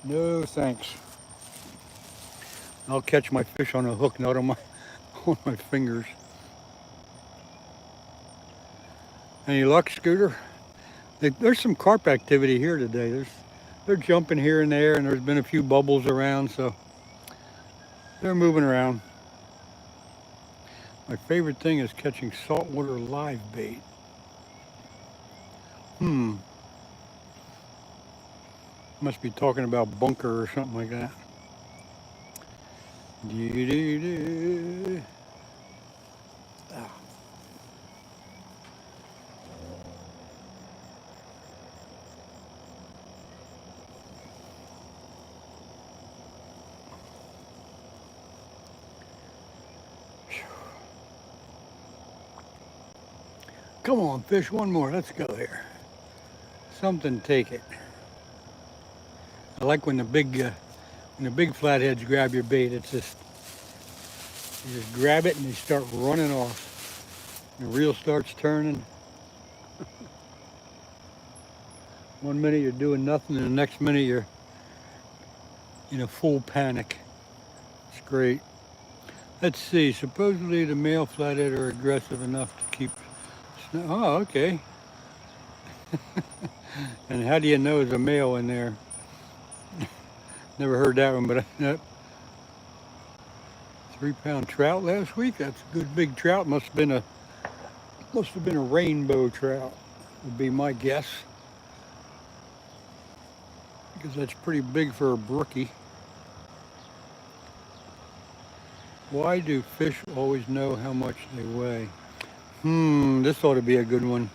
No thanks. I'll catch my fish on a hook, not on my fingers. Any luck, Scooter? There's some carp activity here today. They're jumping here and there, and there's been a few bubbles around, so they're moving around. My favorite thing is catching saltwater live bait. Must be talking about bunker or something like that. Come on, fish, one more. Let's go here. Something take it. I like when the big flatheads grab your bait. It's just you just grab it and they start running off. The reel starts turning. One minute you're doing nothing, and the next minute you're in a full panic. It's great. Let's see. Supposedly the male flathead are aggressive enough to keep. Oh, okay. And how do you know there's a male in there? Never heard that one, but 3-pound trout last week. That's a good big trout. Must have been a rainbow trout, would be my guess, because that's pretty big for a brookie. Why do fish always know how much they weigh? This ought to be a good one.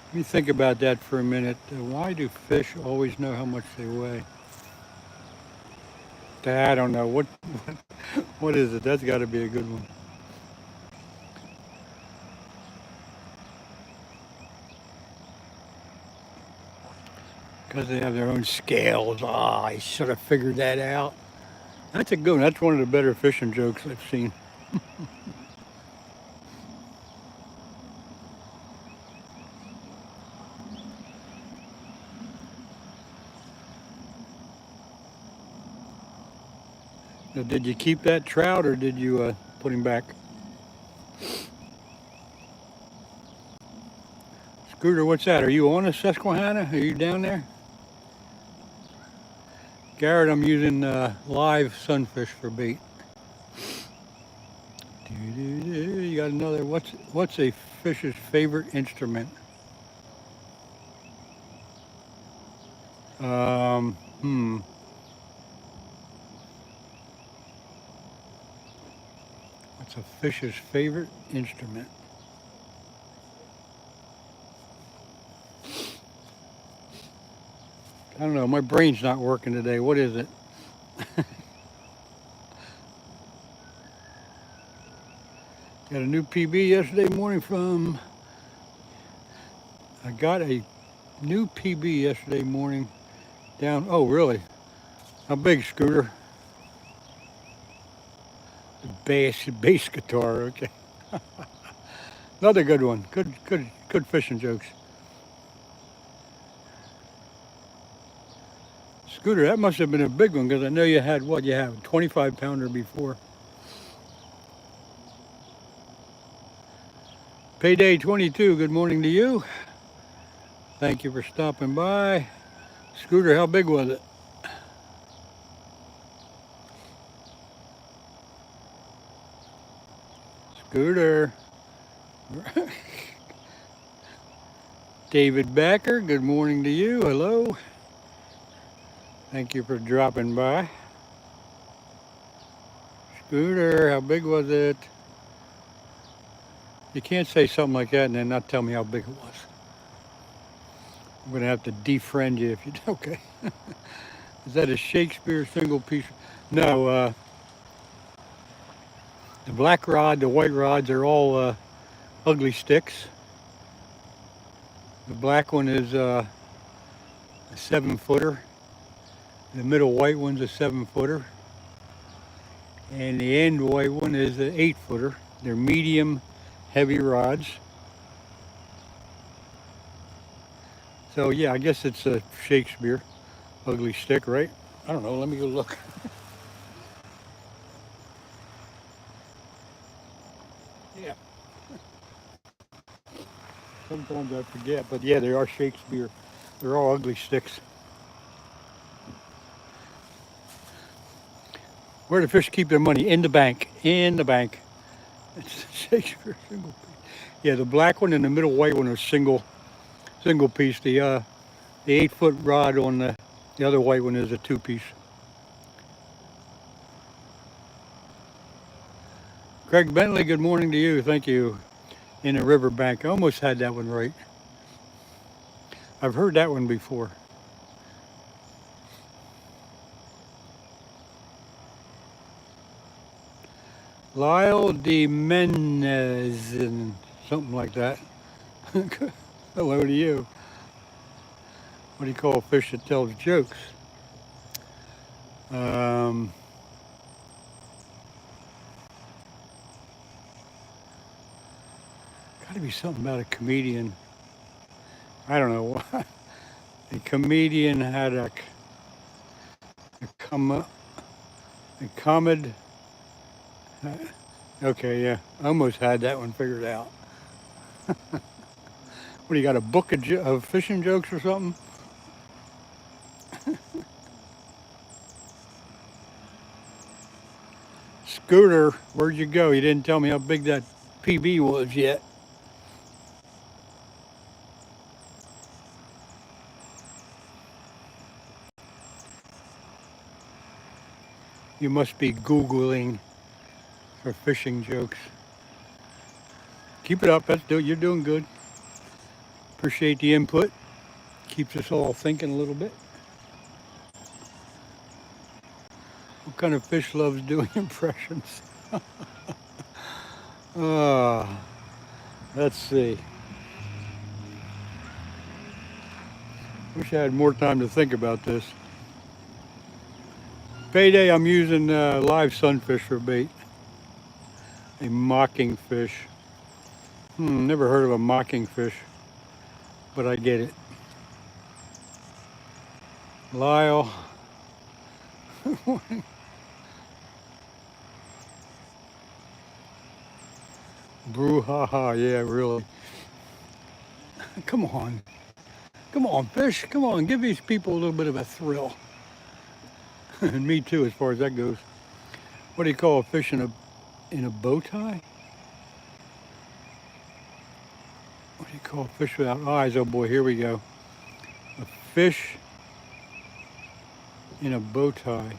Let me think about that for a minute. Why do fish always know how much they weigh? I don't know. What is it? That's got to be a good one. Because they have their own scales. Ah, I should have figured that out. That's a good one. That's one of the better fishing jokes I've seen. Now, did you keep that trout or did you put him back? Scooter, what's that? Are you on a Susquehanna? Are you down there? Garrett, I'm using live sunfish for bait. You got another. What's a fish's favorite instrument? Um, hmm. What's a fish's favorite instrument? I don't know. My brain's not working today. What is it? Got a new PB yesterday morning from. I got a new PB yesterday morning down. Oh, really? How big, Scooter? The bass guitar. Okay. Another good one. Good fishing jokes. Scooter, that must have been a big one because I know you had what? You had a 25-pounder before. Payday 22, good morning to you. Thank you for stopping by. Scooter, how big was it? Scooter. David Backer, good morning to you. Hello. Thank you for dropping by. Scooter, how big was it? You can't say something like that and then not tell me how big it was. I'm going to have to defriend you if you do. Okay. Is that a Shakespeare single piece? No, the black rod, the white rods are all ugly sticks. The black one is a 7-footer. The middle white one's a 7-footer. And the end white one is an 8-footer. They're medium, heavy rods. So yeah, I guess it's a Shakespeare ugly stick, right? I don't know, let me go look. Yeah. Sometimes I forget, but yeah, they are Shakespeare. They're all ugly sticks. Where do fish keep their money? In the bank. In the bank. It's Shakespeare single piece. Yeah, the black one and the middle white one are single piece. The 8-foot rod on the other white one is a 2-piece. Craig Bentley, good morning to you. Thank you. In the riverbank. I almost had that one right. I've heard that one before. Lyle de Menez and something like that. Hello to you. What do you call a fish that tells jokes? Got to be something about a comedian. I don't know. A comedian had a comed. Okay, yeah, I almost had that one figured out. What do you got? A book of fishing jokes or something? Scooter, where'd you go? You didn't tell me how big that PB was yet. You must be Googling for fishing jokes. Keep it up. You're doing good. Appreciate the input. Keeps us all thinking a little bit. What kind of fish loves doing impressions? Let's see. Wish I had more time to think about this. Payday, I'm using live sunfish for bait. A mocking fish. Never heard of a mocking fish, but I get it. Lyle. Brouhaha, yeah, really. Come on. Come on, fish. Come on, give these people a little bit of a thrill. And me too, as far as that goes. What do you call a fish in a bow tie? What do you call a fish without eyes? Oh boy, here we go. A fish in a bow tie.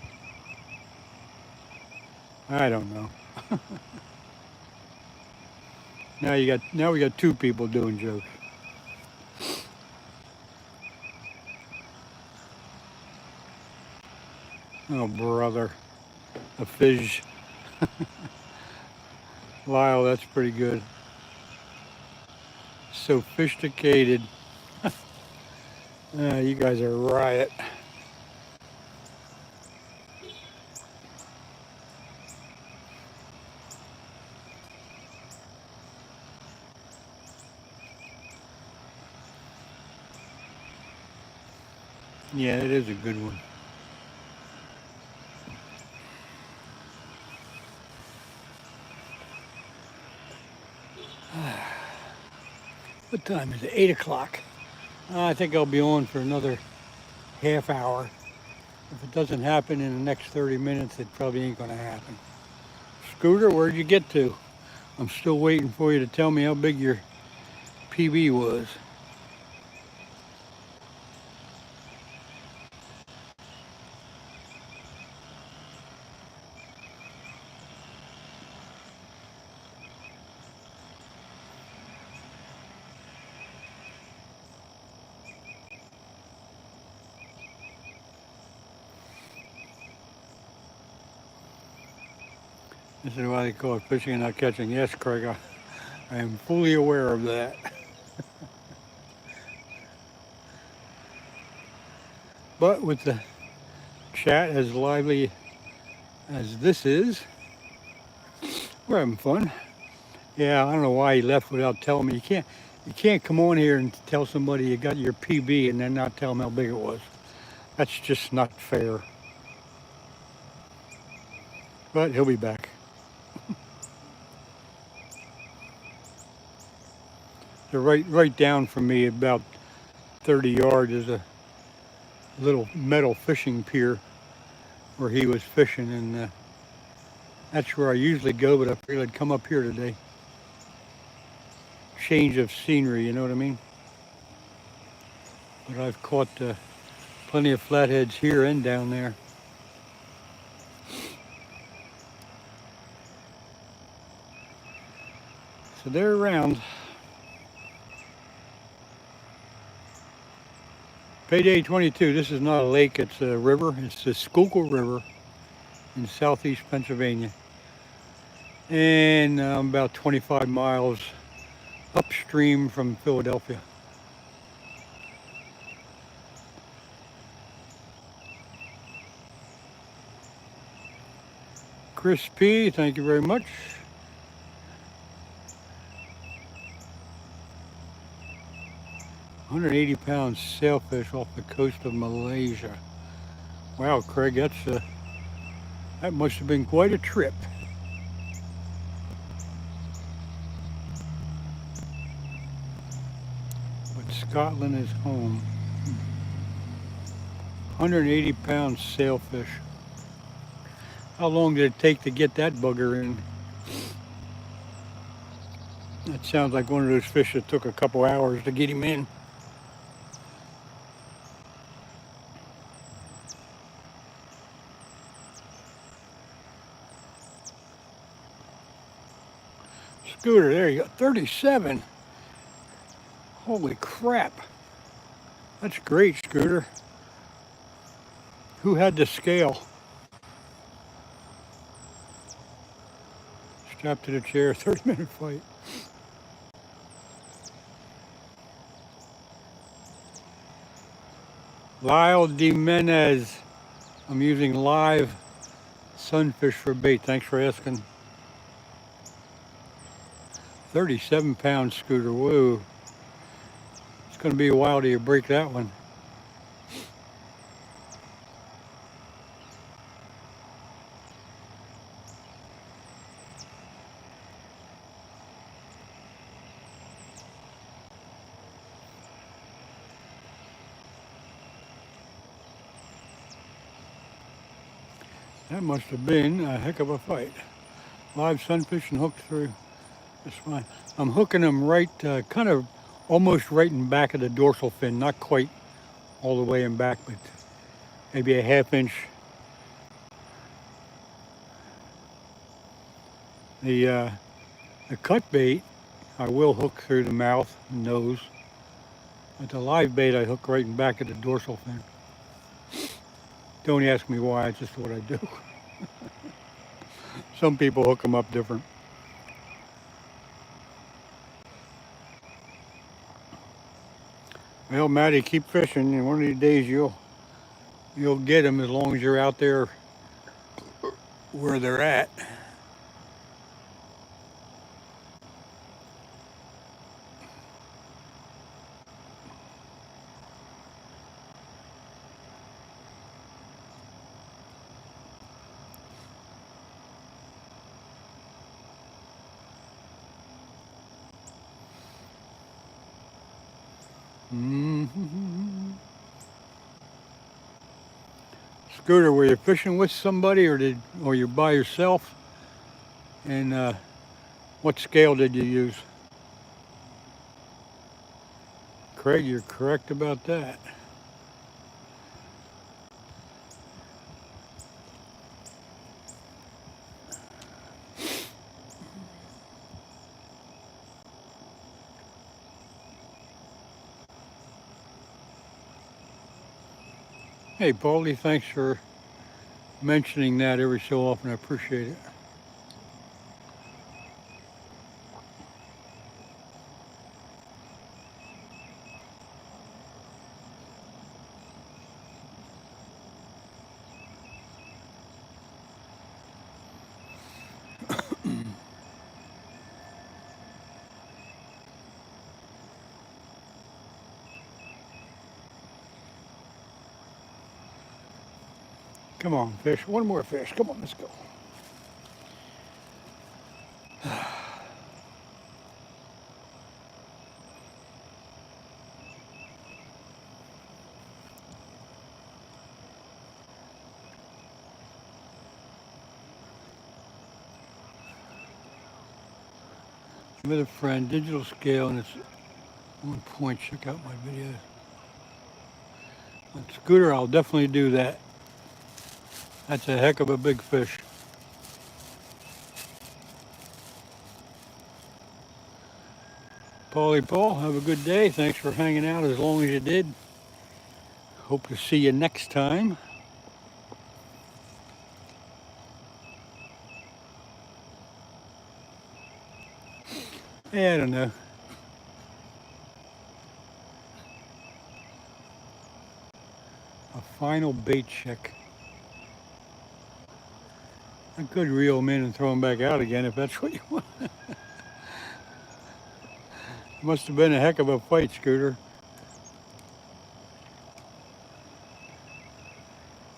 I don't know. Now we got two people doing jokes. Oh brother, a fish. Lyle, that's pretty good. Sophisticated. You guys are a riot. Yeah, it is a good one. What time is it? 8 o'clock. I think I'll be on for another half hour. If it doesn't happen in the next 30 minutes, it probably ain't gonna happen. Scooter, where'd you get to? I'm still waiting for you to tell me how big your PB was. This is why they call it fishing and not catching. Yes, Craig, I am fully aware of that. But with the chat as lively as this is, we're having fun. Yeah, I don't know why he left without telling me. You can't come on here and tell somebody you got your PB and then not tell them how big it was. That's just not fair. But he'll be back. So right down from me, about 30 yards, is a little metal fishing pier where he was fishing, and that's where I usually go, but I figured I'd come up here today. Change of scenery, you know what I mean? But I've caught plenty of flatheads here and down there. So they're around. Payday 22, this is not a lake, it's a river. It's the Schuylkill River in southeast Pennsylvania. And I'm about 25 miles upstream from Philadelphia. Chris P, thank you very much. £180 sailfish off the coast of Malaysia. Wow, Craig, that must have been quite a trip. But Scotland is home. 180-pound sailfish. How long did it take to get that bugger in? That sounds like one of those fish that took a couple hours to get him in. Scooter, there you go, 37. Holy crap. That's great, Scooter. Who had the scale? Strapped to the chair, 30-minute fight. Lyle Jimenez. I'm using live sunfish for bait. Thanks for asking. 37-pound Scooter. Whoa. It's going to be a while till you break that one. That must have been a heck of a fight. Live sunfish and hooked through. That's fine. I'm hooking them right, kind of almost right in back of the dorsal fin. Not quite all the way in back, but maybe a half-inch. The cut bait, I will hook through the mouth and nose. But the live bait, I hook right in back of the dorsal fin. Don't ask me why, it's just what I do. Some people hook them up different. Well, Matty, keep fishing, and one of these days you'll get them as long as you're out there where they're at. Mm-hmm. Scooter, were you fishing with somebody or you by yourself? And what scale did you use? Craig, you're correct about that. Hey, Paulie, thanks for mentioning that every so often. I appreciate it. Come on, fish. One more fish. Come on, let's go. With a friend, digital scale, and it's 1 point. Check out my videos. On Scooter, I'll definitely do that. That's a heck of a big fish. Paulie Paul, have a good day. Thanks for hanging out as long as you did. Hope to see you next time. Yeah, I don't know. A final bait check. I could reel them in and throw them back out again if that's what you want. Must have been a heck of a fight, Scooter.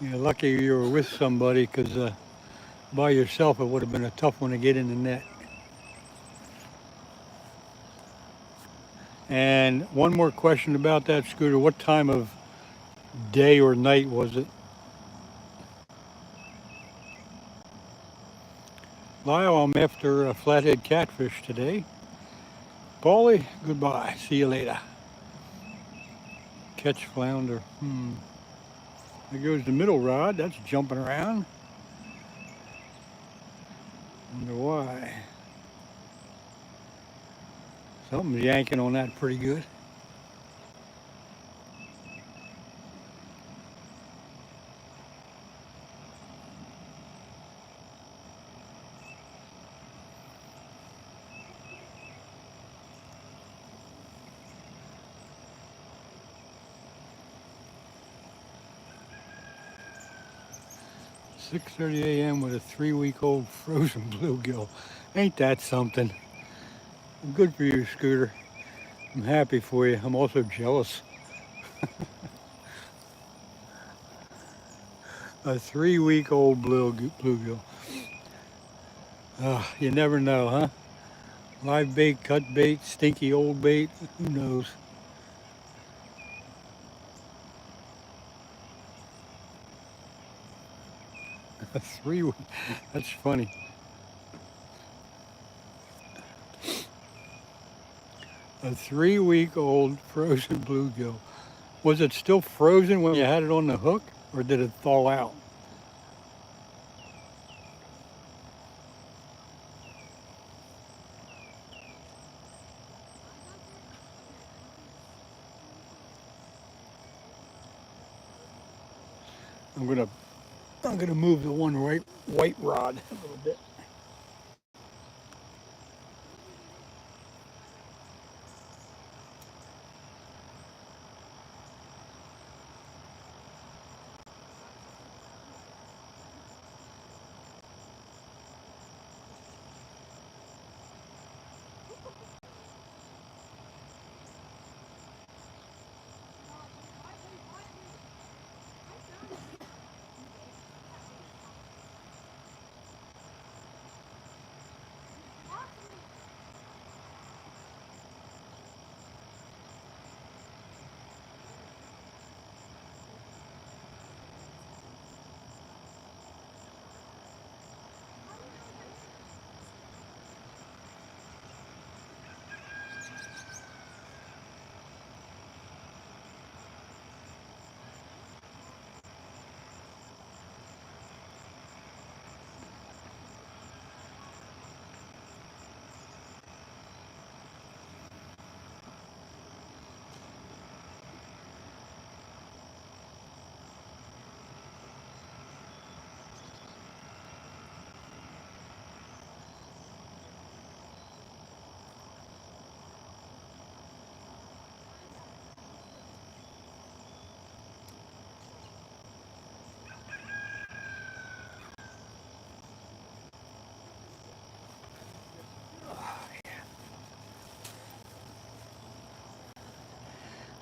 You're lucky you were with somebody, because by yourself it would have been a tough one to get in the net. And one more question about that, Scooter. What time of day or night was it? Lyle, I'm after a flathead catfish today. Paulie, goodbye. See you later. Catch flounder. There goes the middle rod. That's jumping around. Wonder why. Something's yanking on that pretty good. 6:30 a.m. with a 3-week-old frozen bluegill. Ain't that something? Good for you, Scooter. I'm happy for you. I'm also jealous. A 3-week-old bluegill. You never know, huh? Live bait, cut bait, stinky old bait. Who knows? A 3 week. That's funny. A 3-week-old frozen bluegill. Was it still frozen when you had it on the hook, or did it thaw out? I'm gonna move the one white rod a little bit.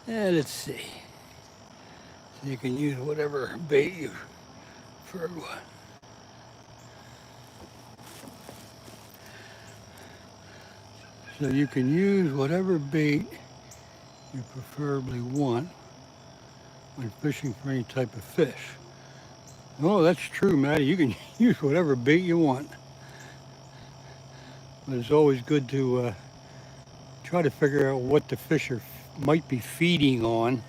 And let's see. So you can use whatever bait you prefer. So you can use whatever bait you preferably want when fishing for any type of fish. Oh, that's true, Maddie. You can use whatever bait you want. But it's always good to try to figure out what the fish might be feeding on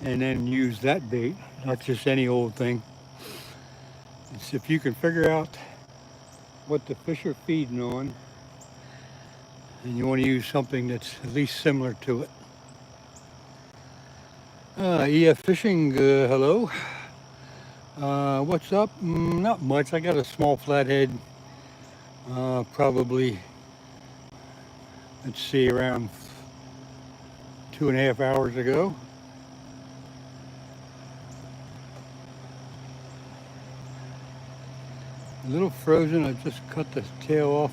and then use that bait, not just any old thing. It's if you can figure out what the fish are feeding on, and you want to use something that's at least similar to it. EF Fishing, hello. What's up? Not much. I got a small flathead, probably, let's see, around 2.5 hours ago. A little frozen. I just cut the tail off.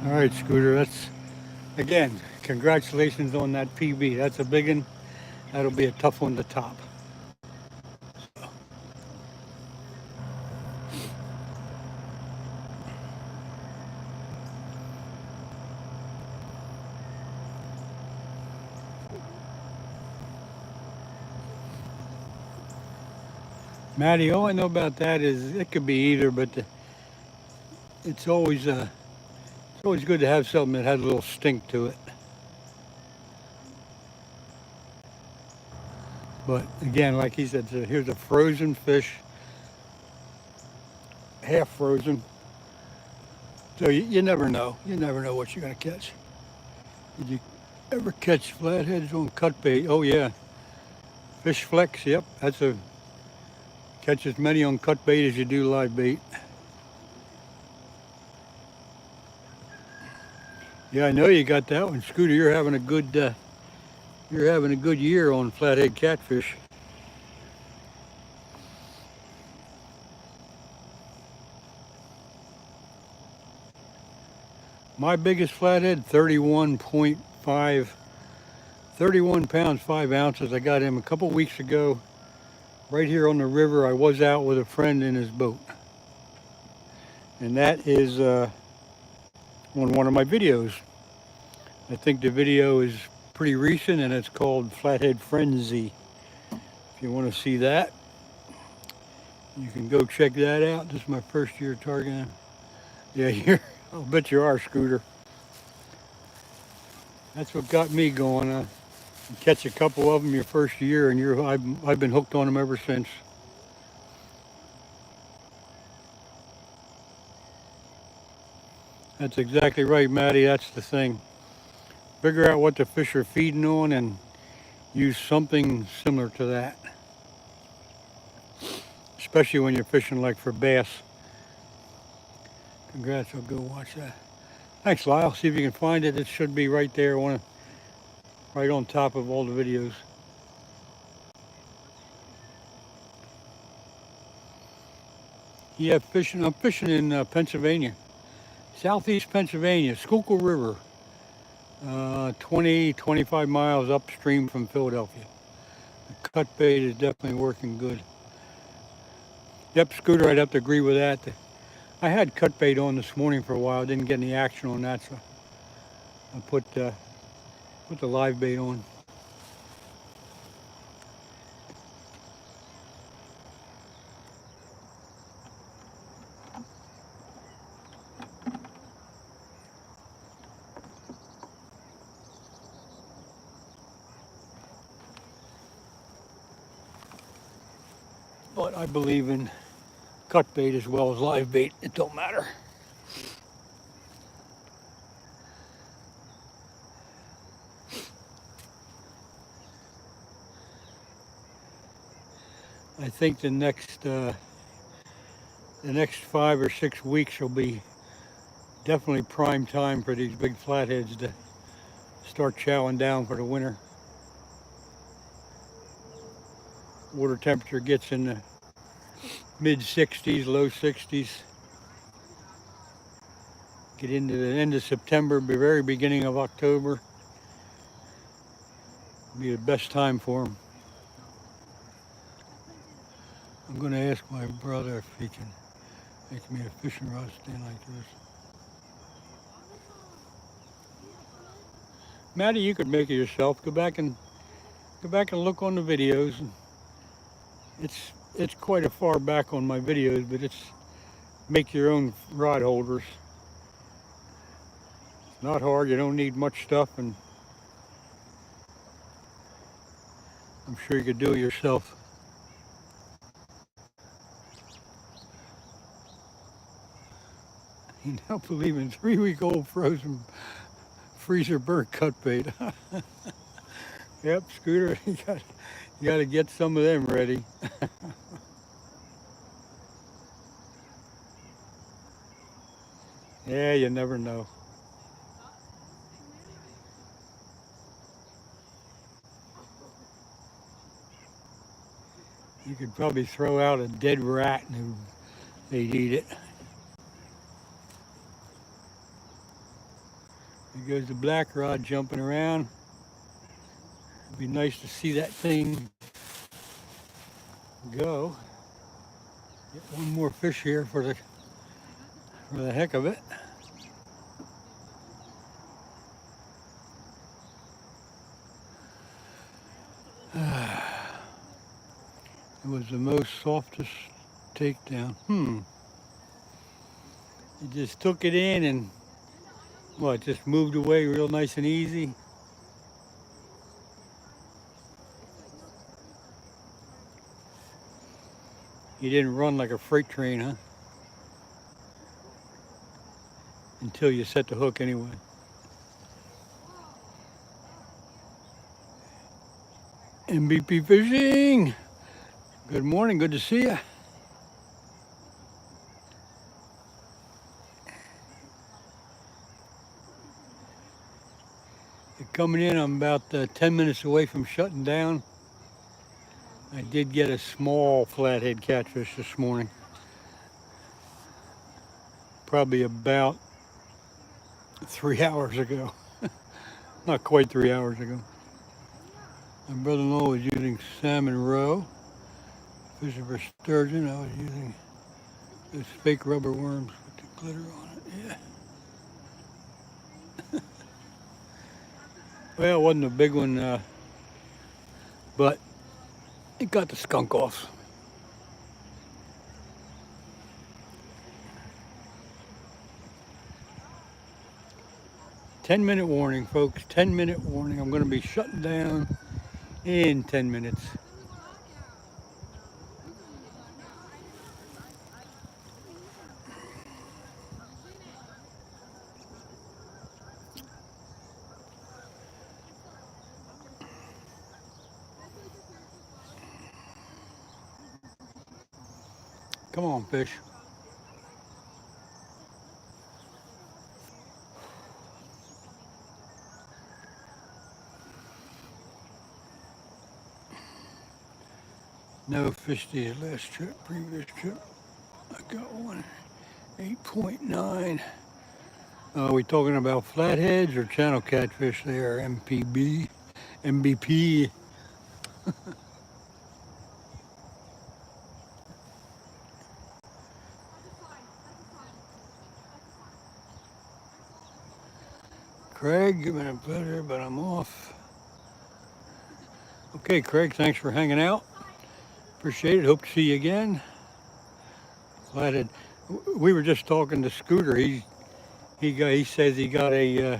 All right, Scooter. That's, again, congratulations on that PB. That's a big one. That'll be a tough one to top. Maddie, all I know about that is it could be either, but it's always good to have something that has a little stink to it. But again, like he said, so here's a frozen fish, half frozen. So you never know. You never know what you're gonna catch. Did you ever catch flatheads on cut bait? Oh yeah, Fish Flex. Yep, that's a catch as many on cut bait as you do live bait. Yeah, I know you got that one, Scooter. You're having a good year on flathead catfish. My biggest flathead, 31.5, 31 pounds, 5 ounces. I got him a couple weeks ago right here on the river. I was out with a friend in his boat. And that is on one of my videos. I think the video is pretty recent and it's called Flathead Frenzy. If you want to see that, you can go check that out. This is my first year targeting. Yeah, I'll bet you are, Scooter. That's what got me going. You catch a couple of them your first year, and I've been hooked on them ever since. That's exactly right, Maddie. That's the thing. Figure out what the fish are feeding on and use something similar to that. Especially when you're fishing like for bass. Congrats, I'll go watch that. Thanks, Lyle. See if you can find it. It should be right there, right on top of all the videos. Yeah, I'm fishing in Pennsylvania. Southeast Pennsylvania, Schuylkill River. 25 miles upstream from Philadelphia. The cut bait is definitely working good. Yep, Scooter, I'd have to agree with that. I had cut bait on this morning for a while. Didn't get any action on that, so I put the live bait on. But I believe in cut bait as well as live bait. It don't matter. I think the next 5 or 6 weeks will be definitely prime time for these big flatheads to start chowing down for the winter. Water temperature gets in the mid 60s, low 60s. Get into the end of September, the very beginning of October. Be the best time for them. I'm going to ask my brother if he can make me a fishing rod stand like this. Maddie, you could make it yourself. Go back and look on the videos. It's quite a far back on my videos, but it's make your own rod holders. It's not hard. You don't need much stuff, and I'm sure you could do it yourself. You don't believe in 3-week-old frozen freezer burnt cut bait. Yep, Scooter, you got to get some of them ready. Yeah, you never know. You could probably throw out a dead rat and they'd eat it. There goes the black rod jumping around. It'd be nice to see that thing go. Get one more fish here for the heck of it. It was the most softest takedown. You just took it in and what, just moved away real nice and easy. You didn't run like a freight train, huh? Until you set the hook anyway. MVP Fishing! Good morning, good to see you. You're coming in, I'm about 10 minutes away from shutting down. I did get a small flathead catfish this morning. Probably about 3 hours ago. Not quite 3 hours ago. My brother-in-law was using salmon roe, fishing for sturgeon. I was using those fake rubber worms with the glitter on it. Yeah. Well, it wasn't a big one, but it got the skunk off. 10-minute warning, folks. 10-minute warning. I'm going to be shutting down in 10 minutes. Come on, fish. No fish the last trip, previous trip. I got one, 8.9. Are we talking about flatheads or channel catfish there? MPB, MBP. Craig, it's been a pleasure, but I'm off. Okay, Craig, thanks for hanging out. Appreciate it. Hope to see you again. Flathead. We were just talking to Scooter. He says he got a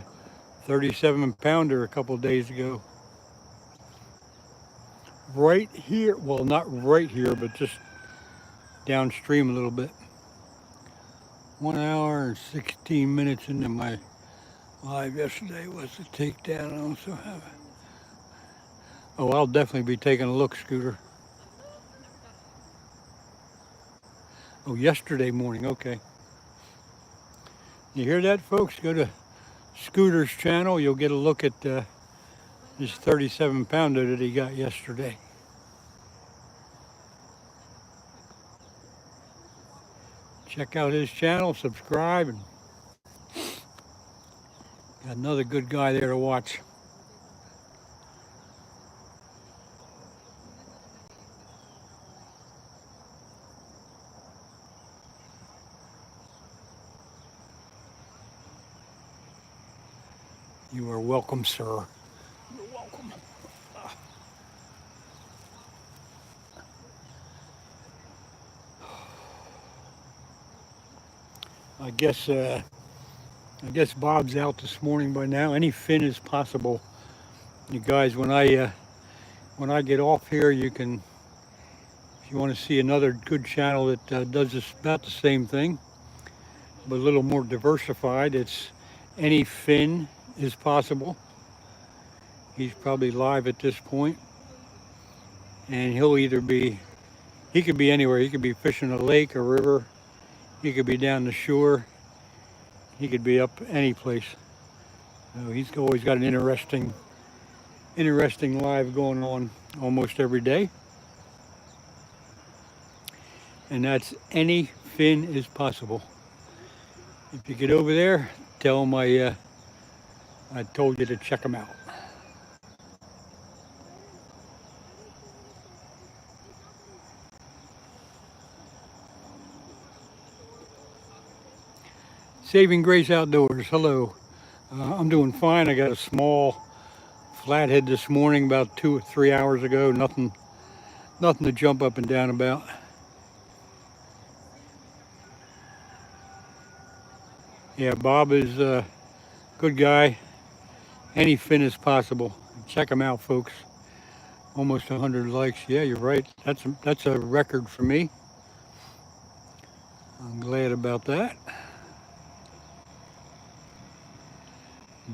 37 pounder a couple of days ago. Right here, well, not right here, but just downstream a little bit. 1 hour and 16 minutes into my live yesterday was the takedown. I also have. Oh, I'll definitely be taking a look, Scooter. Oh, yesterday morning. Okay. You hear that, folks? Go to Scooter's channel. You'll get a look at his 37 pounder that he got yesterday. Check out his channel, subscribe, and got another good guy there to watch. You are welcome, sir. You're welcome. I guess Bob's out this morning by now. Any fin is possible. You guys, when I get off here, you can, if you want to see another good channel that does this about the same thing, but a little more diversified. It's Any Fin is Possible. He's probably live at this point, and he could be anywhere. He could be fishing a lake, a river. He could be down the shore. He could be up any place. He's always got an interesting live going on almost every day. And that's Any Fin is Possible. If you get over there, tell him I told you to check him out. Saving Grace Outdoors, hello. I'm doing fine. I got a small flathead this morning about 2 or 3 hours ago. Nothing to jump up and down about. Yeah, Bob is a good guy. Any fin is possible. Check him out, folks. Almost 100 likes. Yeah, you're right. That's a record for me. I'm glad about that.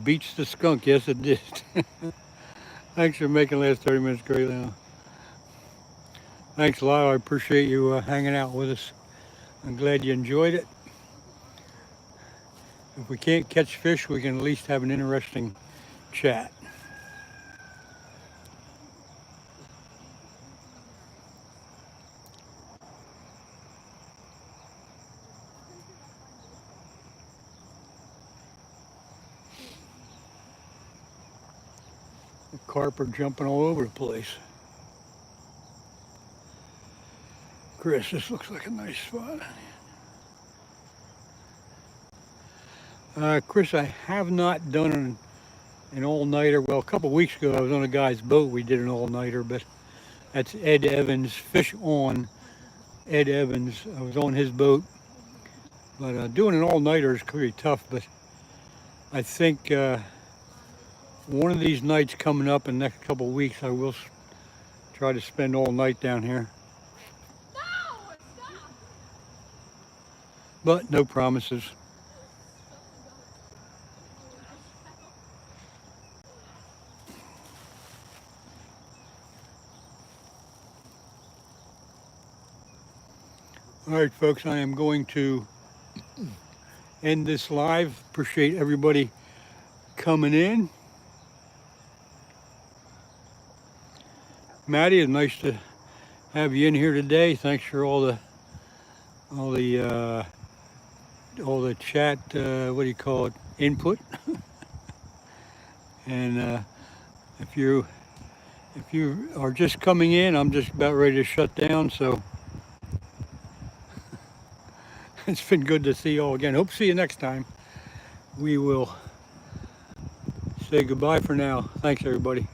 Beats the skunk. Yes, it did. Thanks for making the last 30 minutes great, Lyle. Thanks, Lyle. I appreciate you hanging out with us. I'm glad you enjoyed it. If we can't catch fish, we can at least have an interesting chat. The carp are jumping all over the place. Chris, this looks like a nice spot. Chris, I have not done an all-nighter. Well, a couple weeks ago I was on a guy's boat. We did an all-nighter, but that's Ed Evans, Fish On. Ed Evans, I was on his boat. But doing an all-nighter is pretty tough, but I think one of these nights coming up in the next couple of weeks, I will try to spend all night down here. No, stop. But no promises. All right, folks, I am going to end this live. Appreciate everybody coming in. Maddie, it's nice to have you in here today. Thanks for all the chat. What do you call it? Input. And if you are just coming in, I'm just about ready to shut down. So it's been good to see you all again. Hope to see you next time. We will say goodbye for now. Thanks, everybody.